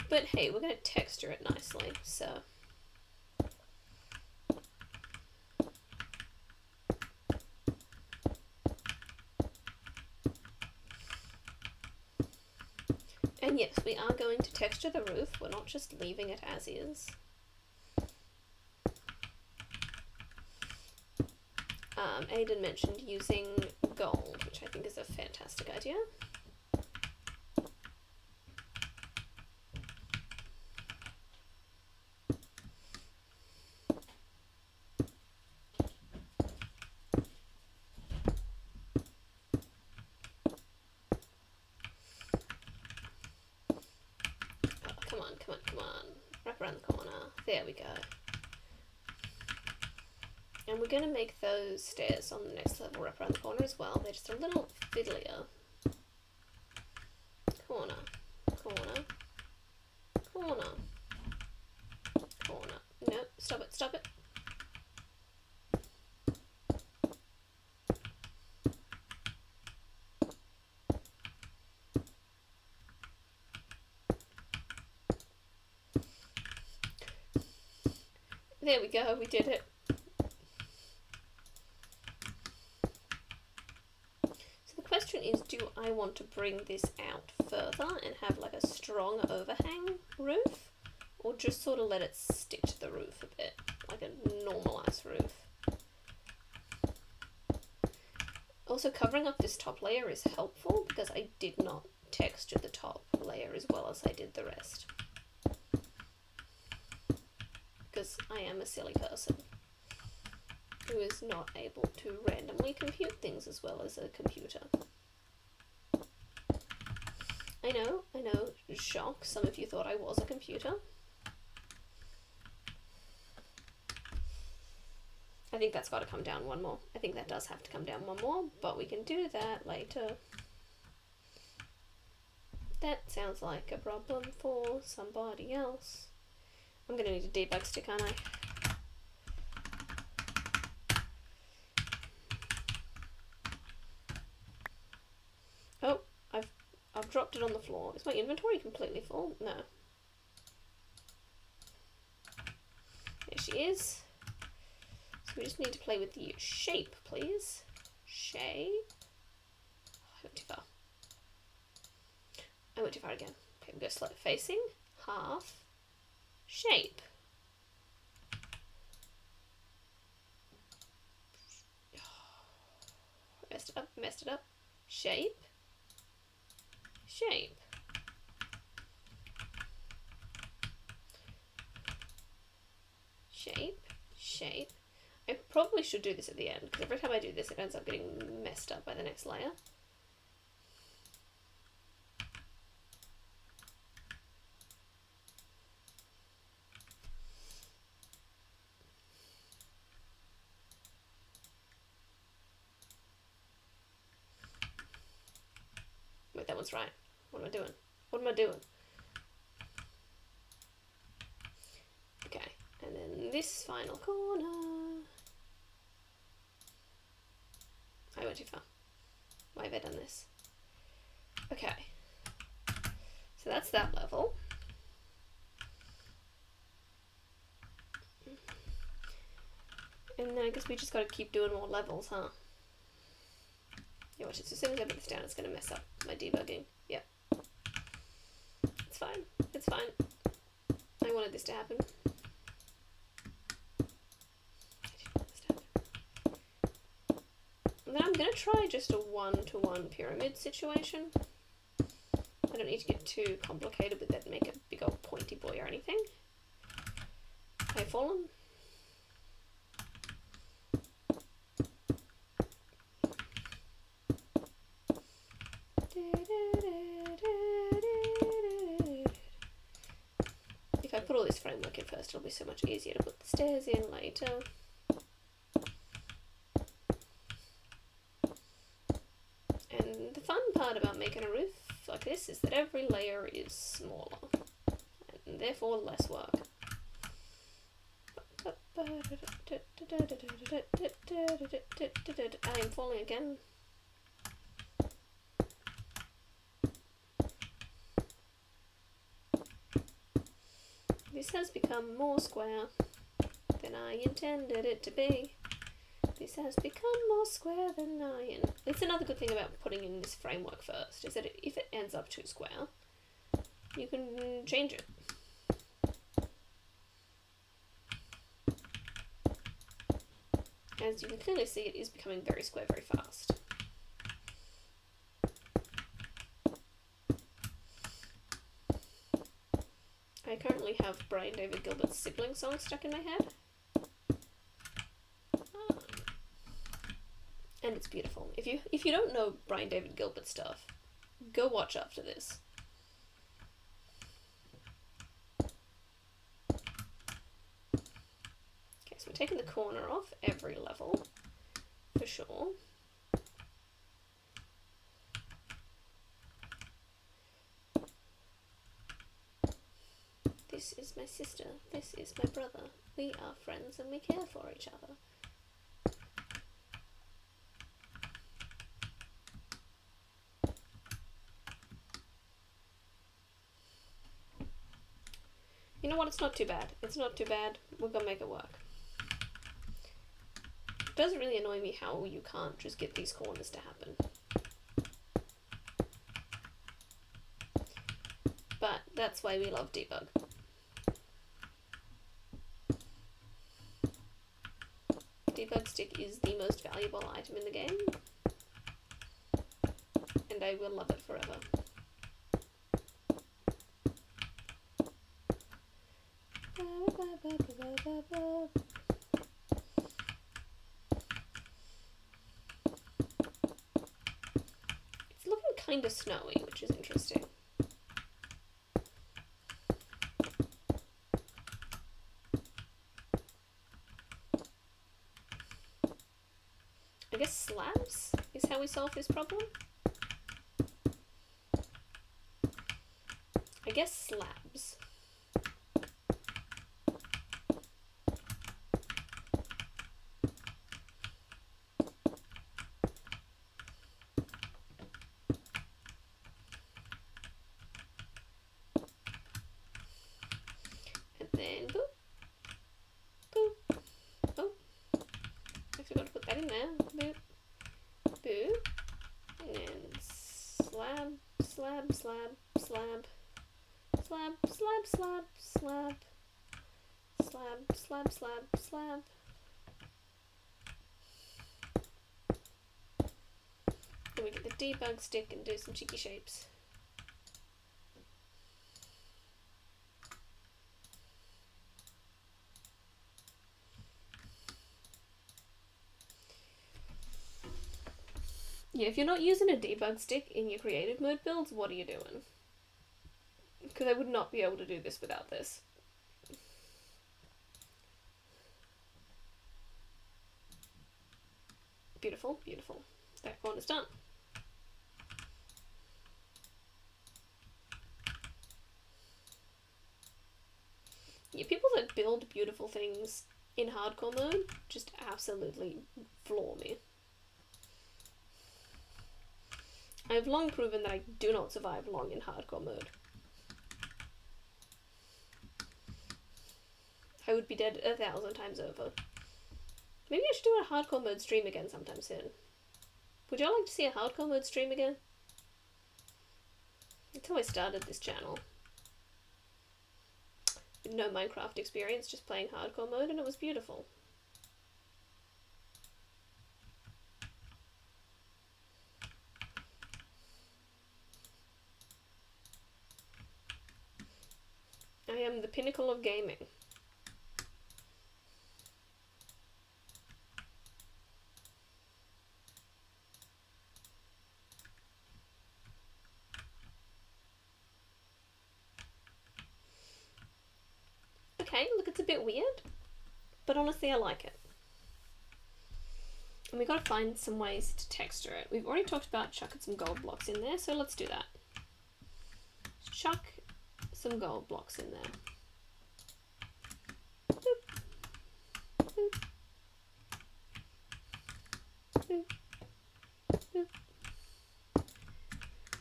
But hey, we're going to texture it nicely, so... And yes, we are going to texture the roof. We're not just leaving it as is. Aiden mentioned using gold, which I think is a fantastic idea. Come on. Wrap around the corner. There we go. And we're going to make those stairs on the next level wrap around the corner as well. They're just a little fiddlier. Stop it, stop it. There we go, we did it. So the question is, do I want to bring this out further and have like a strong overhang roof? Or just sort of let it stitch the roof a bit, like a normalised roof? Also, covering up this top layer is helpful because I did not texture the top layer as well as I did the rest. Because I am a silly person who is not able to randomly compute things as well as a computer. I know, shock, some of you thought I was a computer. I think that's got to come down one more. I think that does have to come down one more, but we can do that later. That sounds like a problem for somebody else. I'm going to need a debug stick, aren't I? Oh, I've dropped it on the floor. Is my inventory completely full? No. There she is. So we just need to play with the shape, please. Shape. Oh, I went too far. I went too far again. Okay, we go slow. Facing, half, shape. Messed it up. Shape. Shape. Shape. Shape. I probably should do this at the end, because every time I do this it ends up getting messed up by the next layer. Wait, that one's right. What am I doing? What am I doing? Okay, and then this final corner. I went too far. Why have I done this? Okay. So that's that level. And then I guess we just gotta keep doing more levels, huh? Yeah, watch it. So as soon as I put this down, it's gonna mess up my debugging. Yep. It's fine. It's fine. I wanted this to happen. And then I'm going to try just a one-to-one pyramid situation. I don't need to get too complicated with that and make a big old pointy boy or anything. Okay, fallen. If I put all this framework in first, it'll be so much easier to put the stairs in later. And the fun part about making a roof like this is that every layer is smaller and therefore less work. I am falling again. This has become more square than I intended it to be. This has become more square than I... It's another good thing about putting in this framework first, is that if it ends up too square, you can change it. As you can clearly see, it is becoming very square very fast. I currently have Brian David Gilbert's sibling song stuck in my head. And it's beautiful. If you don't know Brian David Gilbert stuff, go watch after this. Okay, so we're taking the corner off every level, for sure. This is my sister. This is my brother. We are friends and we care for each other. You know what? It's not too bad. It's not too bad. We're gonna make it work. It doesn't really annoy me how you can't just get these corners to happen. But that's why we love debug. Debug stick is the most valuable item in the game. And I will love it forever. It's looking kind of snowy, which is interesting. I guess slabs is how we solve this problem. I guess slabs. And then boop, boop, oh, I forgot to put that in there. Boop, boop, and then slab, slab, slab, slab. Slab, slab, slab, slab, slab, slab, slab, slab. Then we get the debug stick and do some cheeky shapes. Yeah, if you're not using a debug stick in your creative mode builds, what are you doing? Because I would not be able to do this without this. Beautiful, beautiful. That corner's done. Yeah, people that build beautiful things in hardcore mode just absolutely floor me. I've long proven that I do not survive long in hardcore mode. I would be dead 1,000 times over. Maybe I should do a hardcore mode stream again sometime soon. Would y'all like to see a hardcore mode stream again? That's how I started this channel. With no Minecraft experience, just playing hardcore mode, and it was beautiful. I am the pinnacle of gaming. Okay, look, it's a bit weird, but honestly I like it. And we've got to find some ways to texture it. We've already talked about chucking some gold blocks in there, so let's do that. Chuck some gold blocks in there. Boop. Boop. Boop. Boop.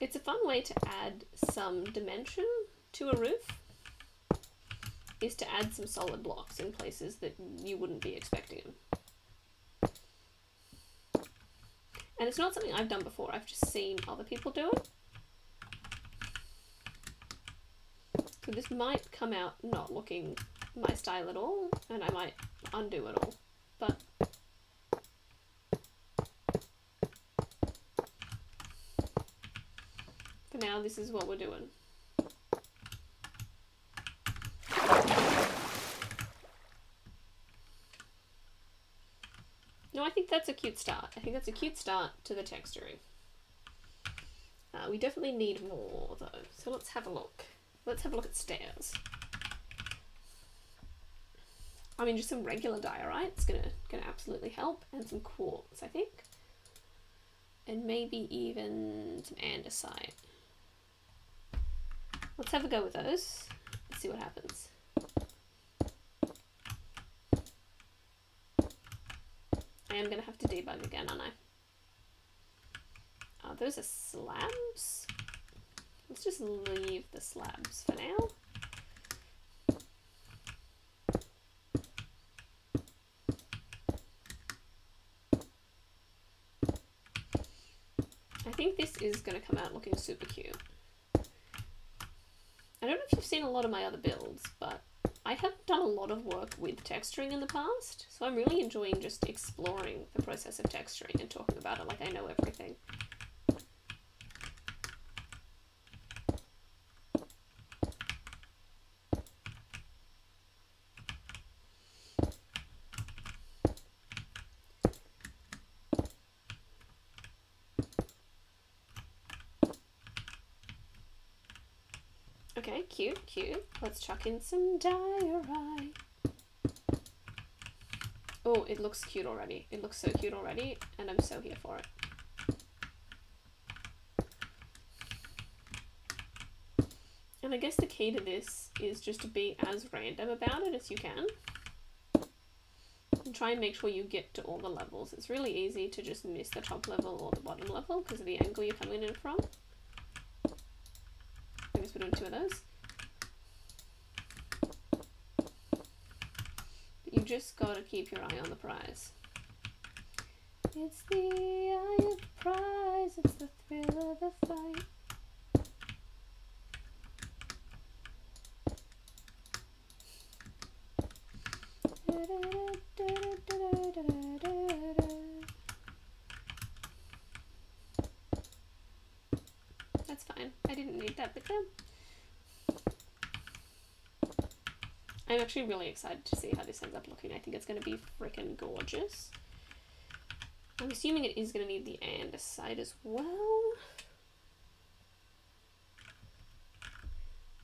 It's a fun way to add some dimension to a roof, is to add some solid blocks in places that you wouldn't be expecting them. And it's not something I've done before, I've just seen other people do it. So this might come out not looking my style at all, and I might undo it all, but for now this is what we're doing. No, I think that's a cute start. I think that's a cute start to the texturing. We definitely need more though, so let's have a look. Let's have a look at stairs. I mean, just some regular diorite's gonna absolutely help, and some quartz, I think. And maybe even some andesite. Let's have a go with those. Let's see what happens. I am going to have to debug again, aren't I? Oh, those are slabs? Let's just leave the slabs for now. I think this is going to come out looking super cute. I don't know if you've seen a lot of my other builds, but I haven't done a lot of work with texturing in the past, so I'm really enjoying just exploring the process of texturing and talking about it like I know everything. Okay, cute, cute. Let's chuck in some diorite. Oh, it looks cute already. It looks so cute already, and I'm so here for it. And I guess the key to this is just to be as random about it as you can. And try and make sure you get to all the levels. It's really easy to just miss the top level or the bottom level because of the angle you're coming in from. I guess we're doing 2 of those. But you just gotta keep your eye on the prize. It's the eye of the prize, it's the thrill of the fight. That's fine. I didn't need that bit there. I'm actually really excited to see how this ends up looking. I think it's going to be freaking gorgeous. I'm assuming it is going to need the andesite as well.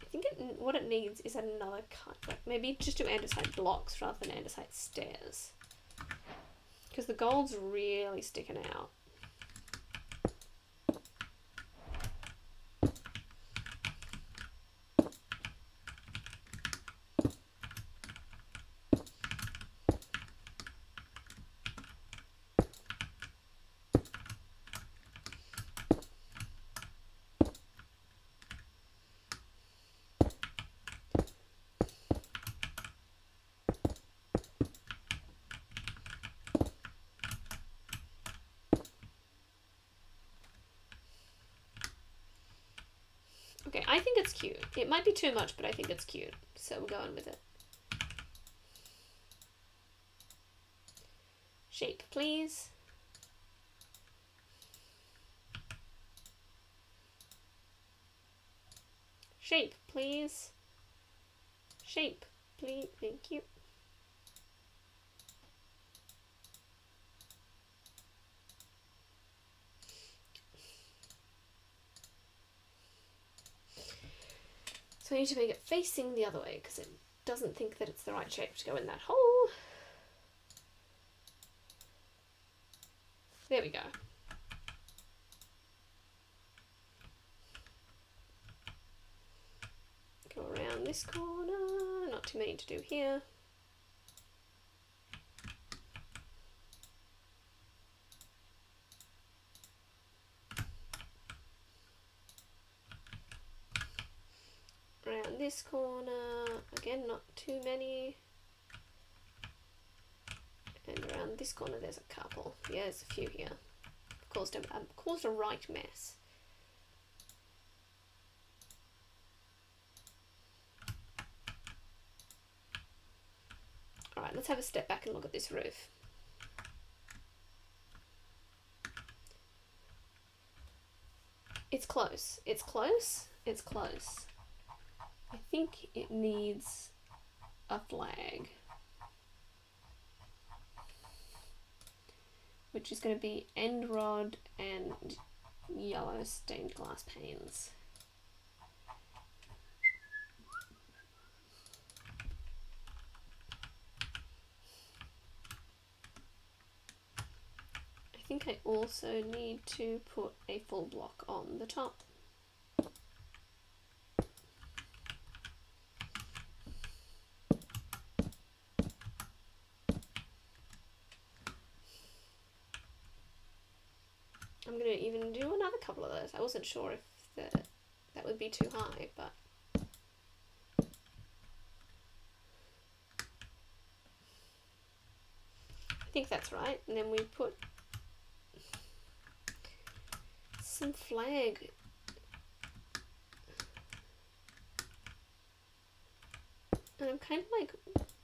I think what it needs is another cut. Like maybe just do andesite blocks rather than andesite stairs. Because the gold's really sticking out. Okay, I think it's cute. It might be too much, but I think it's cute. So we're going with it. Shape, please. Shape, please. Shape, please. Thank you. So I need to make it facing the other way because it doesn't think that it's the right shape to go in that hole. There we go. Go around this corner, not too many to do here. Around this corner, again not too many. And around this corner there's a couple. Yeah, there's a few here. Caused a right mess. Alright, let's have a step back and look at this roof. It's close. It's close. It's close. I think it needs a flag. Which is going to be end rod and yellow stained glass panes. I think I also need to put a full block on the top. a couple of those. I wasn't sure if that would be too high, but I think that's right. And then we put some flag. And I'm kind of like,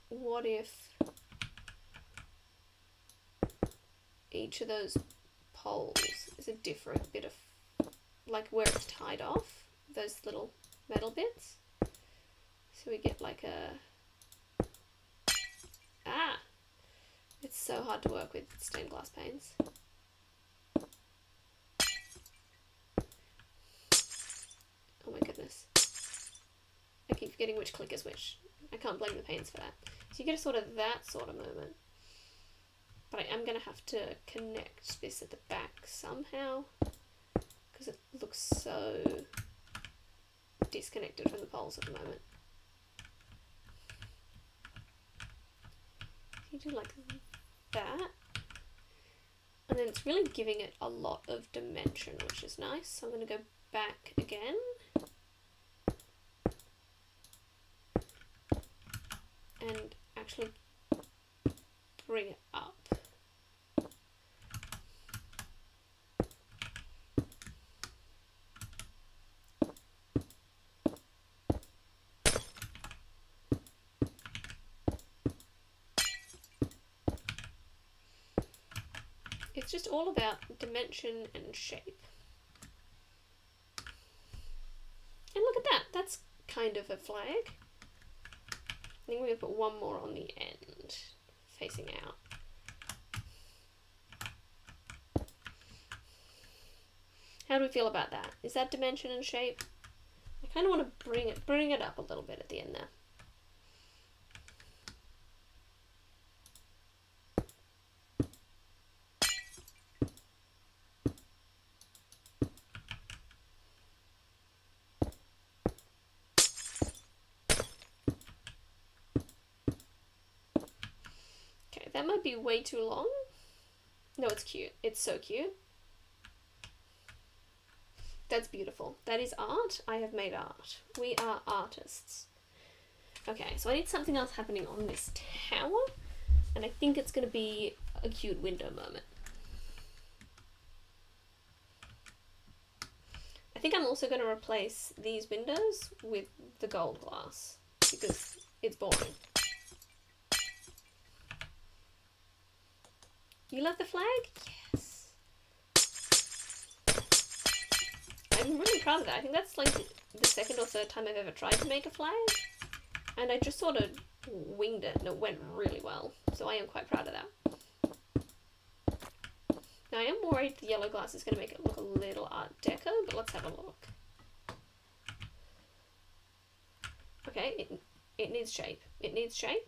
what if each of those poles is a different bit of, like where it's tied off, those little metal bits. So we get like a, it's so hard to work with stained glass panes. Oh my goodness. I keep forgetting which click is which. I can't blame the panes for that. So you get a sort of that sort of moment. But I am going to have to connect this at the back somehow, because it looks so disconnected from the poles at the moment. You do like that. And then it's really giving it a lot of dimension, which is nice. So I'm going to go back again. And actually bring it up. It's just all about dimension and shape. And look at that, that's kind of a flag. I think we're going to put one more on the end, facing out. How do we feel about that? Is that dimension and shape? I kind of want to bring it up a little bit at the end there. That might be way too long. No, it's cute. It's so cute. That's beautiful. That is art. I have made art. We are artists. Okay, so I need something else happening on this tower, and I think it's going to be a cute window moment. I think I'm also going to replace these windows with the gold glass, because it's boring. You love the flag? Yes. I'm really proud of that. I think that's like the second or third time I've ever tried to make a flag. And I just sort of winged it and it went really well. So I am quite proud of that. Now I am worried the yellow glass is going to make it look a little Art Deco, but let's have a look. Okay, it needs shape. It needs shape.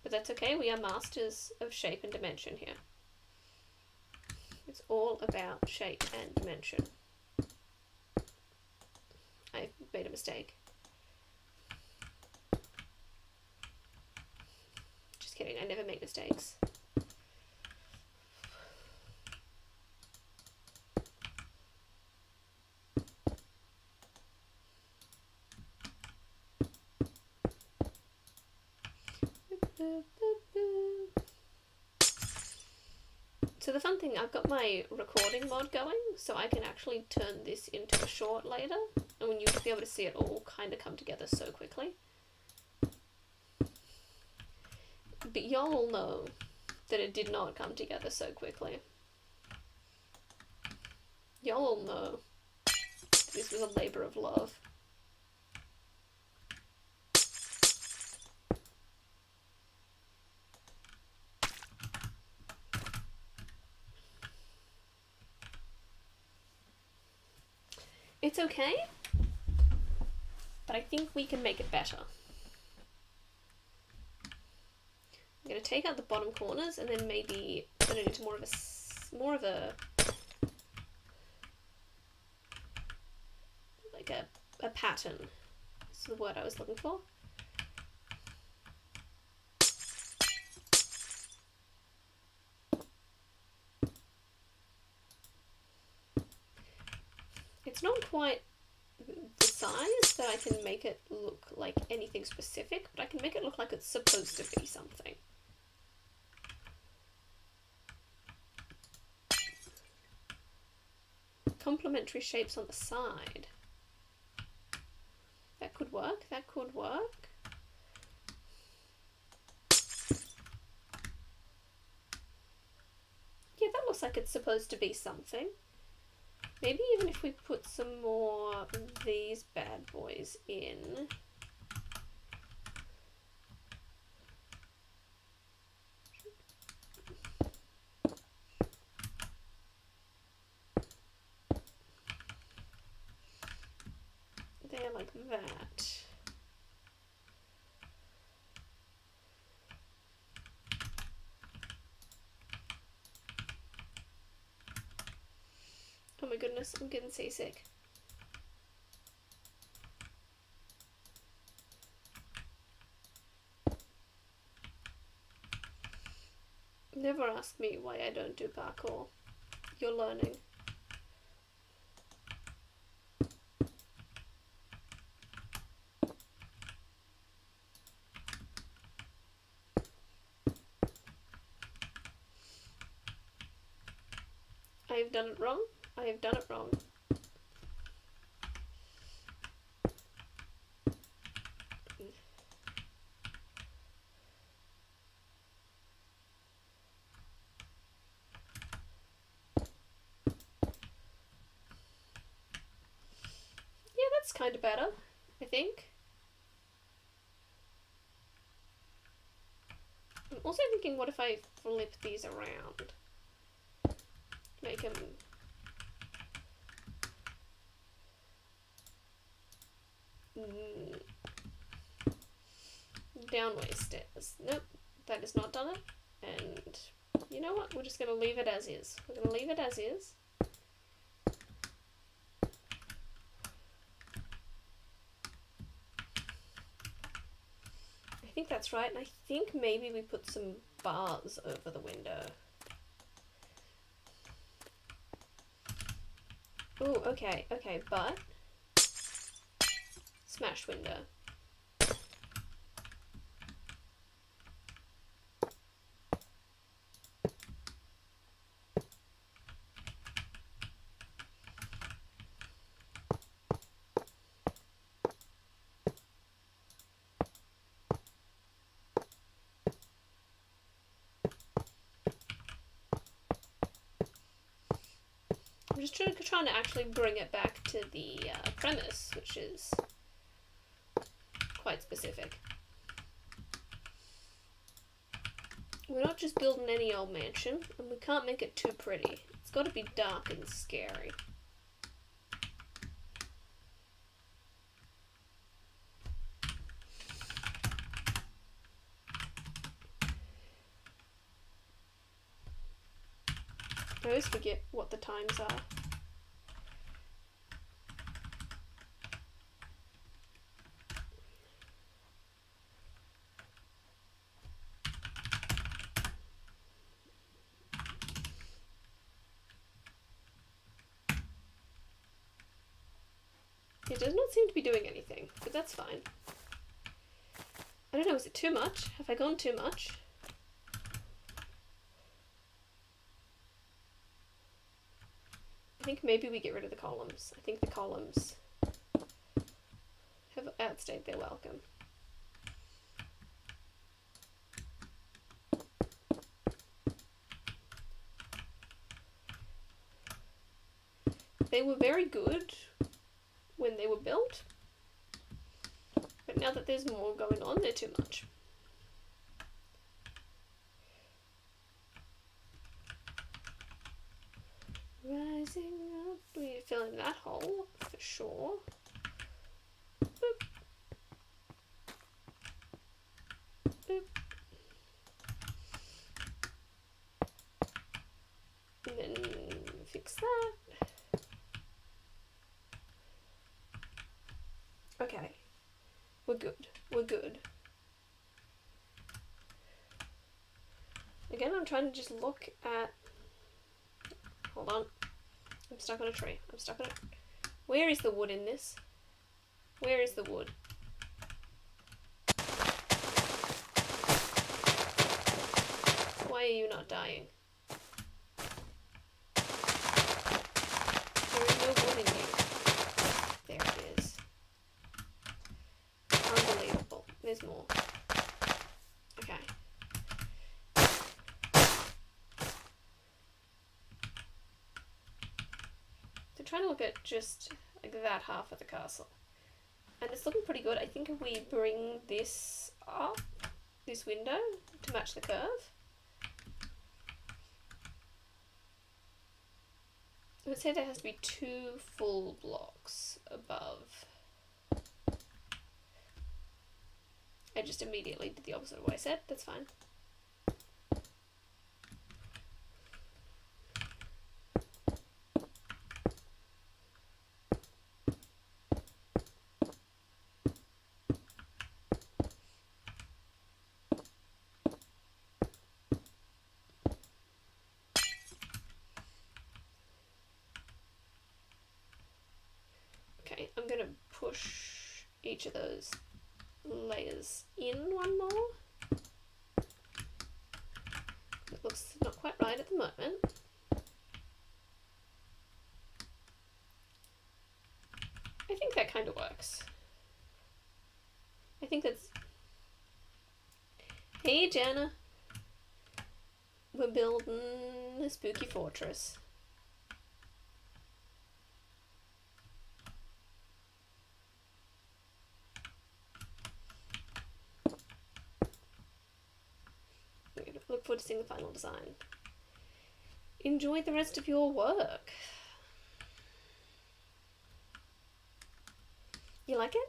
But that's okay, we are masters of shape and dimension here. It's all about shape and dimension. I made a mistake. Just kidding, I never make mistakes. So the fun thing, I've got my recording mod going, so I can actually turn this into a short later, and when you'll be able to see it all kind of come together so quickly. But y'all all know that it did not come together so quickly. Y'all all know this was a labor of love. It's okay, but I think we can make it better. I'm going to take out the bottom corners and then maybe turn it into more of a like a pattern. That's the word I was looking for. not quite the size that I can make it look like anything specific, but I can make it look like it's supposed to be something. Complementary shapes on the side. That could work, that could work. Yeah, that looks like it's supposed to be something. Maybe even if we put some more of these bad boys in. There, like that. Oh my goodness, I'm getting seasick. Never ask me why I don't do parkour. You're learning. I have done it wrong. I have done it wrong. Yeah, that's kind of better, I think. I'm also thinking, what if I flip these around? Make them... downway stairs. Nope, that has not done it. And you know what? We're just going to leave it as is. We're going to leave it as is. I think that's right, and I think maybe we put some bars over the window. Ooh, okay, okay, but smash window. I'm just trying to actually bring it back to the premise, which is quite specific. We're not just building any old mansion, and we can't make it too pretty. It's got to be dark and scary. I always forget what the times are. It does not seem to be doing anything, but that's fine. I don't know, is it too much? Have I gone too much? I think maybe we get rid of the columns. I think the columns have outstayed their welcome. They were very good when they were built, but now that there's more going on, they're too much. Rising up, we're filling that hole for sure. Boop. Boop. And then fix that. Okay, we're good, we're good. Again, I'm trying to just look at, hold on, I'm stuck on a tree, I'm stuck on a, Where is the wood in this? Where is the wood? Why are you not dying? There is no wood in you. There it is. Unbelievable. There's more. Okay. So trying to look at just like that half of the castle. And it's looking pretty good. I think if we bring this up, this window, to match the curve. I would say there has to be 2 full blocks above. I just immediately did the opposite of what I said. That's fine. Okay, I'm going to push each of those layers in one more. It looks not quite right at the moment. I think that kind of works. I think that's... Hey Jana! We're building a spooky fortress. Look forward to seeing the final design. Enjoy the rest of your work. You like it?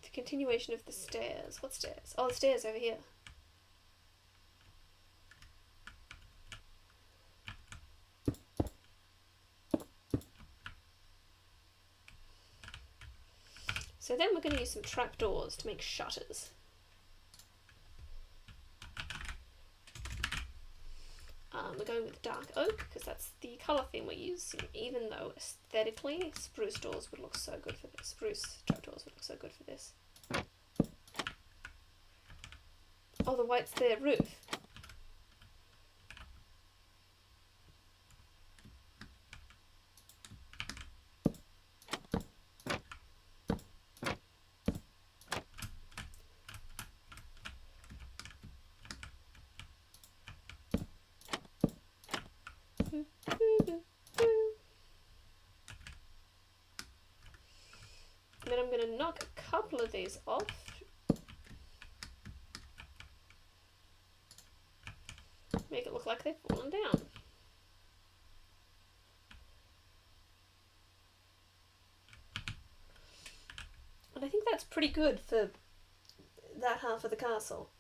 The continuation of the stairs. What stairs? Oh, the stairs over here. So then we're going to use some trapdoors to make shutters. We're going with dark oak because that's the colour theme we're using, even though aesthetically spruce doors would look so good for this. Spruce trapdoors would look so good for this. Oh, the white's the roof. Then I'm going to knock a couple of these off. Make it look like they've fallen down. And I think that's pretty good for that half of the castle.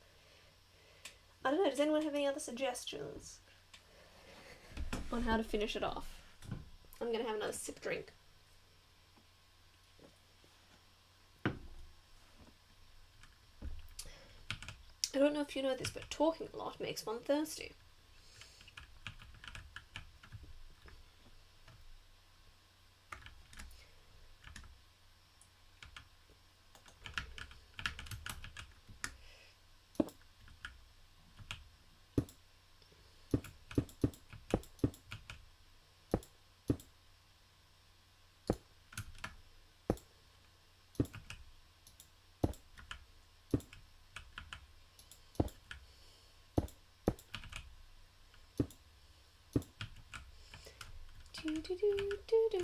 I don't know, does anyone have any other suggestions on how to finish it off? I'm going to have another sip drink. I don't know if you know this, but talking a lot makes one thirsty. Do do do do do.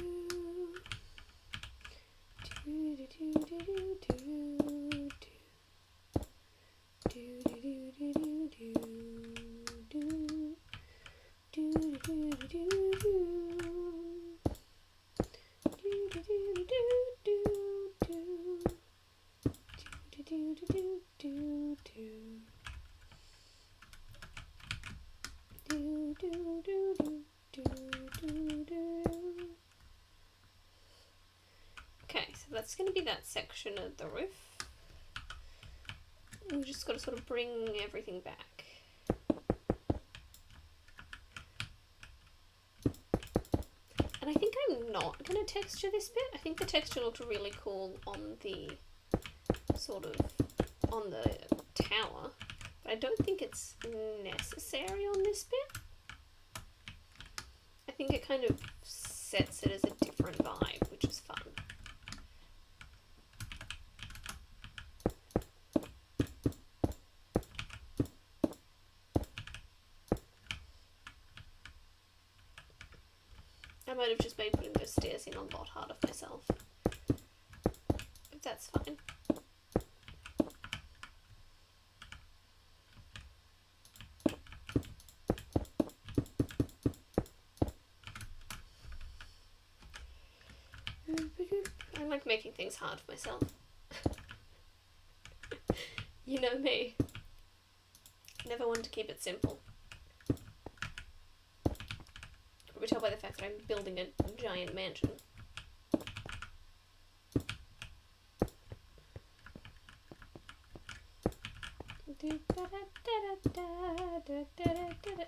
Do do do do do do. Do do do do do do. Do do do do do do. Do do do do do do. Do do do do do do. Do do do do. Do, do, do. that's going to be that section of the roof. We just got to sort of bring everything back. And I think I'm not going to texture this bit. I think the texture looked really cool on the sort of on the tower, but I don't think it's necessary on this bit. I think it kind of sets it as a different vibe, which is fun. I might have just made putting those stairs in a lot harder for myself, but that's fine. I like making things hard for myself. You know me. Never want to keep it simple. We tell by the fact that I'm building a giant mansion.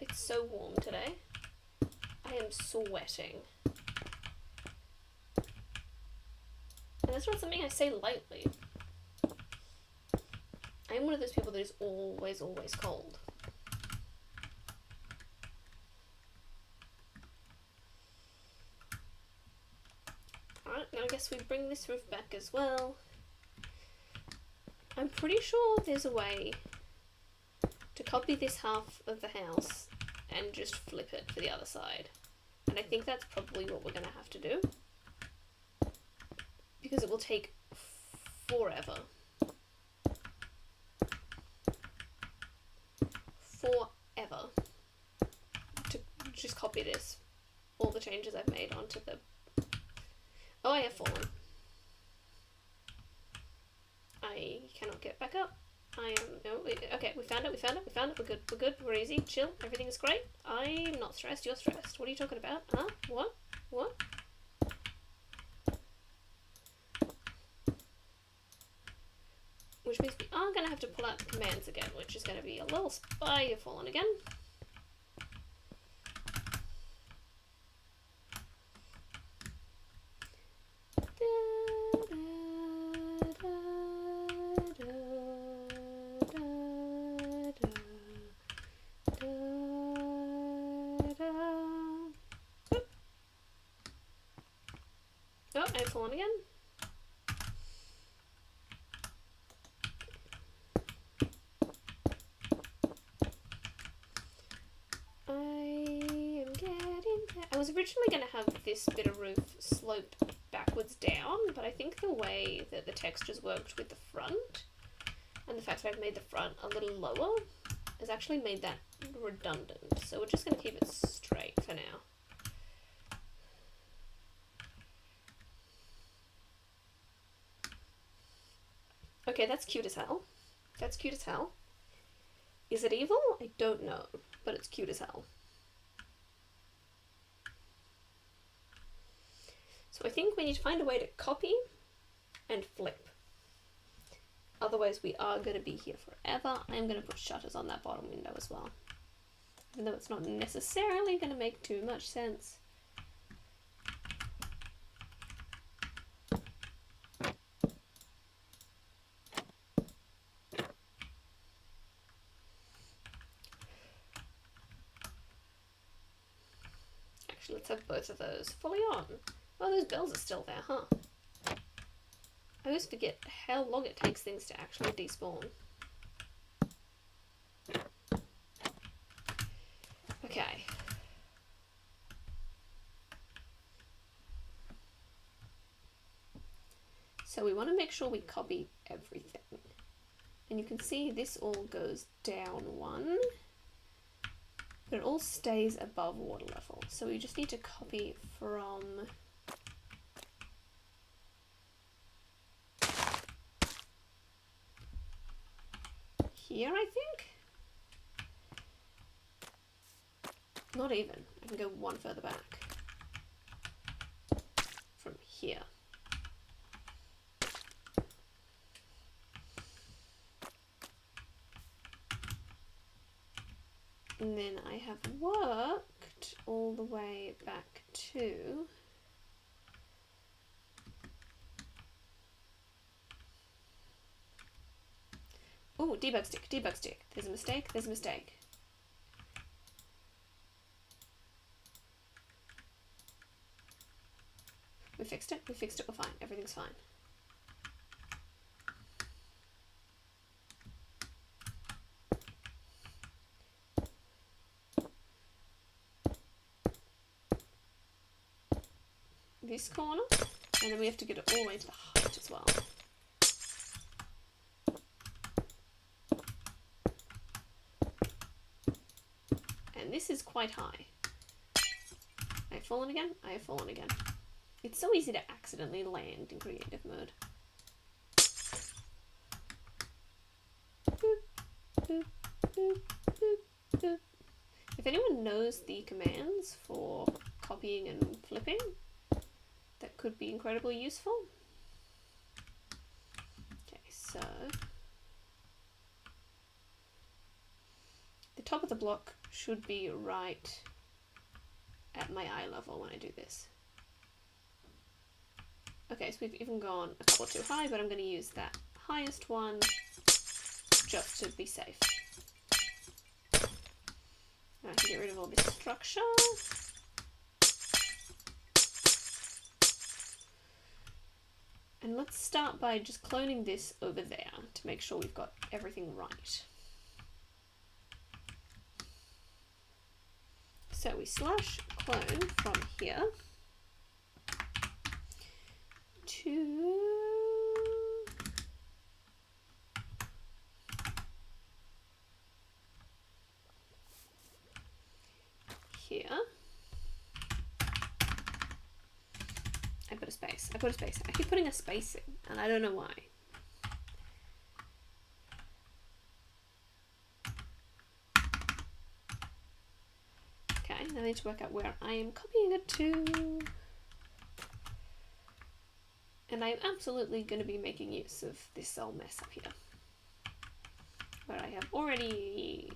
It's so warm today. I am sweating. And that's not something I say lightly. I am one of those people that is always, always cold. Alright, now I guess we bring this roof back as well. I'm pretty sure there's a way to copy this half of the house and just flip it for the other side. And I think that's probably what we're going to have to do. Because it will take forever. Forever. To just copy this. All the changes I've made onto the... Oh, I have fallen. I cannot get back up. I am... No, okay, we found it, we found it, we found it. We're good, we're good, we're easy, chill, everything is great. I'm not stressed, you're stressed. What are you talking about? Huh? What? What? Which means we are going to have to pull out the commands again, which is going to be a little spy, you've fallen again. Oh, I've fallen again. I was originally going to have this bit of roof slope backwards down, but I think the way that the textures worked with the front, and the fact that I've made the front a little lower, has actually made that redundant. So we're just going to keep it straight for now. Okay, that's cute as hell. That's cute as hell. Is it evil? I don't know, but it's cute as hell. So I think we need to find a way to copy and flip. Otherwise we are going to be here forever. I'm going to put shutters on that bottom window as well. Even though it's not necessarily going to make too much sense. Actually, let's have both of those fully on. Oh, those bells are still there, huh? I always forget how long it takes things to actually despawn. Okay. So we want to make sure we copy everything. And you can see this all goes down one, but it all stays above water level. So we just need to copy from here, I think? Not even. I can go one further back. From here. And then I have worked all the way back to oh, debug stick, debug stick. There's a mistake, there's a mistake. We fixed it, we're fine, everything's fine. This corner, and then we have to get it all the way to the height as well. And this is quite high. I have fallen again? I have fallen again. It's so easy to accidentally land in creative mode. Boop, boop, boop, boop, boop. If anyone knows the commands for copying and flipping, that could be incredibly useful. Okay, so the top of the block should be right at my eye level when I do this. Okay, so we've even gone a couple too high, but I'm going to use that highest one just to be safe. I can get rid of all this structure. And let's start by just cloning this over there to make sure we've got everything right. So we slash clone from here to here. I put a space. I keep putting a space in, and I don't know why. Okay, now I need to work out where I am copying it to. And I'm absolutely going to be making use of this cell mess up here, where I have already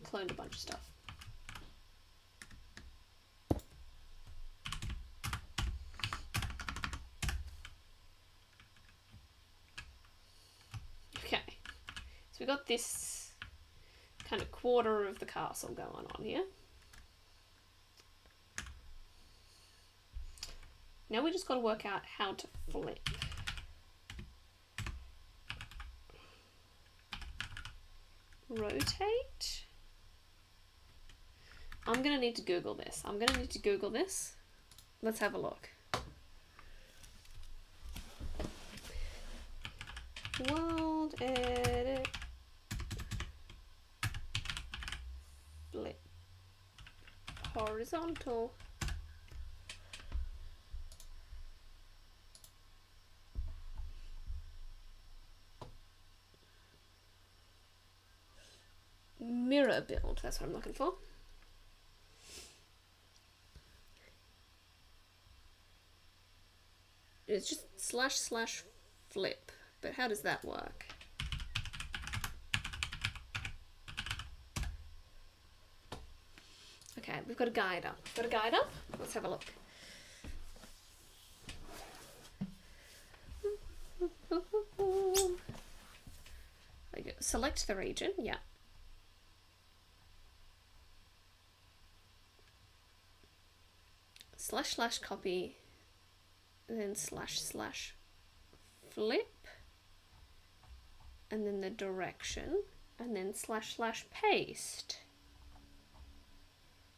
cloned a bunch of stuff. Okay, so we got this kind of quarter of the castle going on here. Now we just got to work out how to flip. Rotate. I'm going to need to Google this. Let's have a look. World edit. Flip. Horizontal. Mirror build, that's what I'm looking for. It's just // flip, but how does that work? Okay, we've got a guide up. Let's have a look. Select the region, yeah. // copy, then // flip, and then the direction, and then // paste.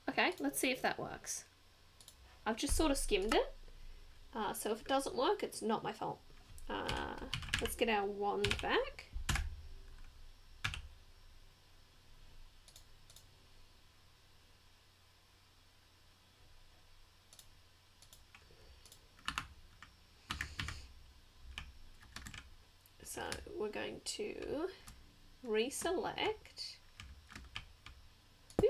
Okay, let's see if that works. I've just sort of skimmed it, so if it doesn't work, it's not my fault. Let's get our wand back. So we're going to reselect. Boop.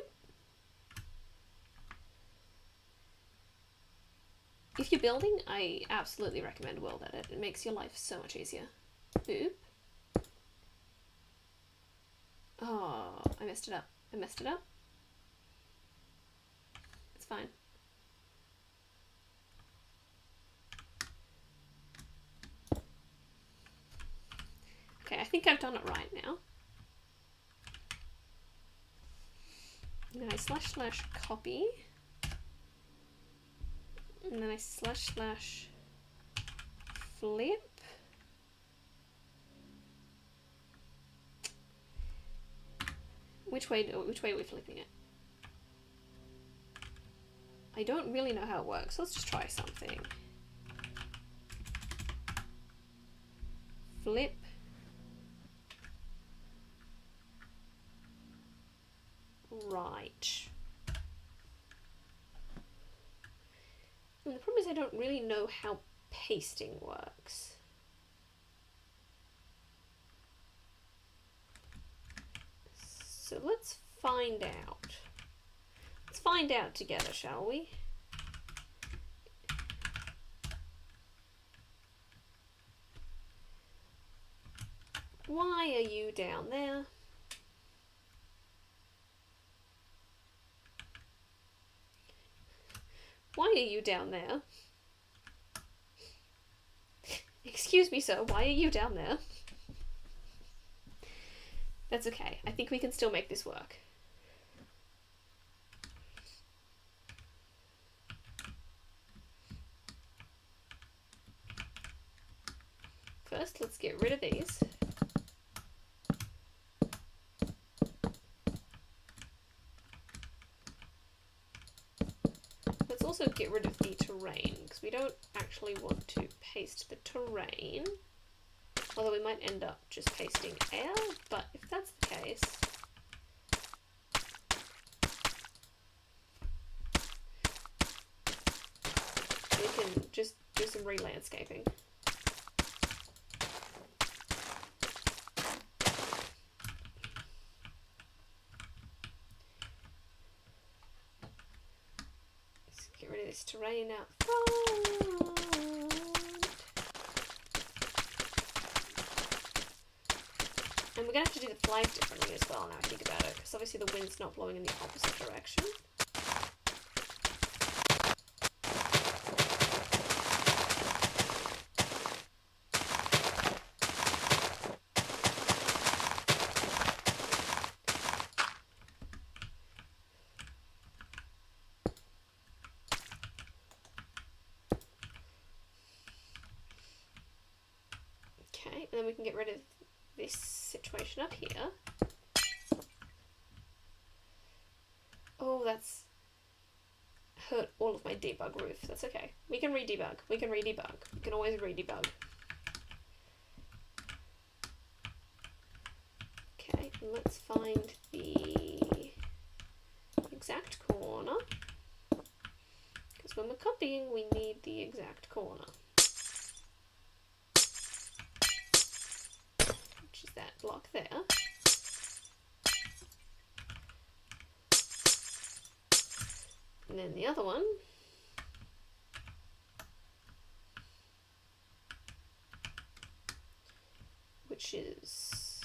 If you're building, I absolutely recommend World Edit. It makes your life so much easier. Boop. Oh, I messed it up. fine. Okay, I think I've done it right now. And then I // copy. And then I // flip. Which way are we flipping it? I don't really know how it works. Let's just try something. Flip. Right. And the problem is I don't really know how pasting works. So let's find out. Let's find out together, shall we? Why are you down there? Why are you down there? Excuse me, sir, why are you down there? That's okay. I think we can still make this work. First, let's get rid of these. Let's also get rid of the terrain, because we don't actually want to paste the terrain. Although we might end up just pasting air, but if that's the case, we can just do some re-landscaping. Let's get rid of this terrain out front. And we're going to have to do the flag differently as well now I think about it, because obviously the wind's not blowing in the opposite direction. Okay, and then we can get rid of this situation up here. Oh, that's hurt all of my debug roof. That's okay. We can re-debug. We can re-debug. We can always re-debug. Okay, let's find the exact corner. Because when we're copying, we need the exact corner. Which is that block there. And then the other one, which is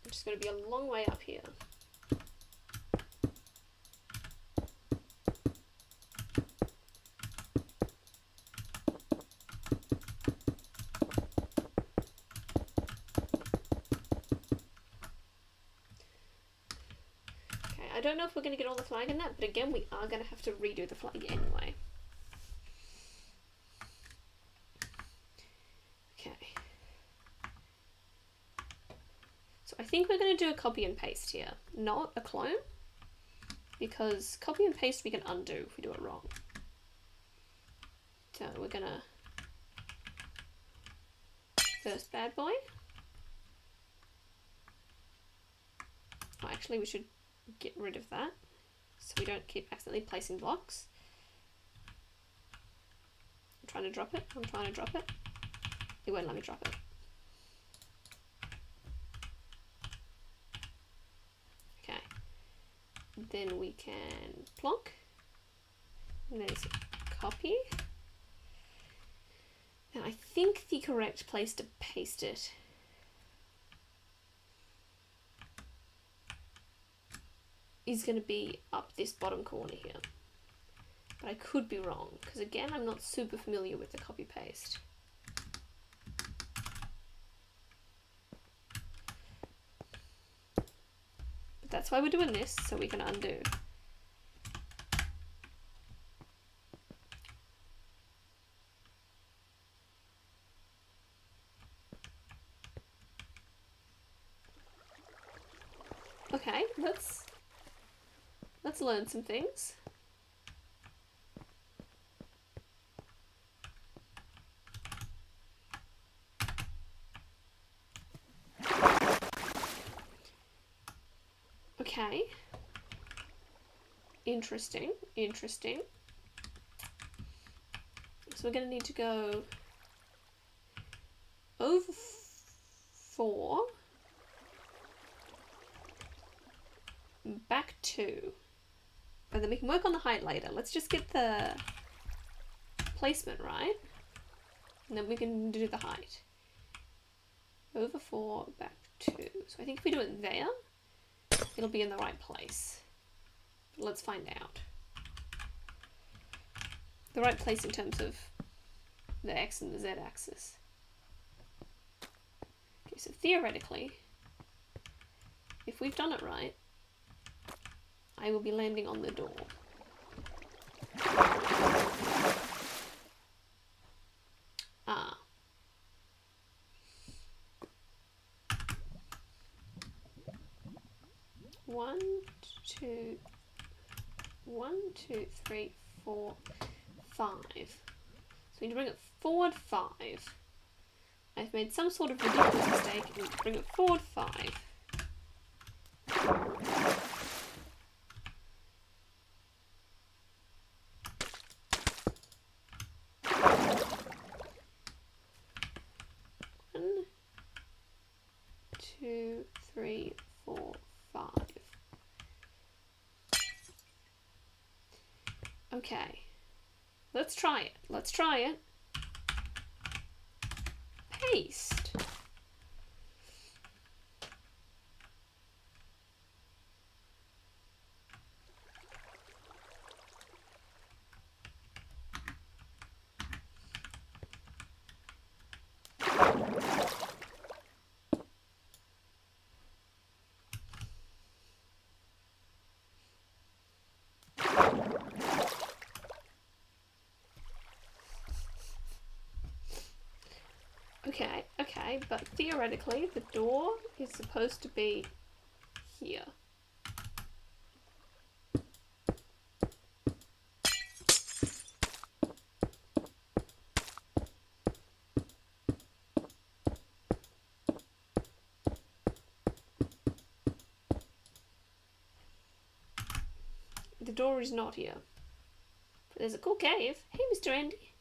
just going to be a long way up here. I don't know if we're going to get all the flag in that, but again, we are going to have to redo the flag anyway. Okay. So I think we're going to do a copy and paste here, not a clone, because copy and paste we can undo if we do it wrong. So we're going to first bad boy. Oh, actually we should get rid of that so we don't keep accidentally placing blocks. I'm trying to drop it. I'm trying to drop it. It won't let me drop it. Okay. Then we can plonk. And there's copy. Now I think the correct place to paste it is going to be up this bottom corner here. But I could be wrong, because again, I'm not super familiar with the copy paste. But that's why we're doing this, so we can undo. Okay, let's learn some things. Okay. Interesting, interesting. So we're going to need to go over 4, back 2, and then we can work on the height later. Let's just get the placement right, and then we can do the height. Over 4, back 2. So I think if we do it there, it'll be in the right place. Let's find out. The right place in terms of the X and the Z axis. Okay, so theoretically, if we've done it right, I will be landing on the door. Ah. One, two, 3, 4, 5. So we need to bring it forward 5. I've made some sort of ridiculous mistake. I need to bring it forward 5. One, 2, 3, 4, 5. Okay, let's try it. Let's try it. Paste. Okay, but theoretically the door is supposed to be here. The door is not here. But there's a cool cave. Hey, Mr. Andy.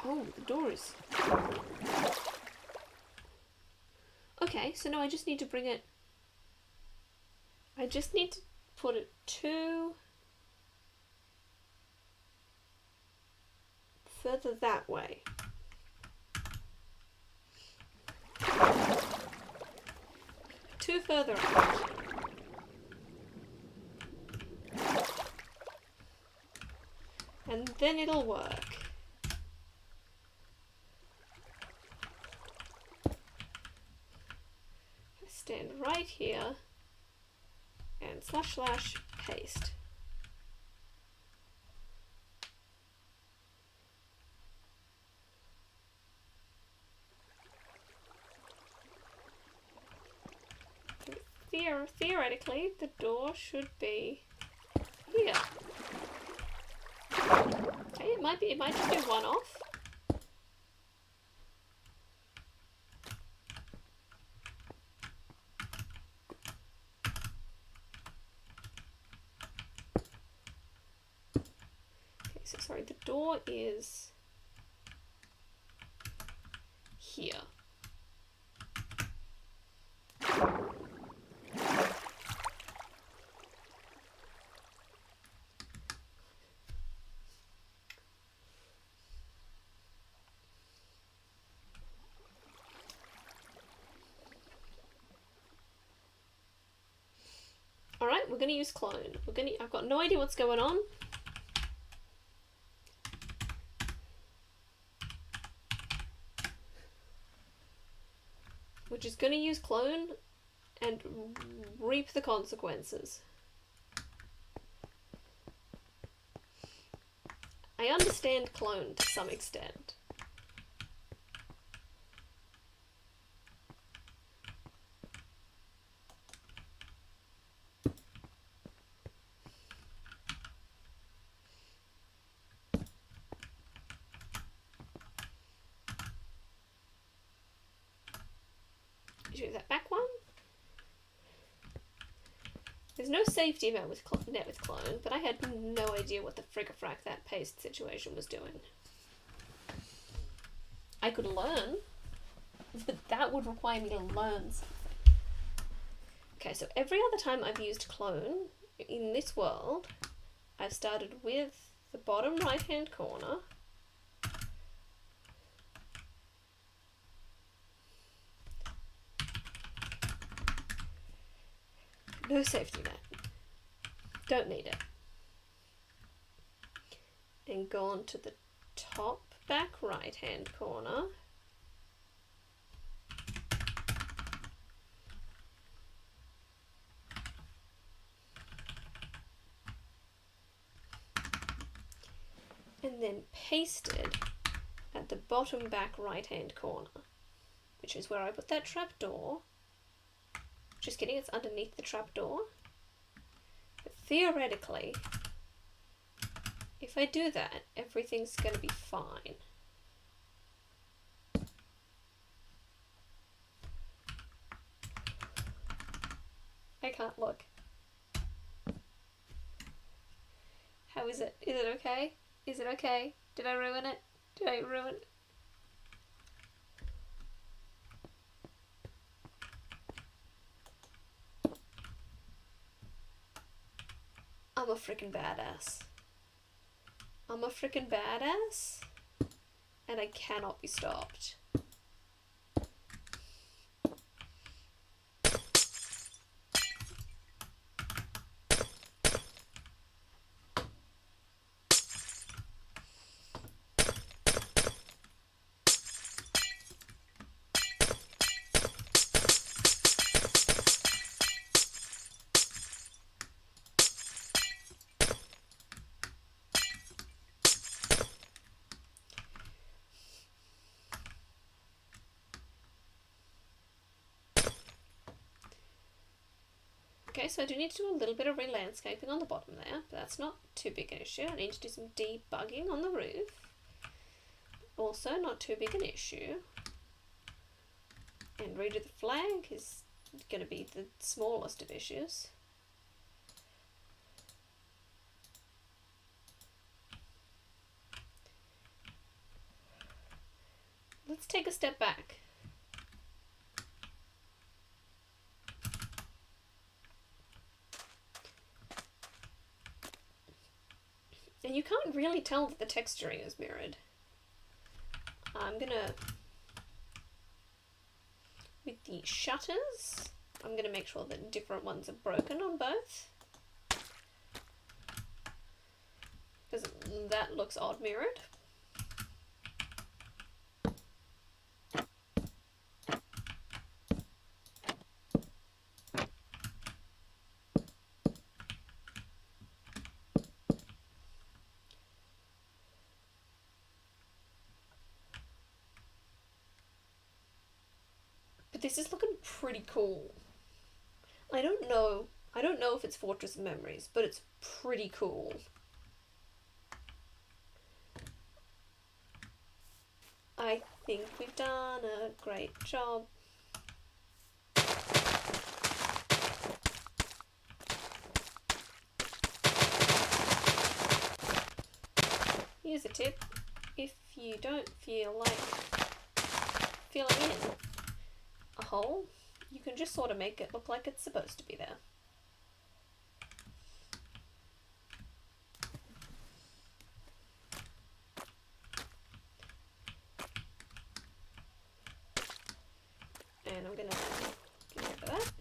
Oh, the door is... Okay, so now I just need to bring it... I just need to put it 2 further that way. Two further out. And then it'll work. Stand right here and / paste. Theoretically, the door should be here. Okay, it might just be one off. Okay, so sorry, the door is here. we're gonna use clone. I've got no idea what's going on. We're just gonna use clone and reap the consequences. I understand clone to some extent. Do that back one. There's no safety net with clone, but I had no idea what the frick-a-frack that paste situation was doing. I could learn, but that would require me to learn something. Okay, so every other time I've used clone in this world, I've started with the bottom right-hand corner. No safety net. Don't need it. And gone to the top back right hand corner. And then pasted at the bottom back right hand corner, which is where I put that trapdoor. Just kidding, it's underneath the trapdoor. But theoretically, if I do that, everything's going to be fine. I can't look. How is it? Is it okay? Is it okay? Did I ruin it? Did I ruin it? I'm a freaking badass. I'm a freaking badass, and I cannot be stopped. Okay, so I do need to do a little bit of re-landscaping on the bottom there, but that's not too big an issue. I need to do some debugging on the roof. Also not too big an issue. And redo the flag is going to be the smallest of issues. Let's take a step back. And you can't really tell that the texturing is mirrored. I'm gonna, with the shutters, I'm gonna make sure that different ones are broken on both. Because that looks odd mirrored. This is looking pretty cool. I don't know if it's Fortress of Memories, but it's pretty cool. I think we've done a great job. Here's a tip. If you don't feel like filling in a hole, you can just sort of make it look like it's supposed to be there. And I'm gonna get rid of that.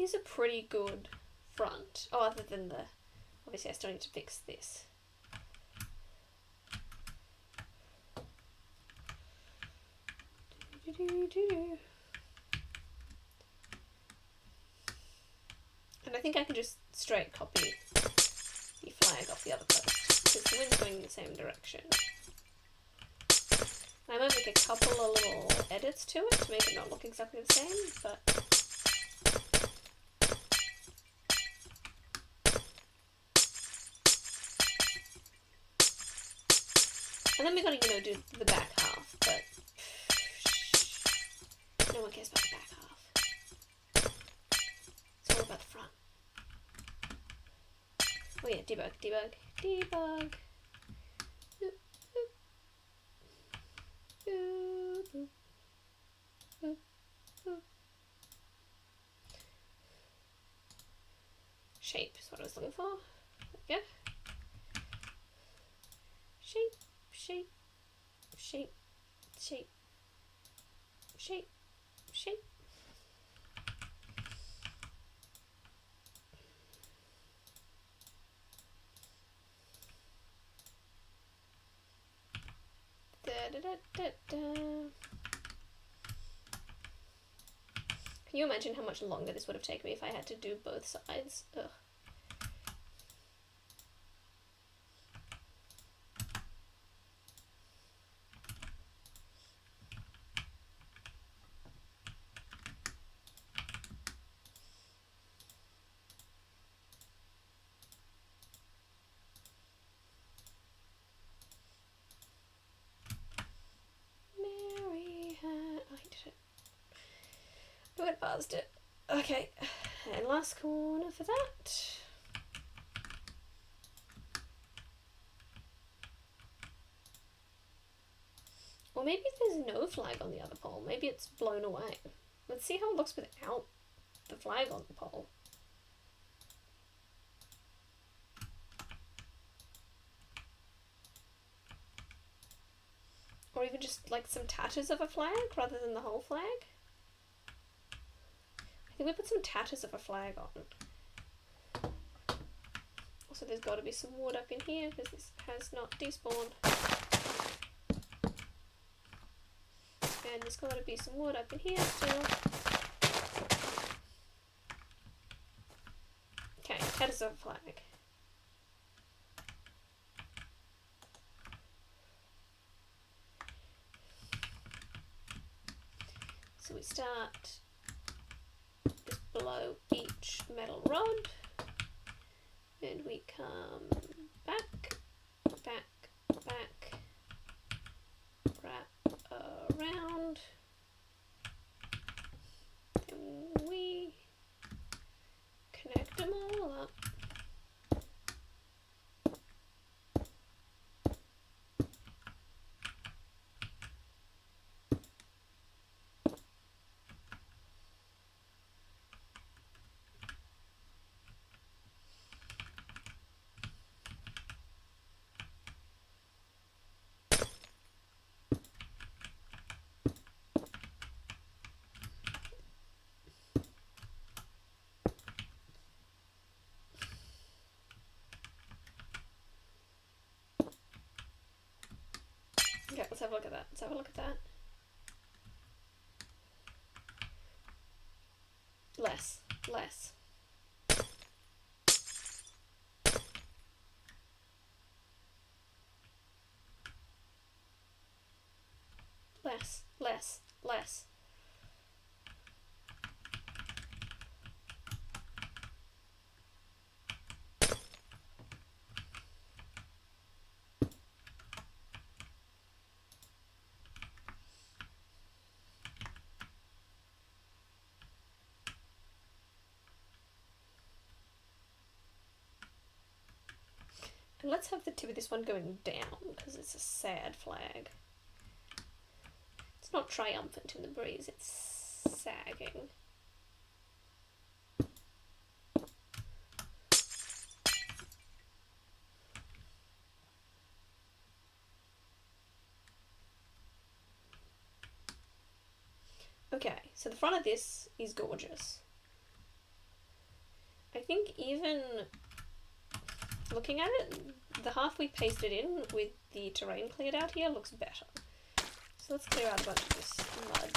is a pretty good front. Oh, other than the... Obviously I still need to fix this. And I think I can just straight copy the flag off the other post, because the wind's going in the same direction. I might make a couple of little edits to it to make it not look exactly the same, but... And then we gotta, you know, do the back half, but... No one cares about the back half. It's all about the front. Oh yeah, debug, debug, debug. Boop, boop. Boop, boop, boop. Shape is what I was looking for. There we go. Shape, shape, shape, shape, shape, shape. Da, da, da, da, da. Can you imagine how much longer this would have taken me if I had to do both sides? Ugh. I went past it. Okay, and last corner for that. Or maybe there's no flag on the other pole. Maybe it's blown away. Let's see how it looks without the flag on the pole. Or even just like some tatters of a flag rather than the whole flag. I think we put some tatters of a flag on. Also, there's got to be some wood up in here because this has not despawned. And there's got to be some wood up in here still. Okay, tatters of a flag. So we start just below each metal rod, and we come back, back, back, wrap around, and we connect them all up. Okay, let's have a look at that. Let's have a look at that. Less, less. Less, less, less. And let's have the tip of this one going down because it's a sad flag. It's not triumphant in the breeze, it's sagging. Okay, so the front of this is gorgeous. I think even looking at it, the half we pasted in with the terrain cleared out here looks better. So let's clear out a bunch of this mud.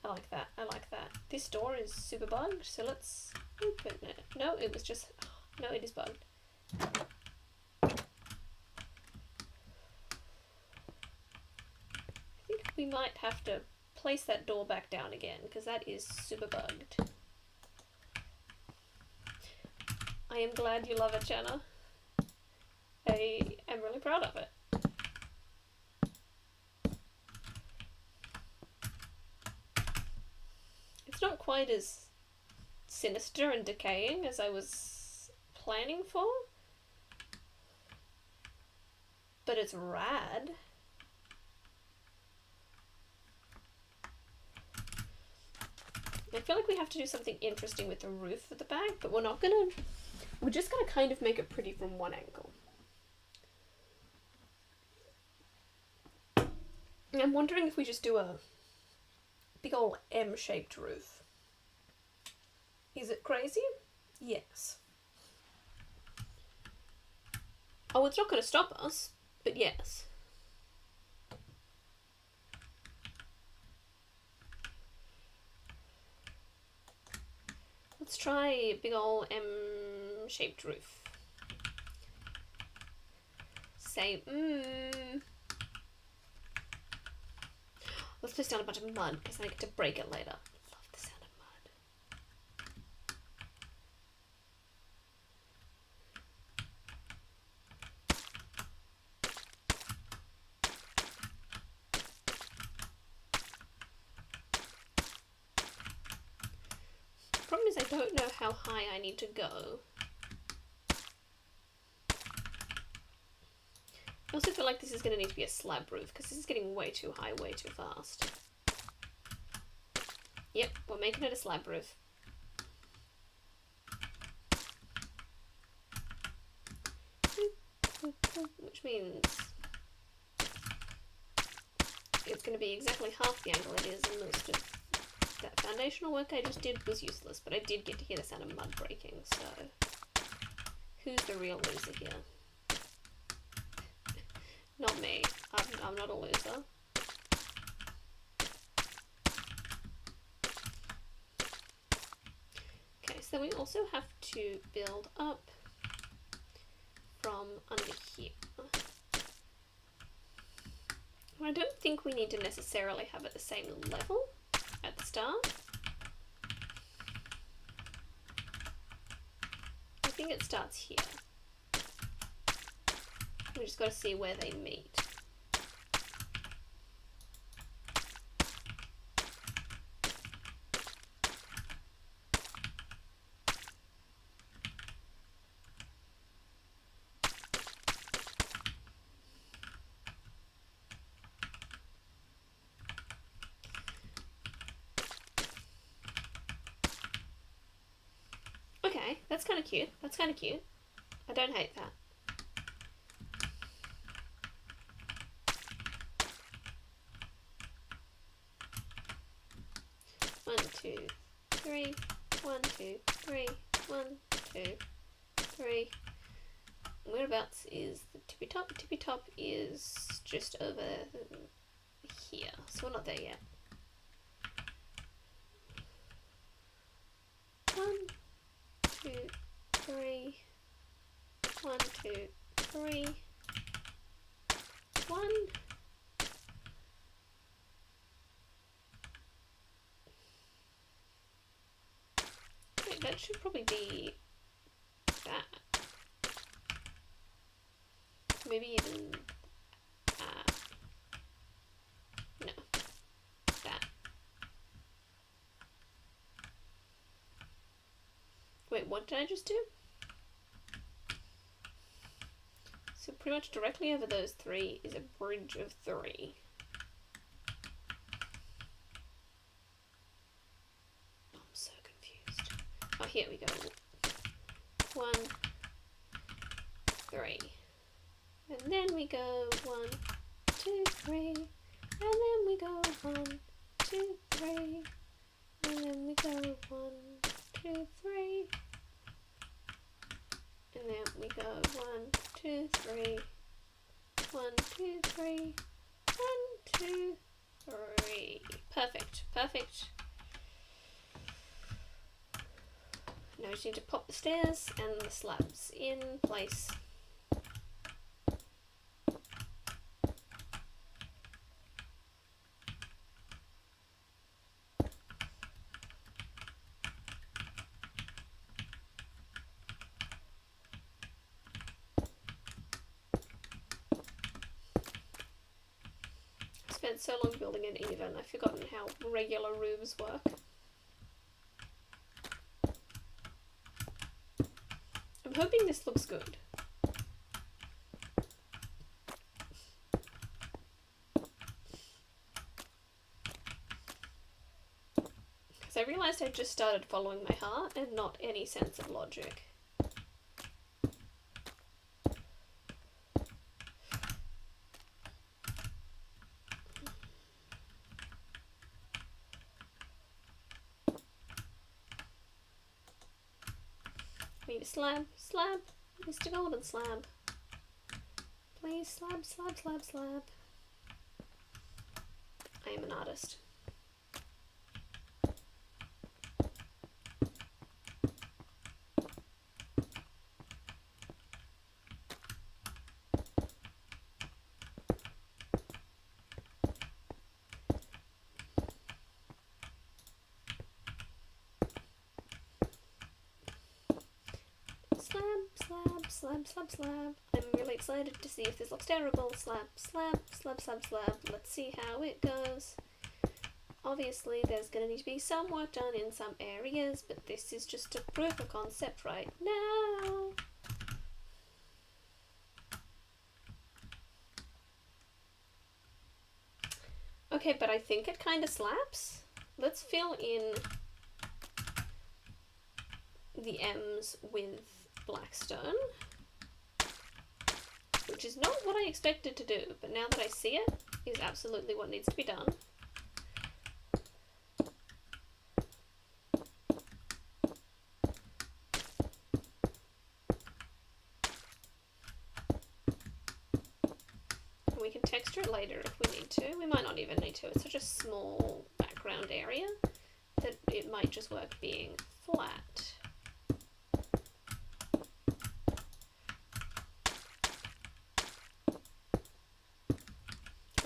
I like that, I like that. This door is super bugged, so let's open it. No, it was just, no, it is bugged. I think we might have to place that door back down again, because that is super bugged. I am glad you love it, Jenna. I am really proud of it. It's not quite as sinister and decaying as I was planning for, but it's rad. I feel like we have to do something interesting with the roof at the back, but we're just gonna kind of make it pretty from one angle. I'm wondering if we just do a big old M-shaped roof. Is it crazy? Yes. Oh, it's not going to stop us, but yes. Let's try a big old M-shaped roof. Say, Let's place down a bunch of mud, because I get to break it later. Love the sound of mud. Problem is I don't know how high I need to go. I also feel like this is going to need to be a slab roof, because this is getting way too high, way too fast. Yep, we're making it a slab roof. Which means it's going to be exactly half the angle it is, and most of that foundational work I just did was useless, but I did get to hear the sound of mud breaking, so who's the real loser here? Not me. I'm not a loser. Okay, so we also have to build up from under here. I don't think we need to necessarily have it the same level at the start. I think it starts here. We just got to see where they meet. Okay, that's kind of cute. That's kind of cute. I don't hate that. One, two, three. 1, 2, 3. 1, 2, 3. Whereabouts is the tippy top? Tippy top is just over here, so we're not there yet. 1, 2, 3. 1, 2, 3. 1. Wait, that should probably be that. Maybe even that. No. That. Wait, what did I just do? So pretty much directly over those 3 is a bridge of 3. I'm so confused. Oh, here we go. 1, 3. And then we go 1, 2, 3, and then we go 1, 2, 3, and then we go 1, 2, 3, and then we go 1, 2, 3, 1, 2, 3, 1, 2, 3. Perfect, perfect. Now we just need to pop the stairs and the slabs in place. I spent so long building an even, I've forgotten how regular roofs work. I'm hoping this looks good. Because I realised I just started following my heart and not any sense of logic. We need a slab, slab, Mr. Golden Slab. Please, slab, slab, slab, slab. I am an artist. Slab, slab, slab. I'm really excited to see if this looks terrible. Slab, slab, slab, slab, slab. Let's see how it goes. Obviously, there's going to need to be some work done in some areas, but this is just a proof of concept right now. Okay, but I think it kind of slaps. Let's fill in the M's with blackstone, which is not what I expected to do, but now that I see it, is absolutely what needs to be done. And we can texture it later if we need to. We might not even need to. It's such a small background area that it might just work being flat.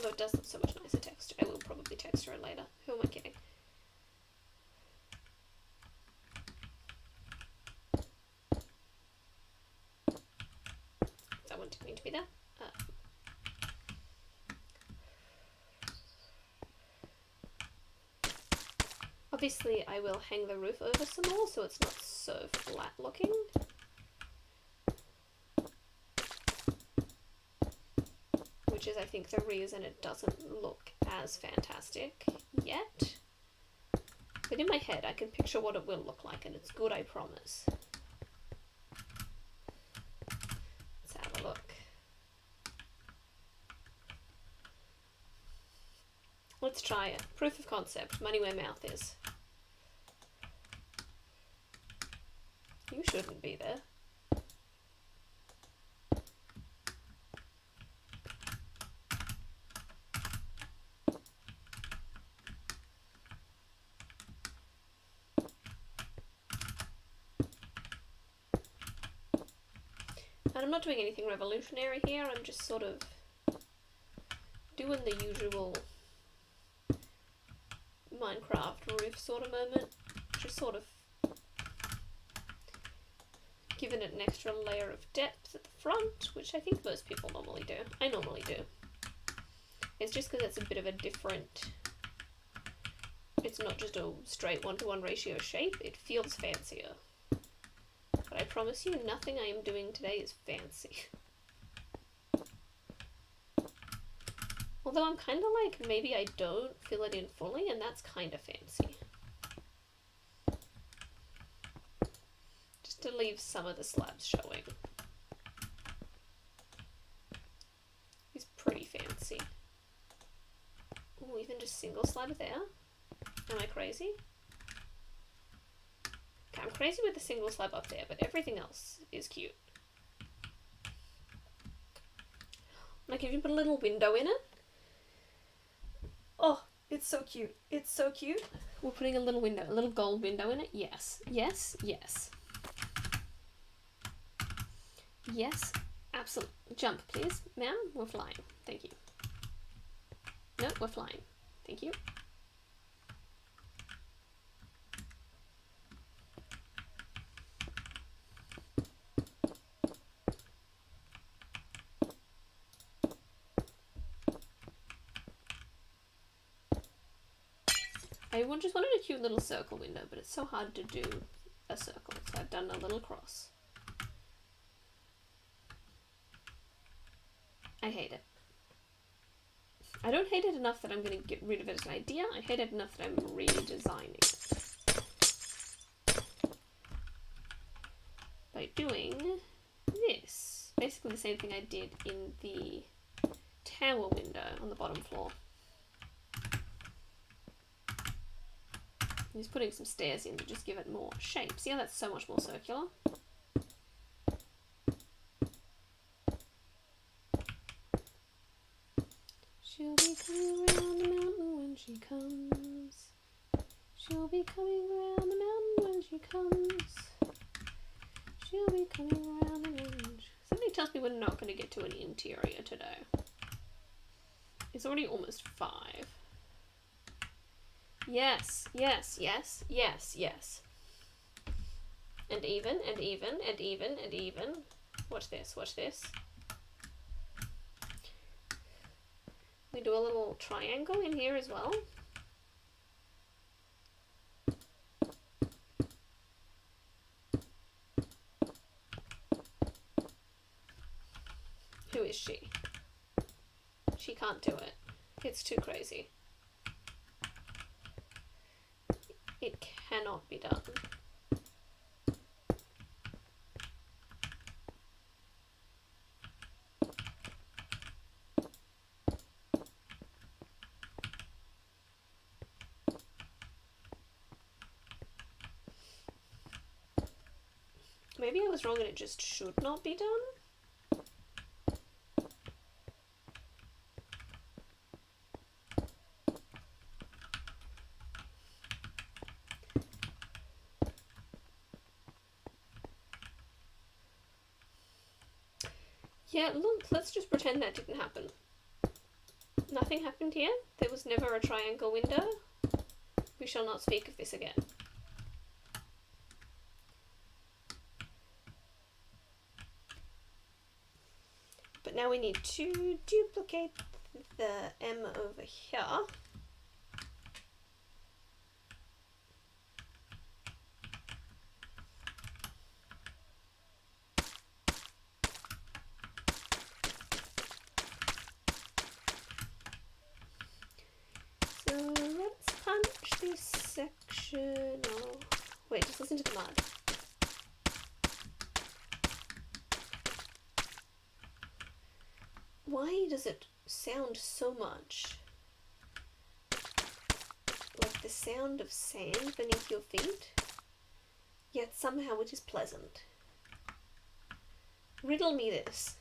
Although it does look so much nicer texture. I will probably texture it later. Who am I kidding? That one didn't mean to be there. Obviously I will hang the roof over some more so it's not so flat looking. Which is, I think, the reason it doesn't look as fantastic yet. But in my head, I can picture what it will look like, and it's good, I promise. Let's have a look. Let's try it. Proof of concept. Money where mouth is. You shouldn't be there. And I'm not doing anything revolutionary here, I'm just sort of doing the usual Minecraft roof sort of moment, just sort of giving it an extra layer of depth at the front, which I think most people normally do. I normally do. It's just because it's a bit of a different, it's not just a straight 1-to-1 ratio shape, it feels fancier. But I promise you, nothing I am doing today is fancy. Although I'm kind of like, maybe I don't fill it in fully, and that's kind of fancy. Just to leave some of the slabs showing. It's pretty fancy. single slider there. Am I crazy? Okay, I'm crazy with the single slab up there, but everything else is cute. Like if you put a little window in it. Oh, it's so cute. It's so cute. We're putting a little window, a little gold window in it. Yes, yes, yes. Yes, absolutely. Jump, please. Ma'am, we're flying. Thank you. No, we're flying. Thank you. I just wanted a cute little circle window, but it's so hard to do a circle, so I've done a little cross. I hate it. I don't hate it enough that I'm going to get rid of it as an idea. I hate it enough that I'm redesigning it. By doing this. Basically the same thing I did in the tower window on the bottom floor. I'm just putting some stairs in to just give it more shape. See how that's so much more circular? She'll be coming around the mountain when she comes. She'll be coming around the mountain when she comes. She'll be coming around the mountain. Something tells me we're not going to get to an interior today. It's already almost 5. Yes, yes, yes, yes, yes. And even, and even, and even, and even. Watch this, watch this. We do a little triangle in here as well. Who is she? She can't do it. It's too crazy. It cannot be done. Maybe I was wrong and it just should not be done? Yeah, look, let's just pretend that didn't happen. Nothing happened here. There was never a triangle window. We shall not speak of this again. But now we need to duplicate the M over here. So let's punch this section. Oh, wait, just listen to the mud. Why does it sound so much like the sound of sand beneath your feet, yet somehow it is pleasant? Riddle me this.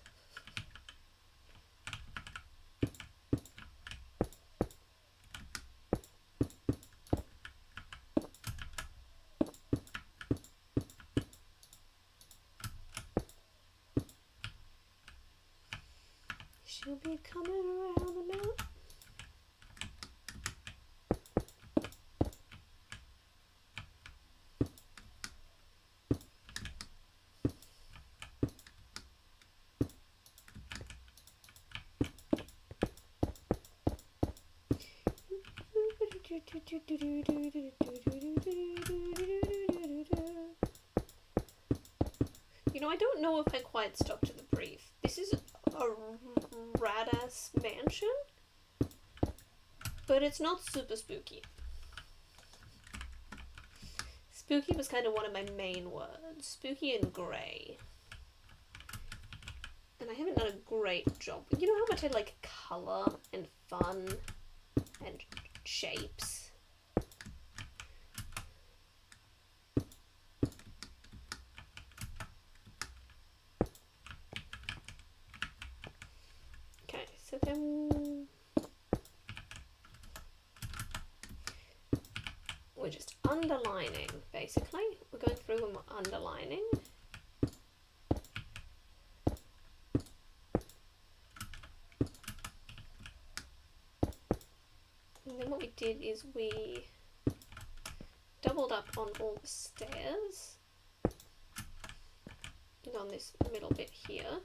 She'll be coming around the mountain. You know, I don't know if I quite stuck to the brief. This is a rad-ass mansion, but it's not super spooky. Spooky was kind of one of my main words. Spooky and grey. And I haven't done a great job. You know how much I like colour and fun and shapes. Okay, so then we're just underlining, basically. We're going through and we're underlining. And then what we did is we doubled up on all the stairs and on this middle bit here.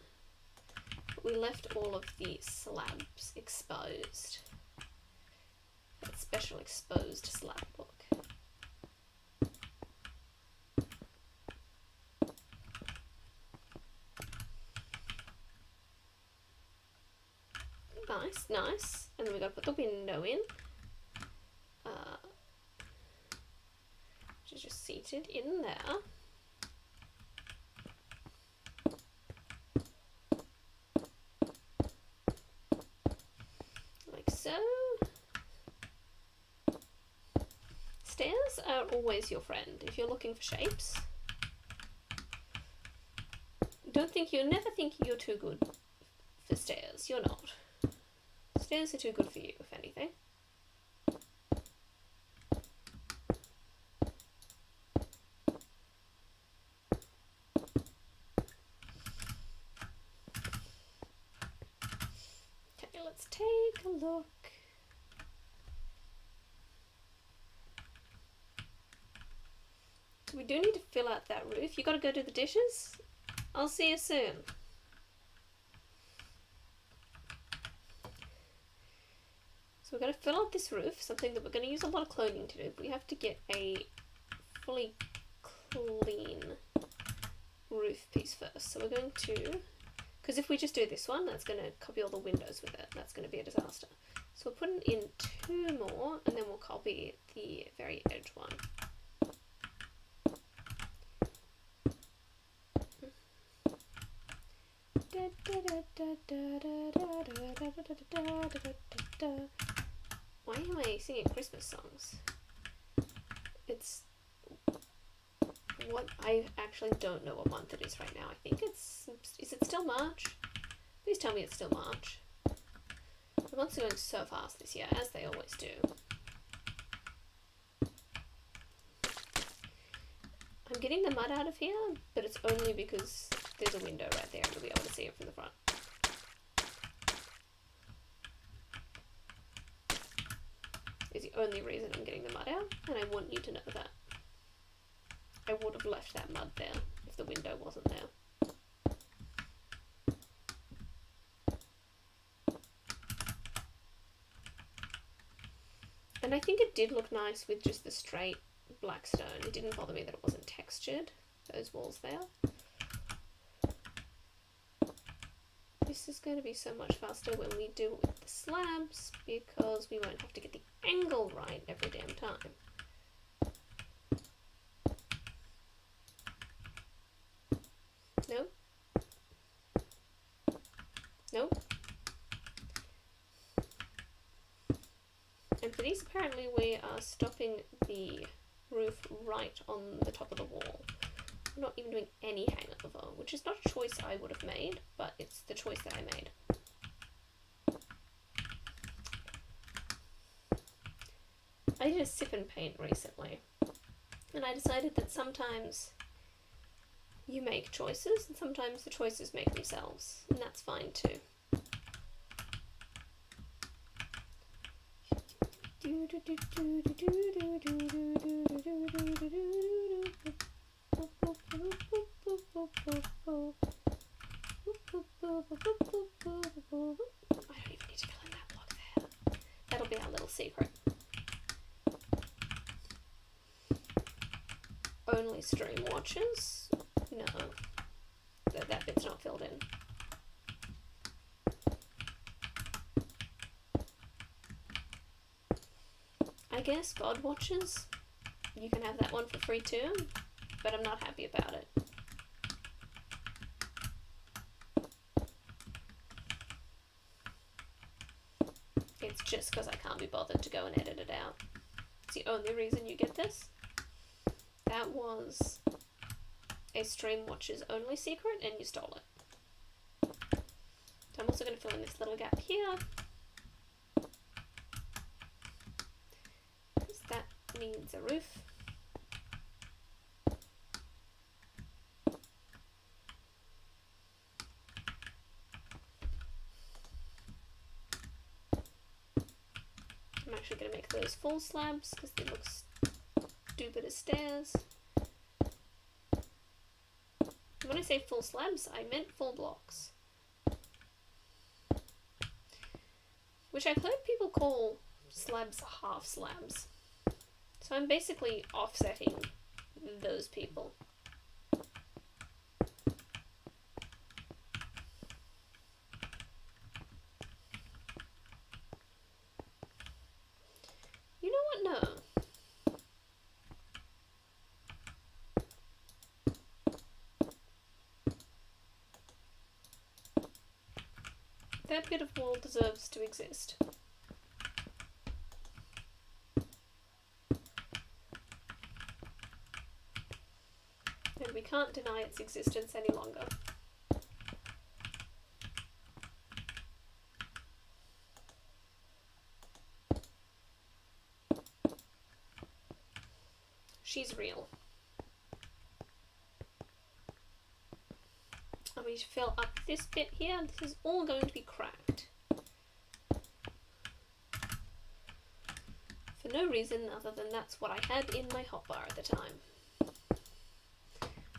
We left all of the slabs exposed. That special exposed slab look. Nice, nice. And then we got to put the window in. Which is just seated in there. Like so. Stairs are always your friend if you're looking for shapes. Never think you're too good for stairs. You're not. Stairs are too good for you, if anything. Okay, let's take a look. So we do need to fill out that roof. You gotta go do the dishes. I'll see you soon. So we're going to fill out this roof, something that we're going to use a lot of cloning to do. We have to get a fully clean roof piece first. So we're going to, because if we just do this one, that's going to copy all the windows with it. That's going to be a disaster. So we'll put in 2 more, and then we'll copy the very edge one. Why am I singing Christmas songs? It's what I actually don't know what month it is right now. I think is it still March? Please tell me it's still March. The months are going so fast this year, as they always do. I'm getting the mud out of here, but it's only because there's a window right there and you'll be able to see it from the front. Is the only reason I'm getting the mud out, and I want you to know that. I would have left that mud there if the window wasn't there. And I think it did look nice with just the straight black stone. It didn't bother me that it wasn't textured, those walls there. This is going to be so much faster when we do it with the slabs because we won't have to get the angle right every damn time. Nope. Nope. And for these, apparently we are stopping the roof right on the top of the wall. We're not even doing any hangover, which is not a choice I would have made, but it's the choice that I made. I did a sip and paint recently, and I decided that sometimes you make choices, and sometimes the choices make themselves, and that's fine too. I don't even need to fill in that block there. That'll be our little secret. Only stream watchers? No. That bit's not filled in. I guess VOD watchers, you can have that one for free too, but I'm not happy about it. It's just because I can't be bothered to go and edit it out. It's the only reason you get this. That was a stream watchers only secret and you stole it. So I'm also going to fill in this little gap here. Because that needs a roof. I'm actually going to make those full slabs because they look stupid as stairs. When I say full slabs, I meant full blocks. Which I've heard people call slabs half slabs. So I'm basically offsetting those people. You know what? No. That bit of wall deserves to exist. And we can't deny its existence any longer. She's real. And we fill up this bit here. This is all going to be cracked. For no reason other than that's what I had in my hotbar at the time.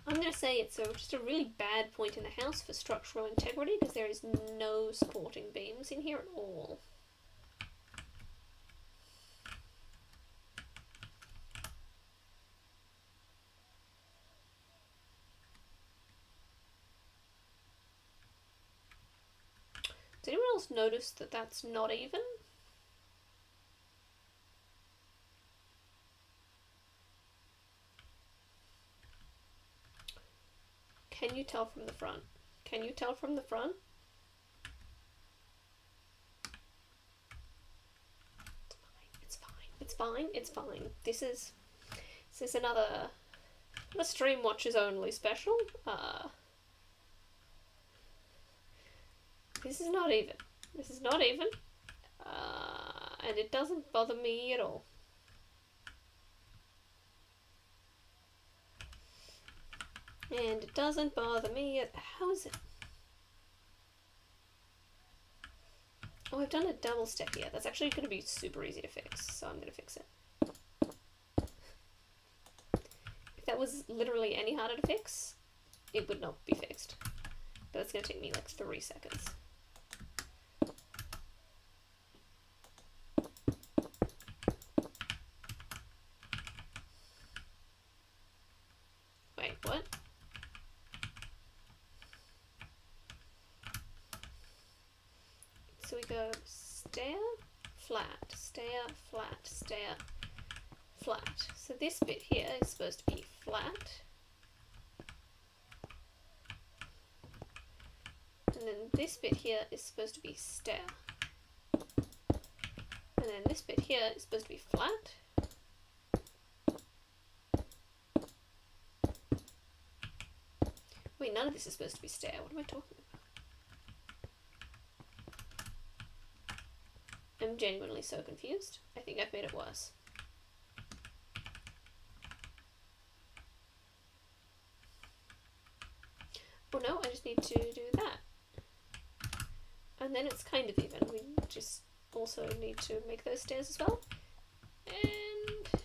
I'm going to say it's just a really bad point in the house for structural integrity because there is no supporting beams in here at all. Does anyone else notice that that's not even? Can you tell from the front? Can you tell from the front? It's fine. It's fine. It's fine. This is another stream watchers only special. This is not even. This is not even. And it doesn't bother me at all. And it doesn't bother me at... How is it? Oh, I've done a double step here. That's actually going to be super easy to fix, so I'm going to fix it. If that was literally any harder to fix, it would not be fixed. But it's going to take me like 3 seconds. Wait, what? So we go stair, flat, stair, flat, stair, flat. So this bit here is supposed to be flat. And then this bit here is supposed to be stair. And then this bit here is supposed to be flat. Wait, none of this is supposed to be stair. What am I talking about? I'm genuinely so confused. I think I've made it worse. Oh no, I just need to do that. And then it's kind of even. We just also need to make those stairs as well. And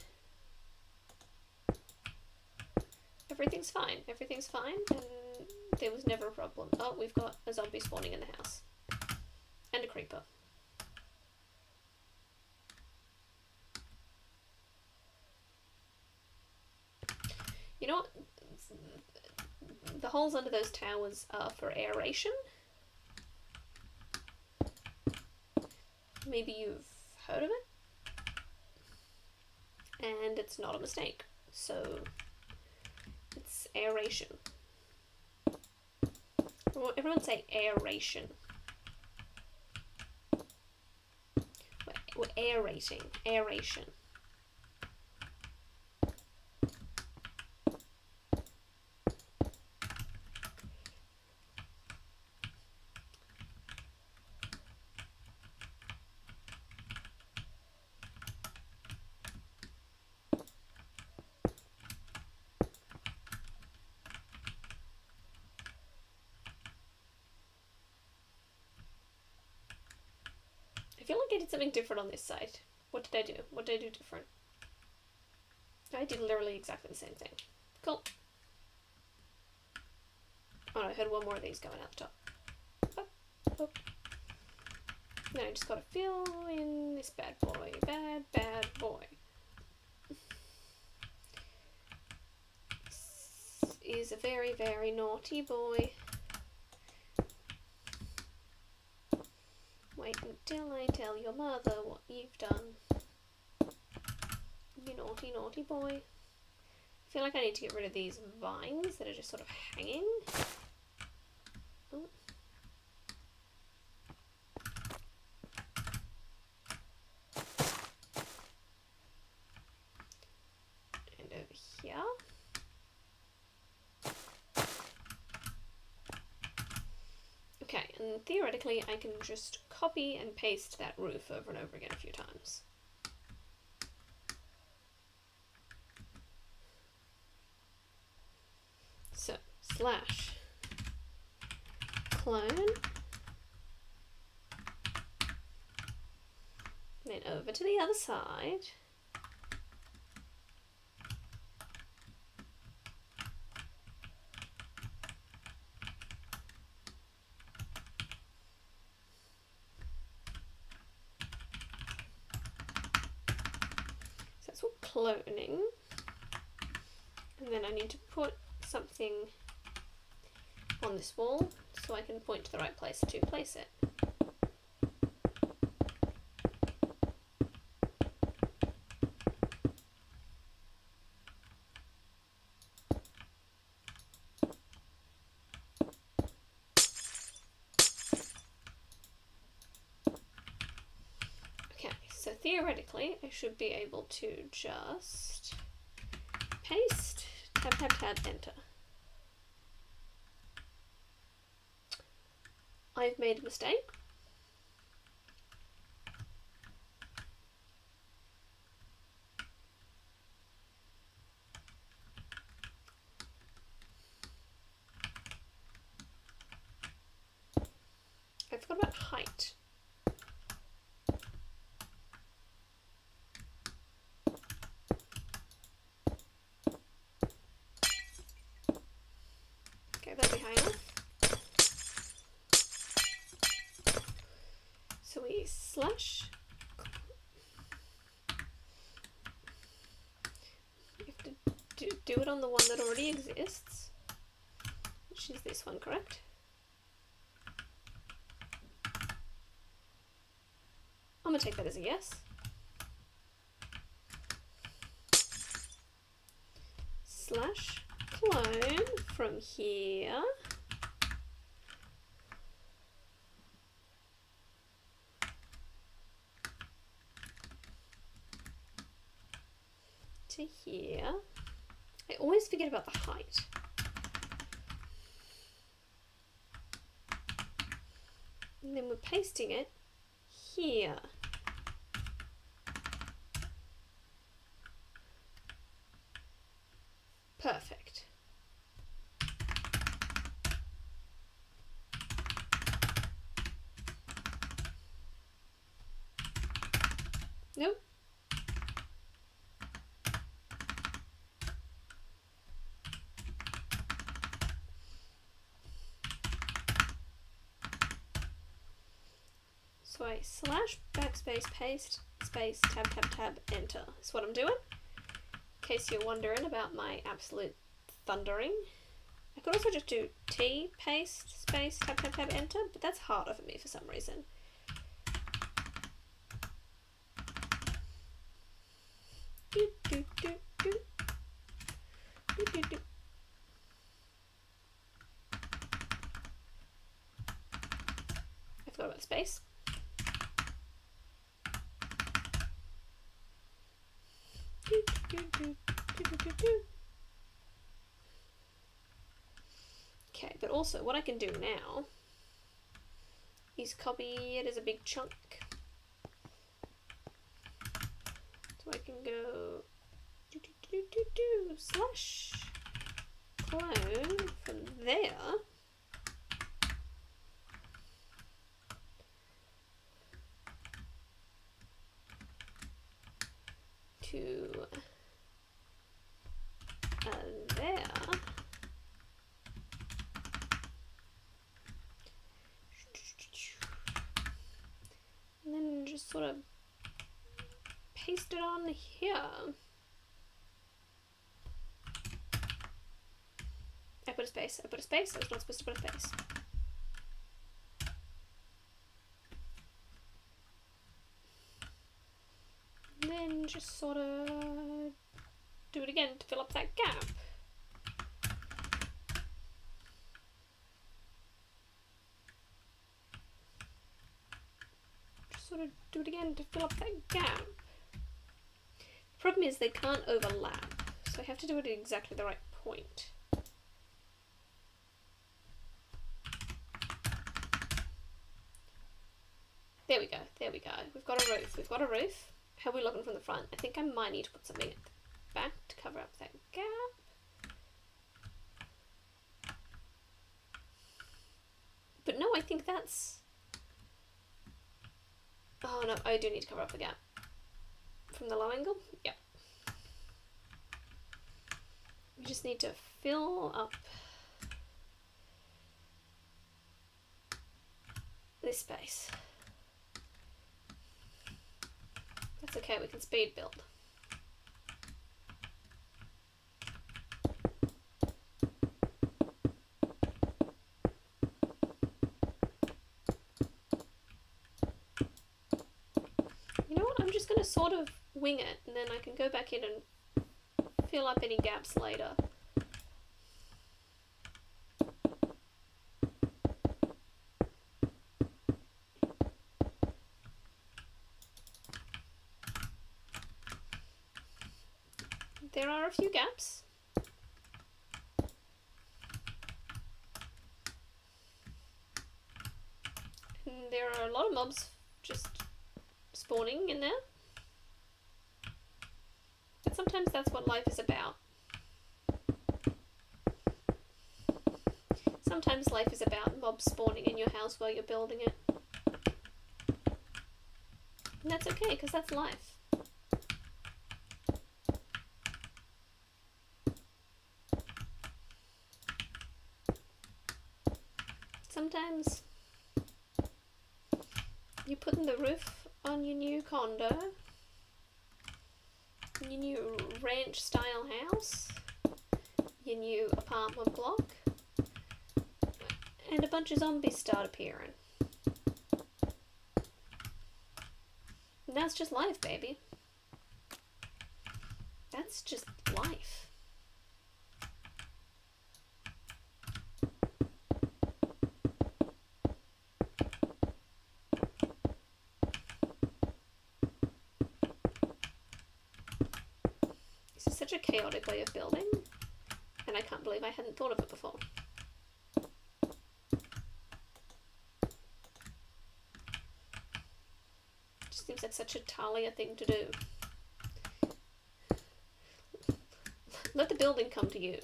everything's fine. Everything's fine. And there was never a problem. Oh, we've got a zombie spawning in the house. And a creeper. You know what? The holes under those towers are for aeration. Maybe you've heard of it. And it's not a mistake. So it's aeration. Everyone say aeration. Wait. We're aerating. Aeration. I feel like I did something different on this side. What did I do? What did I do different? I did literally exactly the same thing. Cool. Oh no, I had one more of these going out the top. Oh, oh. Now I just gotta fill in this bad boy. Bad boy. This is a very, very naughty boy. Wait until I tell your mother what you've done. You naughty, naughty boy. I feel like I need to get rid of these vines that are just sort of hanging. Oh. And over here. Okay, and theoretically I can just copy and paste that roof over and over again a few times. So, slash clone, then over to the other side. So that's what cloning. And then I need to put something on this wall so I can point to the right place to place it. Okay, so theoretically I should be able to just paste, tab, tab, tab, enter. I've made a mistake. I forgot about height. Okay, that'll be high enough. So we slash. You have to do it on the one that already exists, which is this one, correct? I'm gonna take that as a yes. Slash clone from here to here. I always forget about the height. And then we're pasting it here. Perfect. Nope. So I slash backspace paste space tab tab tab enter is what I'm doing. In case you're wondering about my absolute thundering. I could also just do T paste space tab tab tab enter, but that's harder for me for some reason. Do, do, do, do. Do, do, do. I forgot about the space. Okay, but also what I can do now is copy it as a big chunk. So I can go slash clone from there to there. And then just sort of paste it on here. I put a space. I was not supposed to put a space. And then just sort of do it again to fill up that gap. Just sort of do it again to fill up that gap. The problem is they can't overlap, so I have to do it at exactly the right point. There we go, there we go. We've got a roof, How are we looking from the front? I think I might need to put something at the back to cover up that gap. But no, I think that's... Oh no, I do need to cover up the gap. From the low angle? Yep. We just need to fill up this space. That's okay, we can speed build. You know what, I'm just going to sort of wing it and then I can go back in and fill up any gaps later. There are a few gaps. And there are a lot of mobs just spawning in there. But sometimes that's what life is about. Sometimes life is about mobs spawning in your house while you're building it. And that's okay, because that's life. Sometimes you're putting the roof on your new condo, your new ranch style house, your new apartment block, and a bunch of zombies start appearing. And that's just life, baby. That's just life. This is such a chaotic way of building, and I can't believe I hadn't thought of it before. Just seems like such a Talia thing to do. Let the building come to you.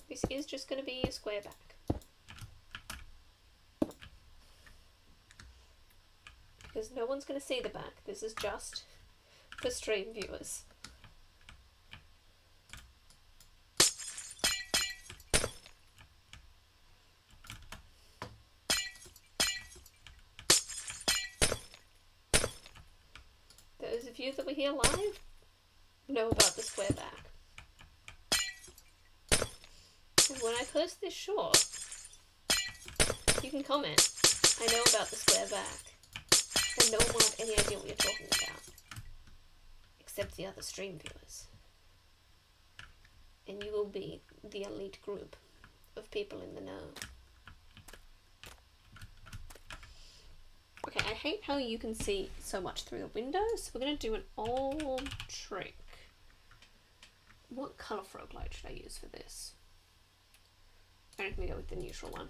This is just going to be a square back. Because no one's going to see the back. This is just for stream viewers. Those of you that were here live know about the square back. And when I post this short, you can comment, I know about the square back. And no one will have any idea what you're talking about. Except the other stream viewers. And you will be the elite group of people in the know. Okay, I hate how you can see so much through the window, so we're going to do an old trick. What colour frog light should I use for this? I'm going to go with the neutral one.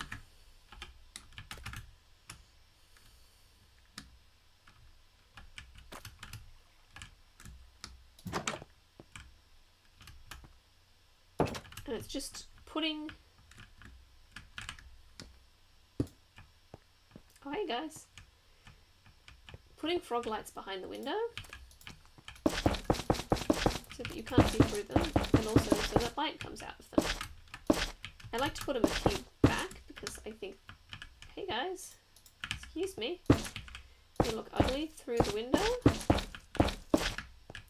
And it's just putting... Oh, hey guys. Putting frog lights behind the window so that you can't see through them, and also so that light comes out of them. I like to put them a few back because I think, hey guys, excuse me, they look ugly through the window,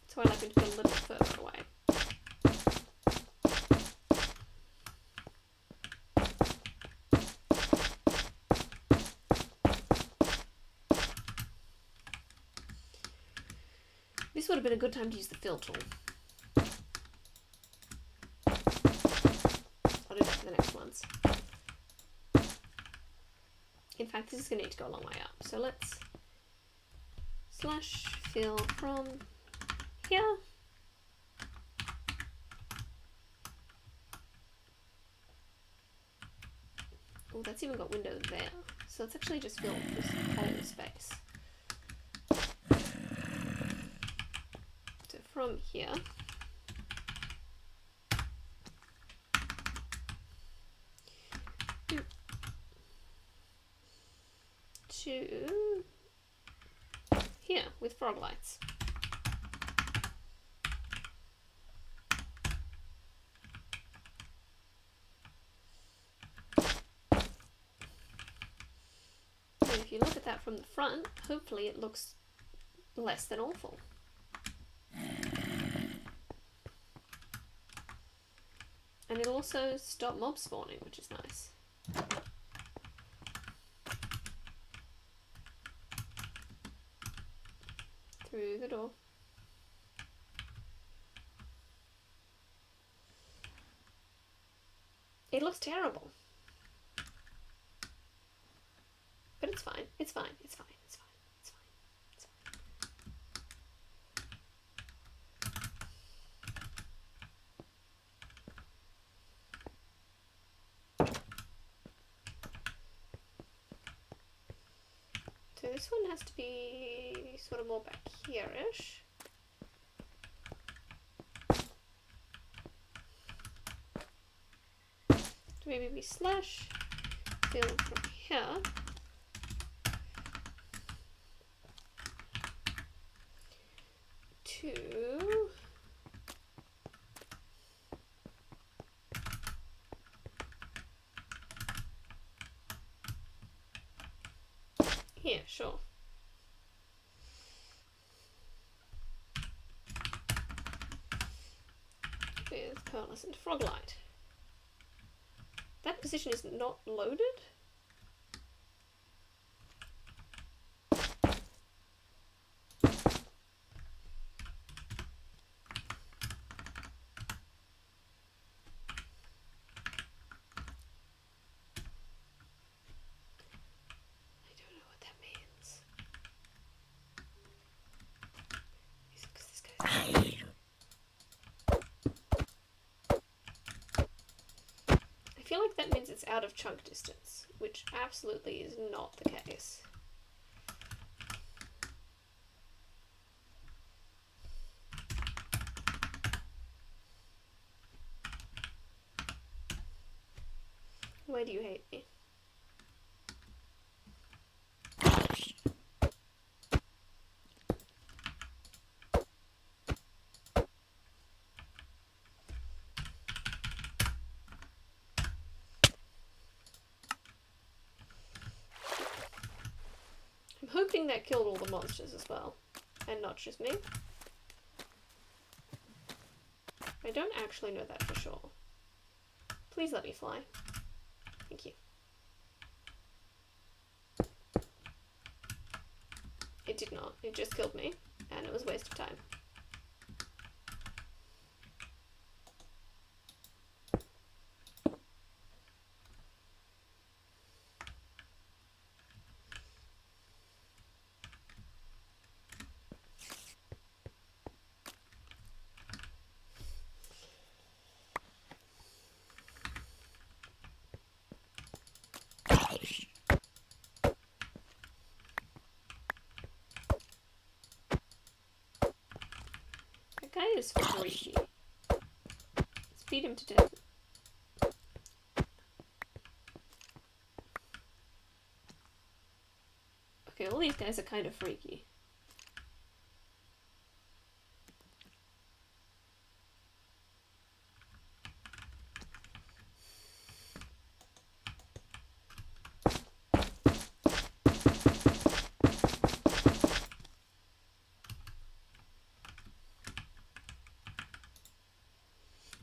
so I like them to be a little further away. This would have been a good time to use the fill tool. I'll do that for the next ones. In fact, this is going to need to go a long way up. So let's slash fill from here. Oh, that's even got windows there. So let's actually just fill this whole space. So from here, to here with frog lights. And if you look at that from the front, hopefully it looks less than awful. And it'll also stop mob spawning, which is nice. Through the door. It looks terrible. But it's fine. It's fine. It's fine. It's fine. It's fine. It's fine. So this one has to be sort of more back here-ish. Maybe we slash fill from here to here, sure. With pearlescent frog light. That position is not loaded. I feel like that means it's out of chunk distance, which absolutely is not the case. Why do you hate me? Hoping that killed all the monsters as well, and not just me. I don't actually know that for sure. Please let me fly. Thank you. It did It just killed me, and it was a waste of time. That guy is freaky. Let's beat him to death. Okay, all these guys are kind of freaky.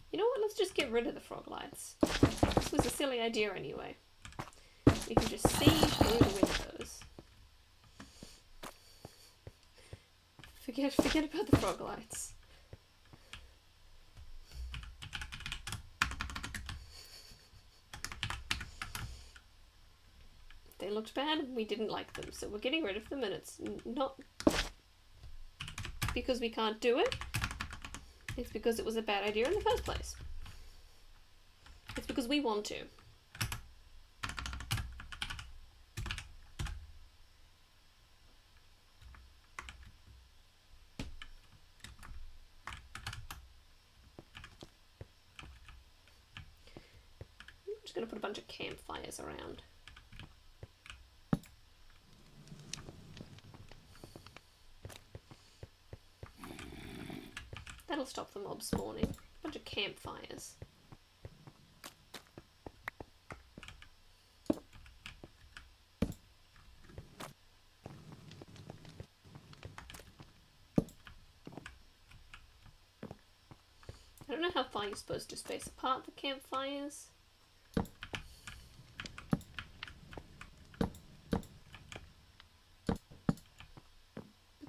You know what? Let's just get rid of the frog lights. This was a silly idea anyway. We can just see through the windows. Forget about the frog lights. They looked bad and we didn't like them, so we're getting rid of them, and it's not because we can't do it. It's because it was a bad idea in the first place. It's because we want to. I'm just going to put a bunch of campfires around. That'll stop the mobs spawning. A bunch of campfires. I don't know how far you're supposed to space apart the campfires. But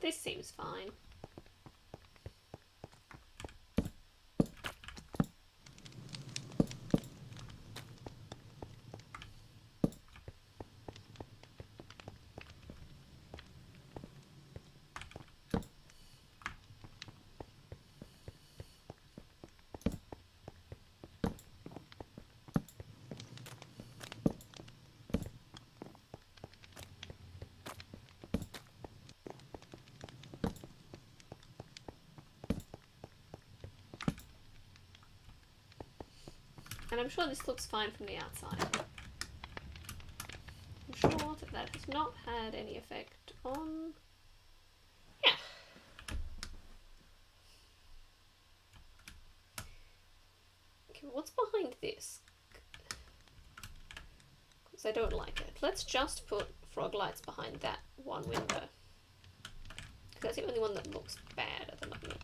this seems fine. And I'm sure this looks fine from the outside. I'm sure that has not had any effect on... Yeah. Okay, what's behind this? Because I don't like it. Let's just put frog lights behind that one window. Because that's the only one that looks bad at the moment.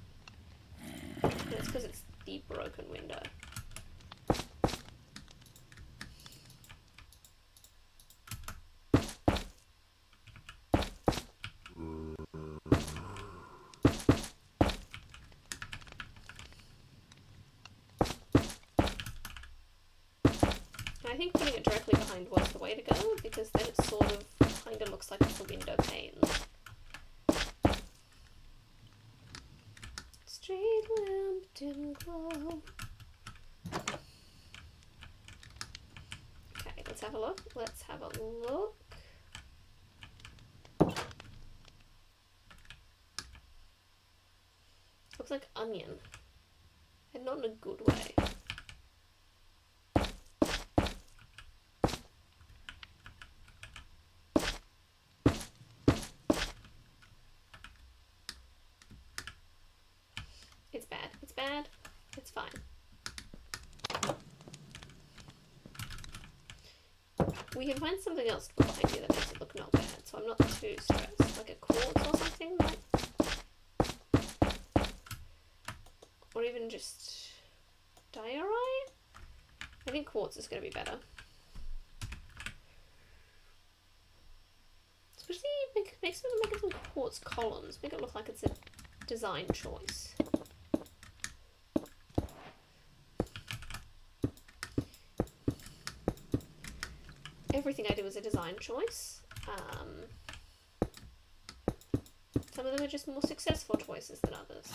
And it's because it's the broken window. I think putting it directly behind was the way to go, because then it sort of kind of looks like it's the window panes. Street lamp dim glow. Okay, let's have a look. Let's have a look. Looks like onion, and not in a good way. It's bad. It's bad. It's fine. We can find something else to put behind here that makes it look not bad, so I'm not too stressed. Like a quartz or something, like, or even just diorite? I think quartz is going to be better. Let's Especially make it some quartz columns. Make it look like it's a design choice. Everything I do is a design choice. Some of them are just more successful choices than others.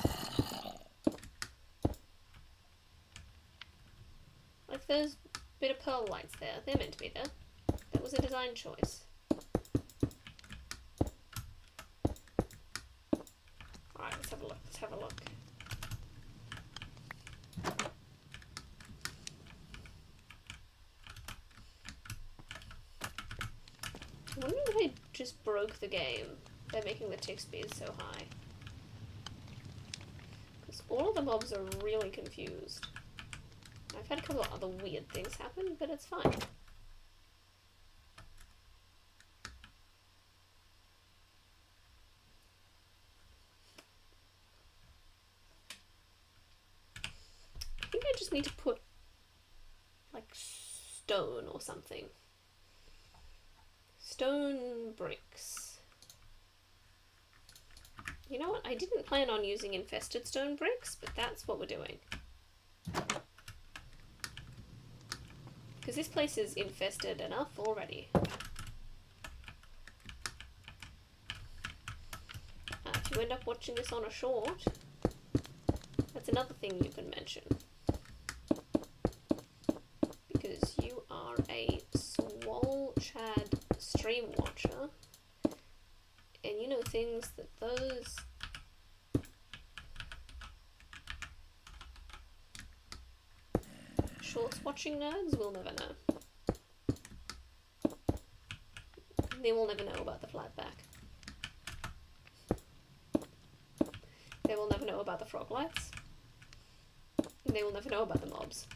Like those bit of pearl lights there, they're meant to be there. That was a design choice. Alright, let's have a look, let's have a look. I wonder if I just broke the game by making the tick speed so high. Because all of the mobs are really confused. I've had a couple of other weird things happen, but it's fine. I think I just need to put like stone or something. Stone bricks. You know what? I didn't plan on using infested stone bricks, but that's what we're doing. Because this place is infested enough already. If you end up watching this on a short, that's another thing you can mention. Because you are a swole Chad stream watcher, and you know things that those shorts watching nerds will never know. They will never know about the flat back. They will never know about the frog lights. They will never know about the mobs.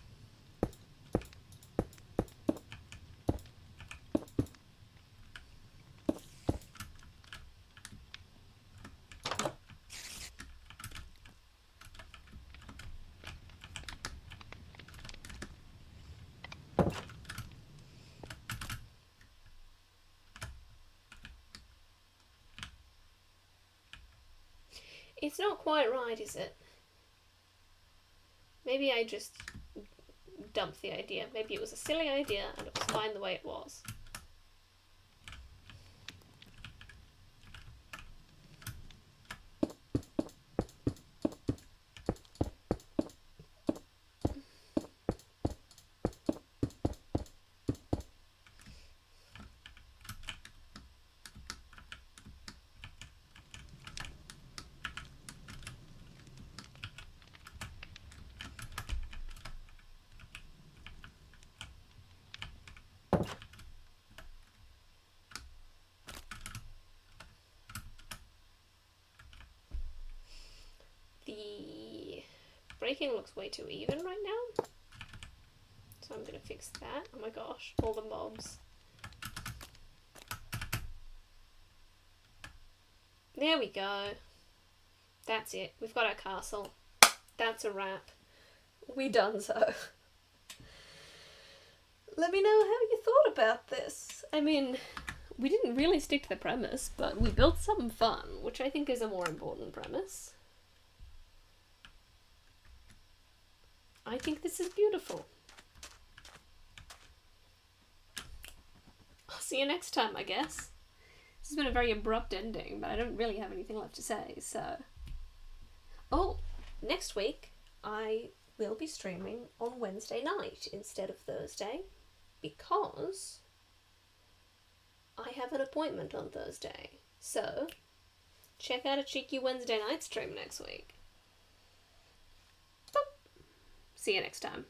It's not quite right, is it? Maybe I just dumped the idea. Maybe it was a silly idea and it was fine the way it was. The breaking looks way too even right now. So I'm gonna fix that. Oh my gosh, all the mobs. There we go. That's it. We've got our castle. That's a wrap. We done so. Let me know how you thought about this. I mean, we didn't really stick to the premise, but we built something fun, which I think is a more important premise. I think this is beautiful. I'll see you next time, I guess. This has been a very abrupt ending, but I don't really have anything left to say, so... Oh, next week I will be streaming on Wednesday night instead of Thursday, because I have an appointment on Thursday. So, check out a cheeky Wednesday night stream next week. Boop. See you next time.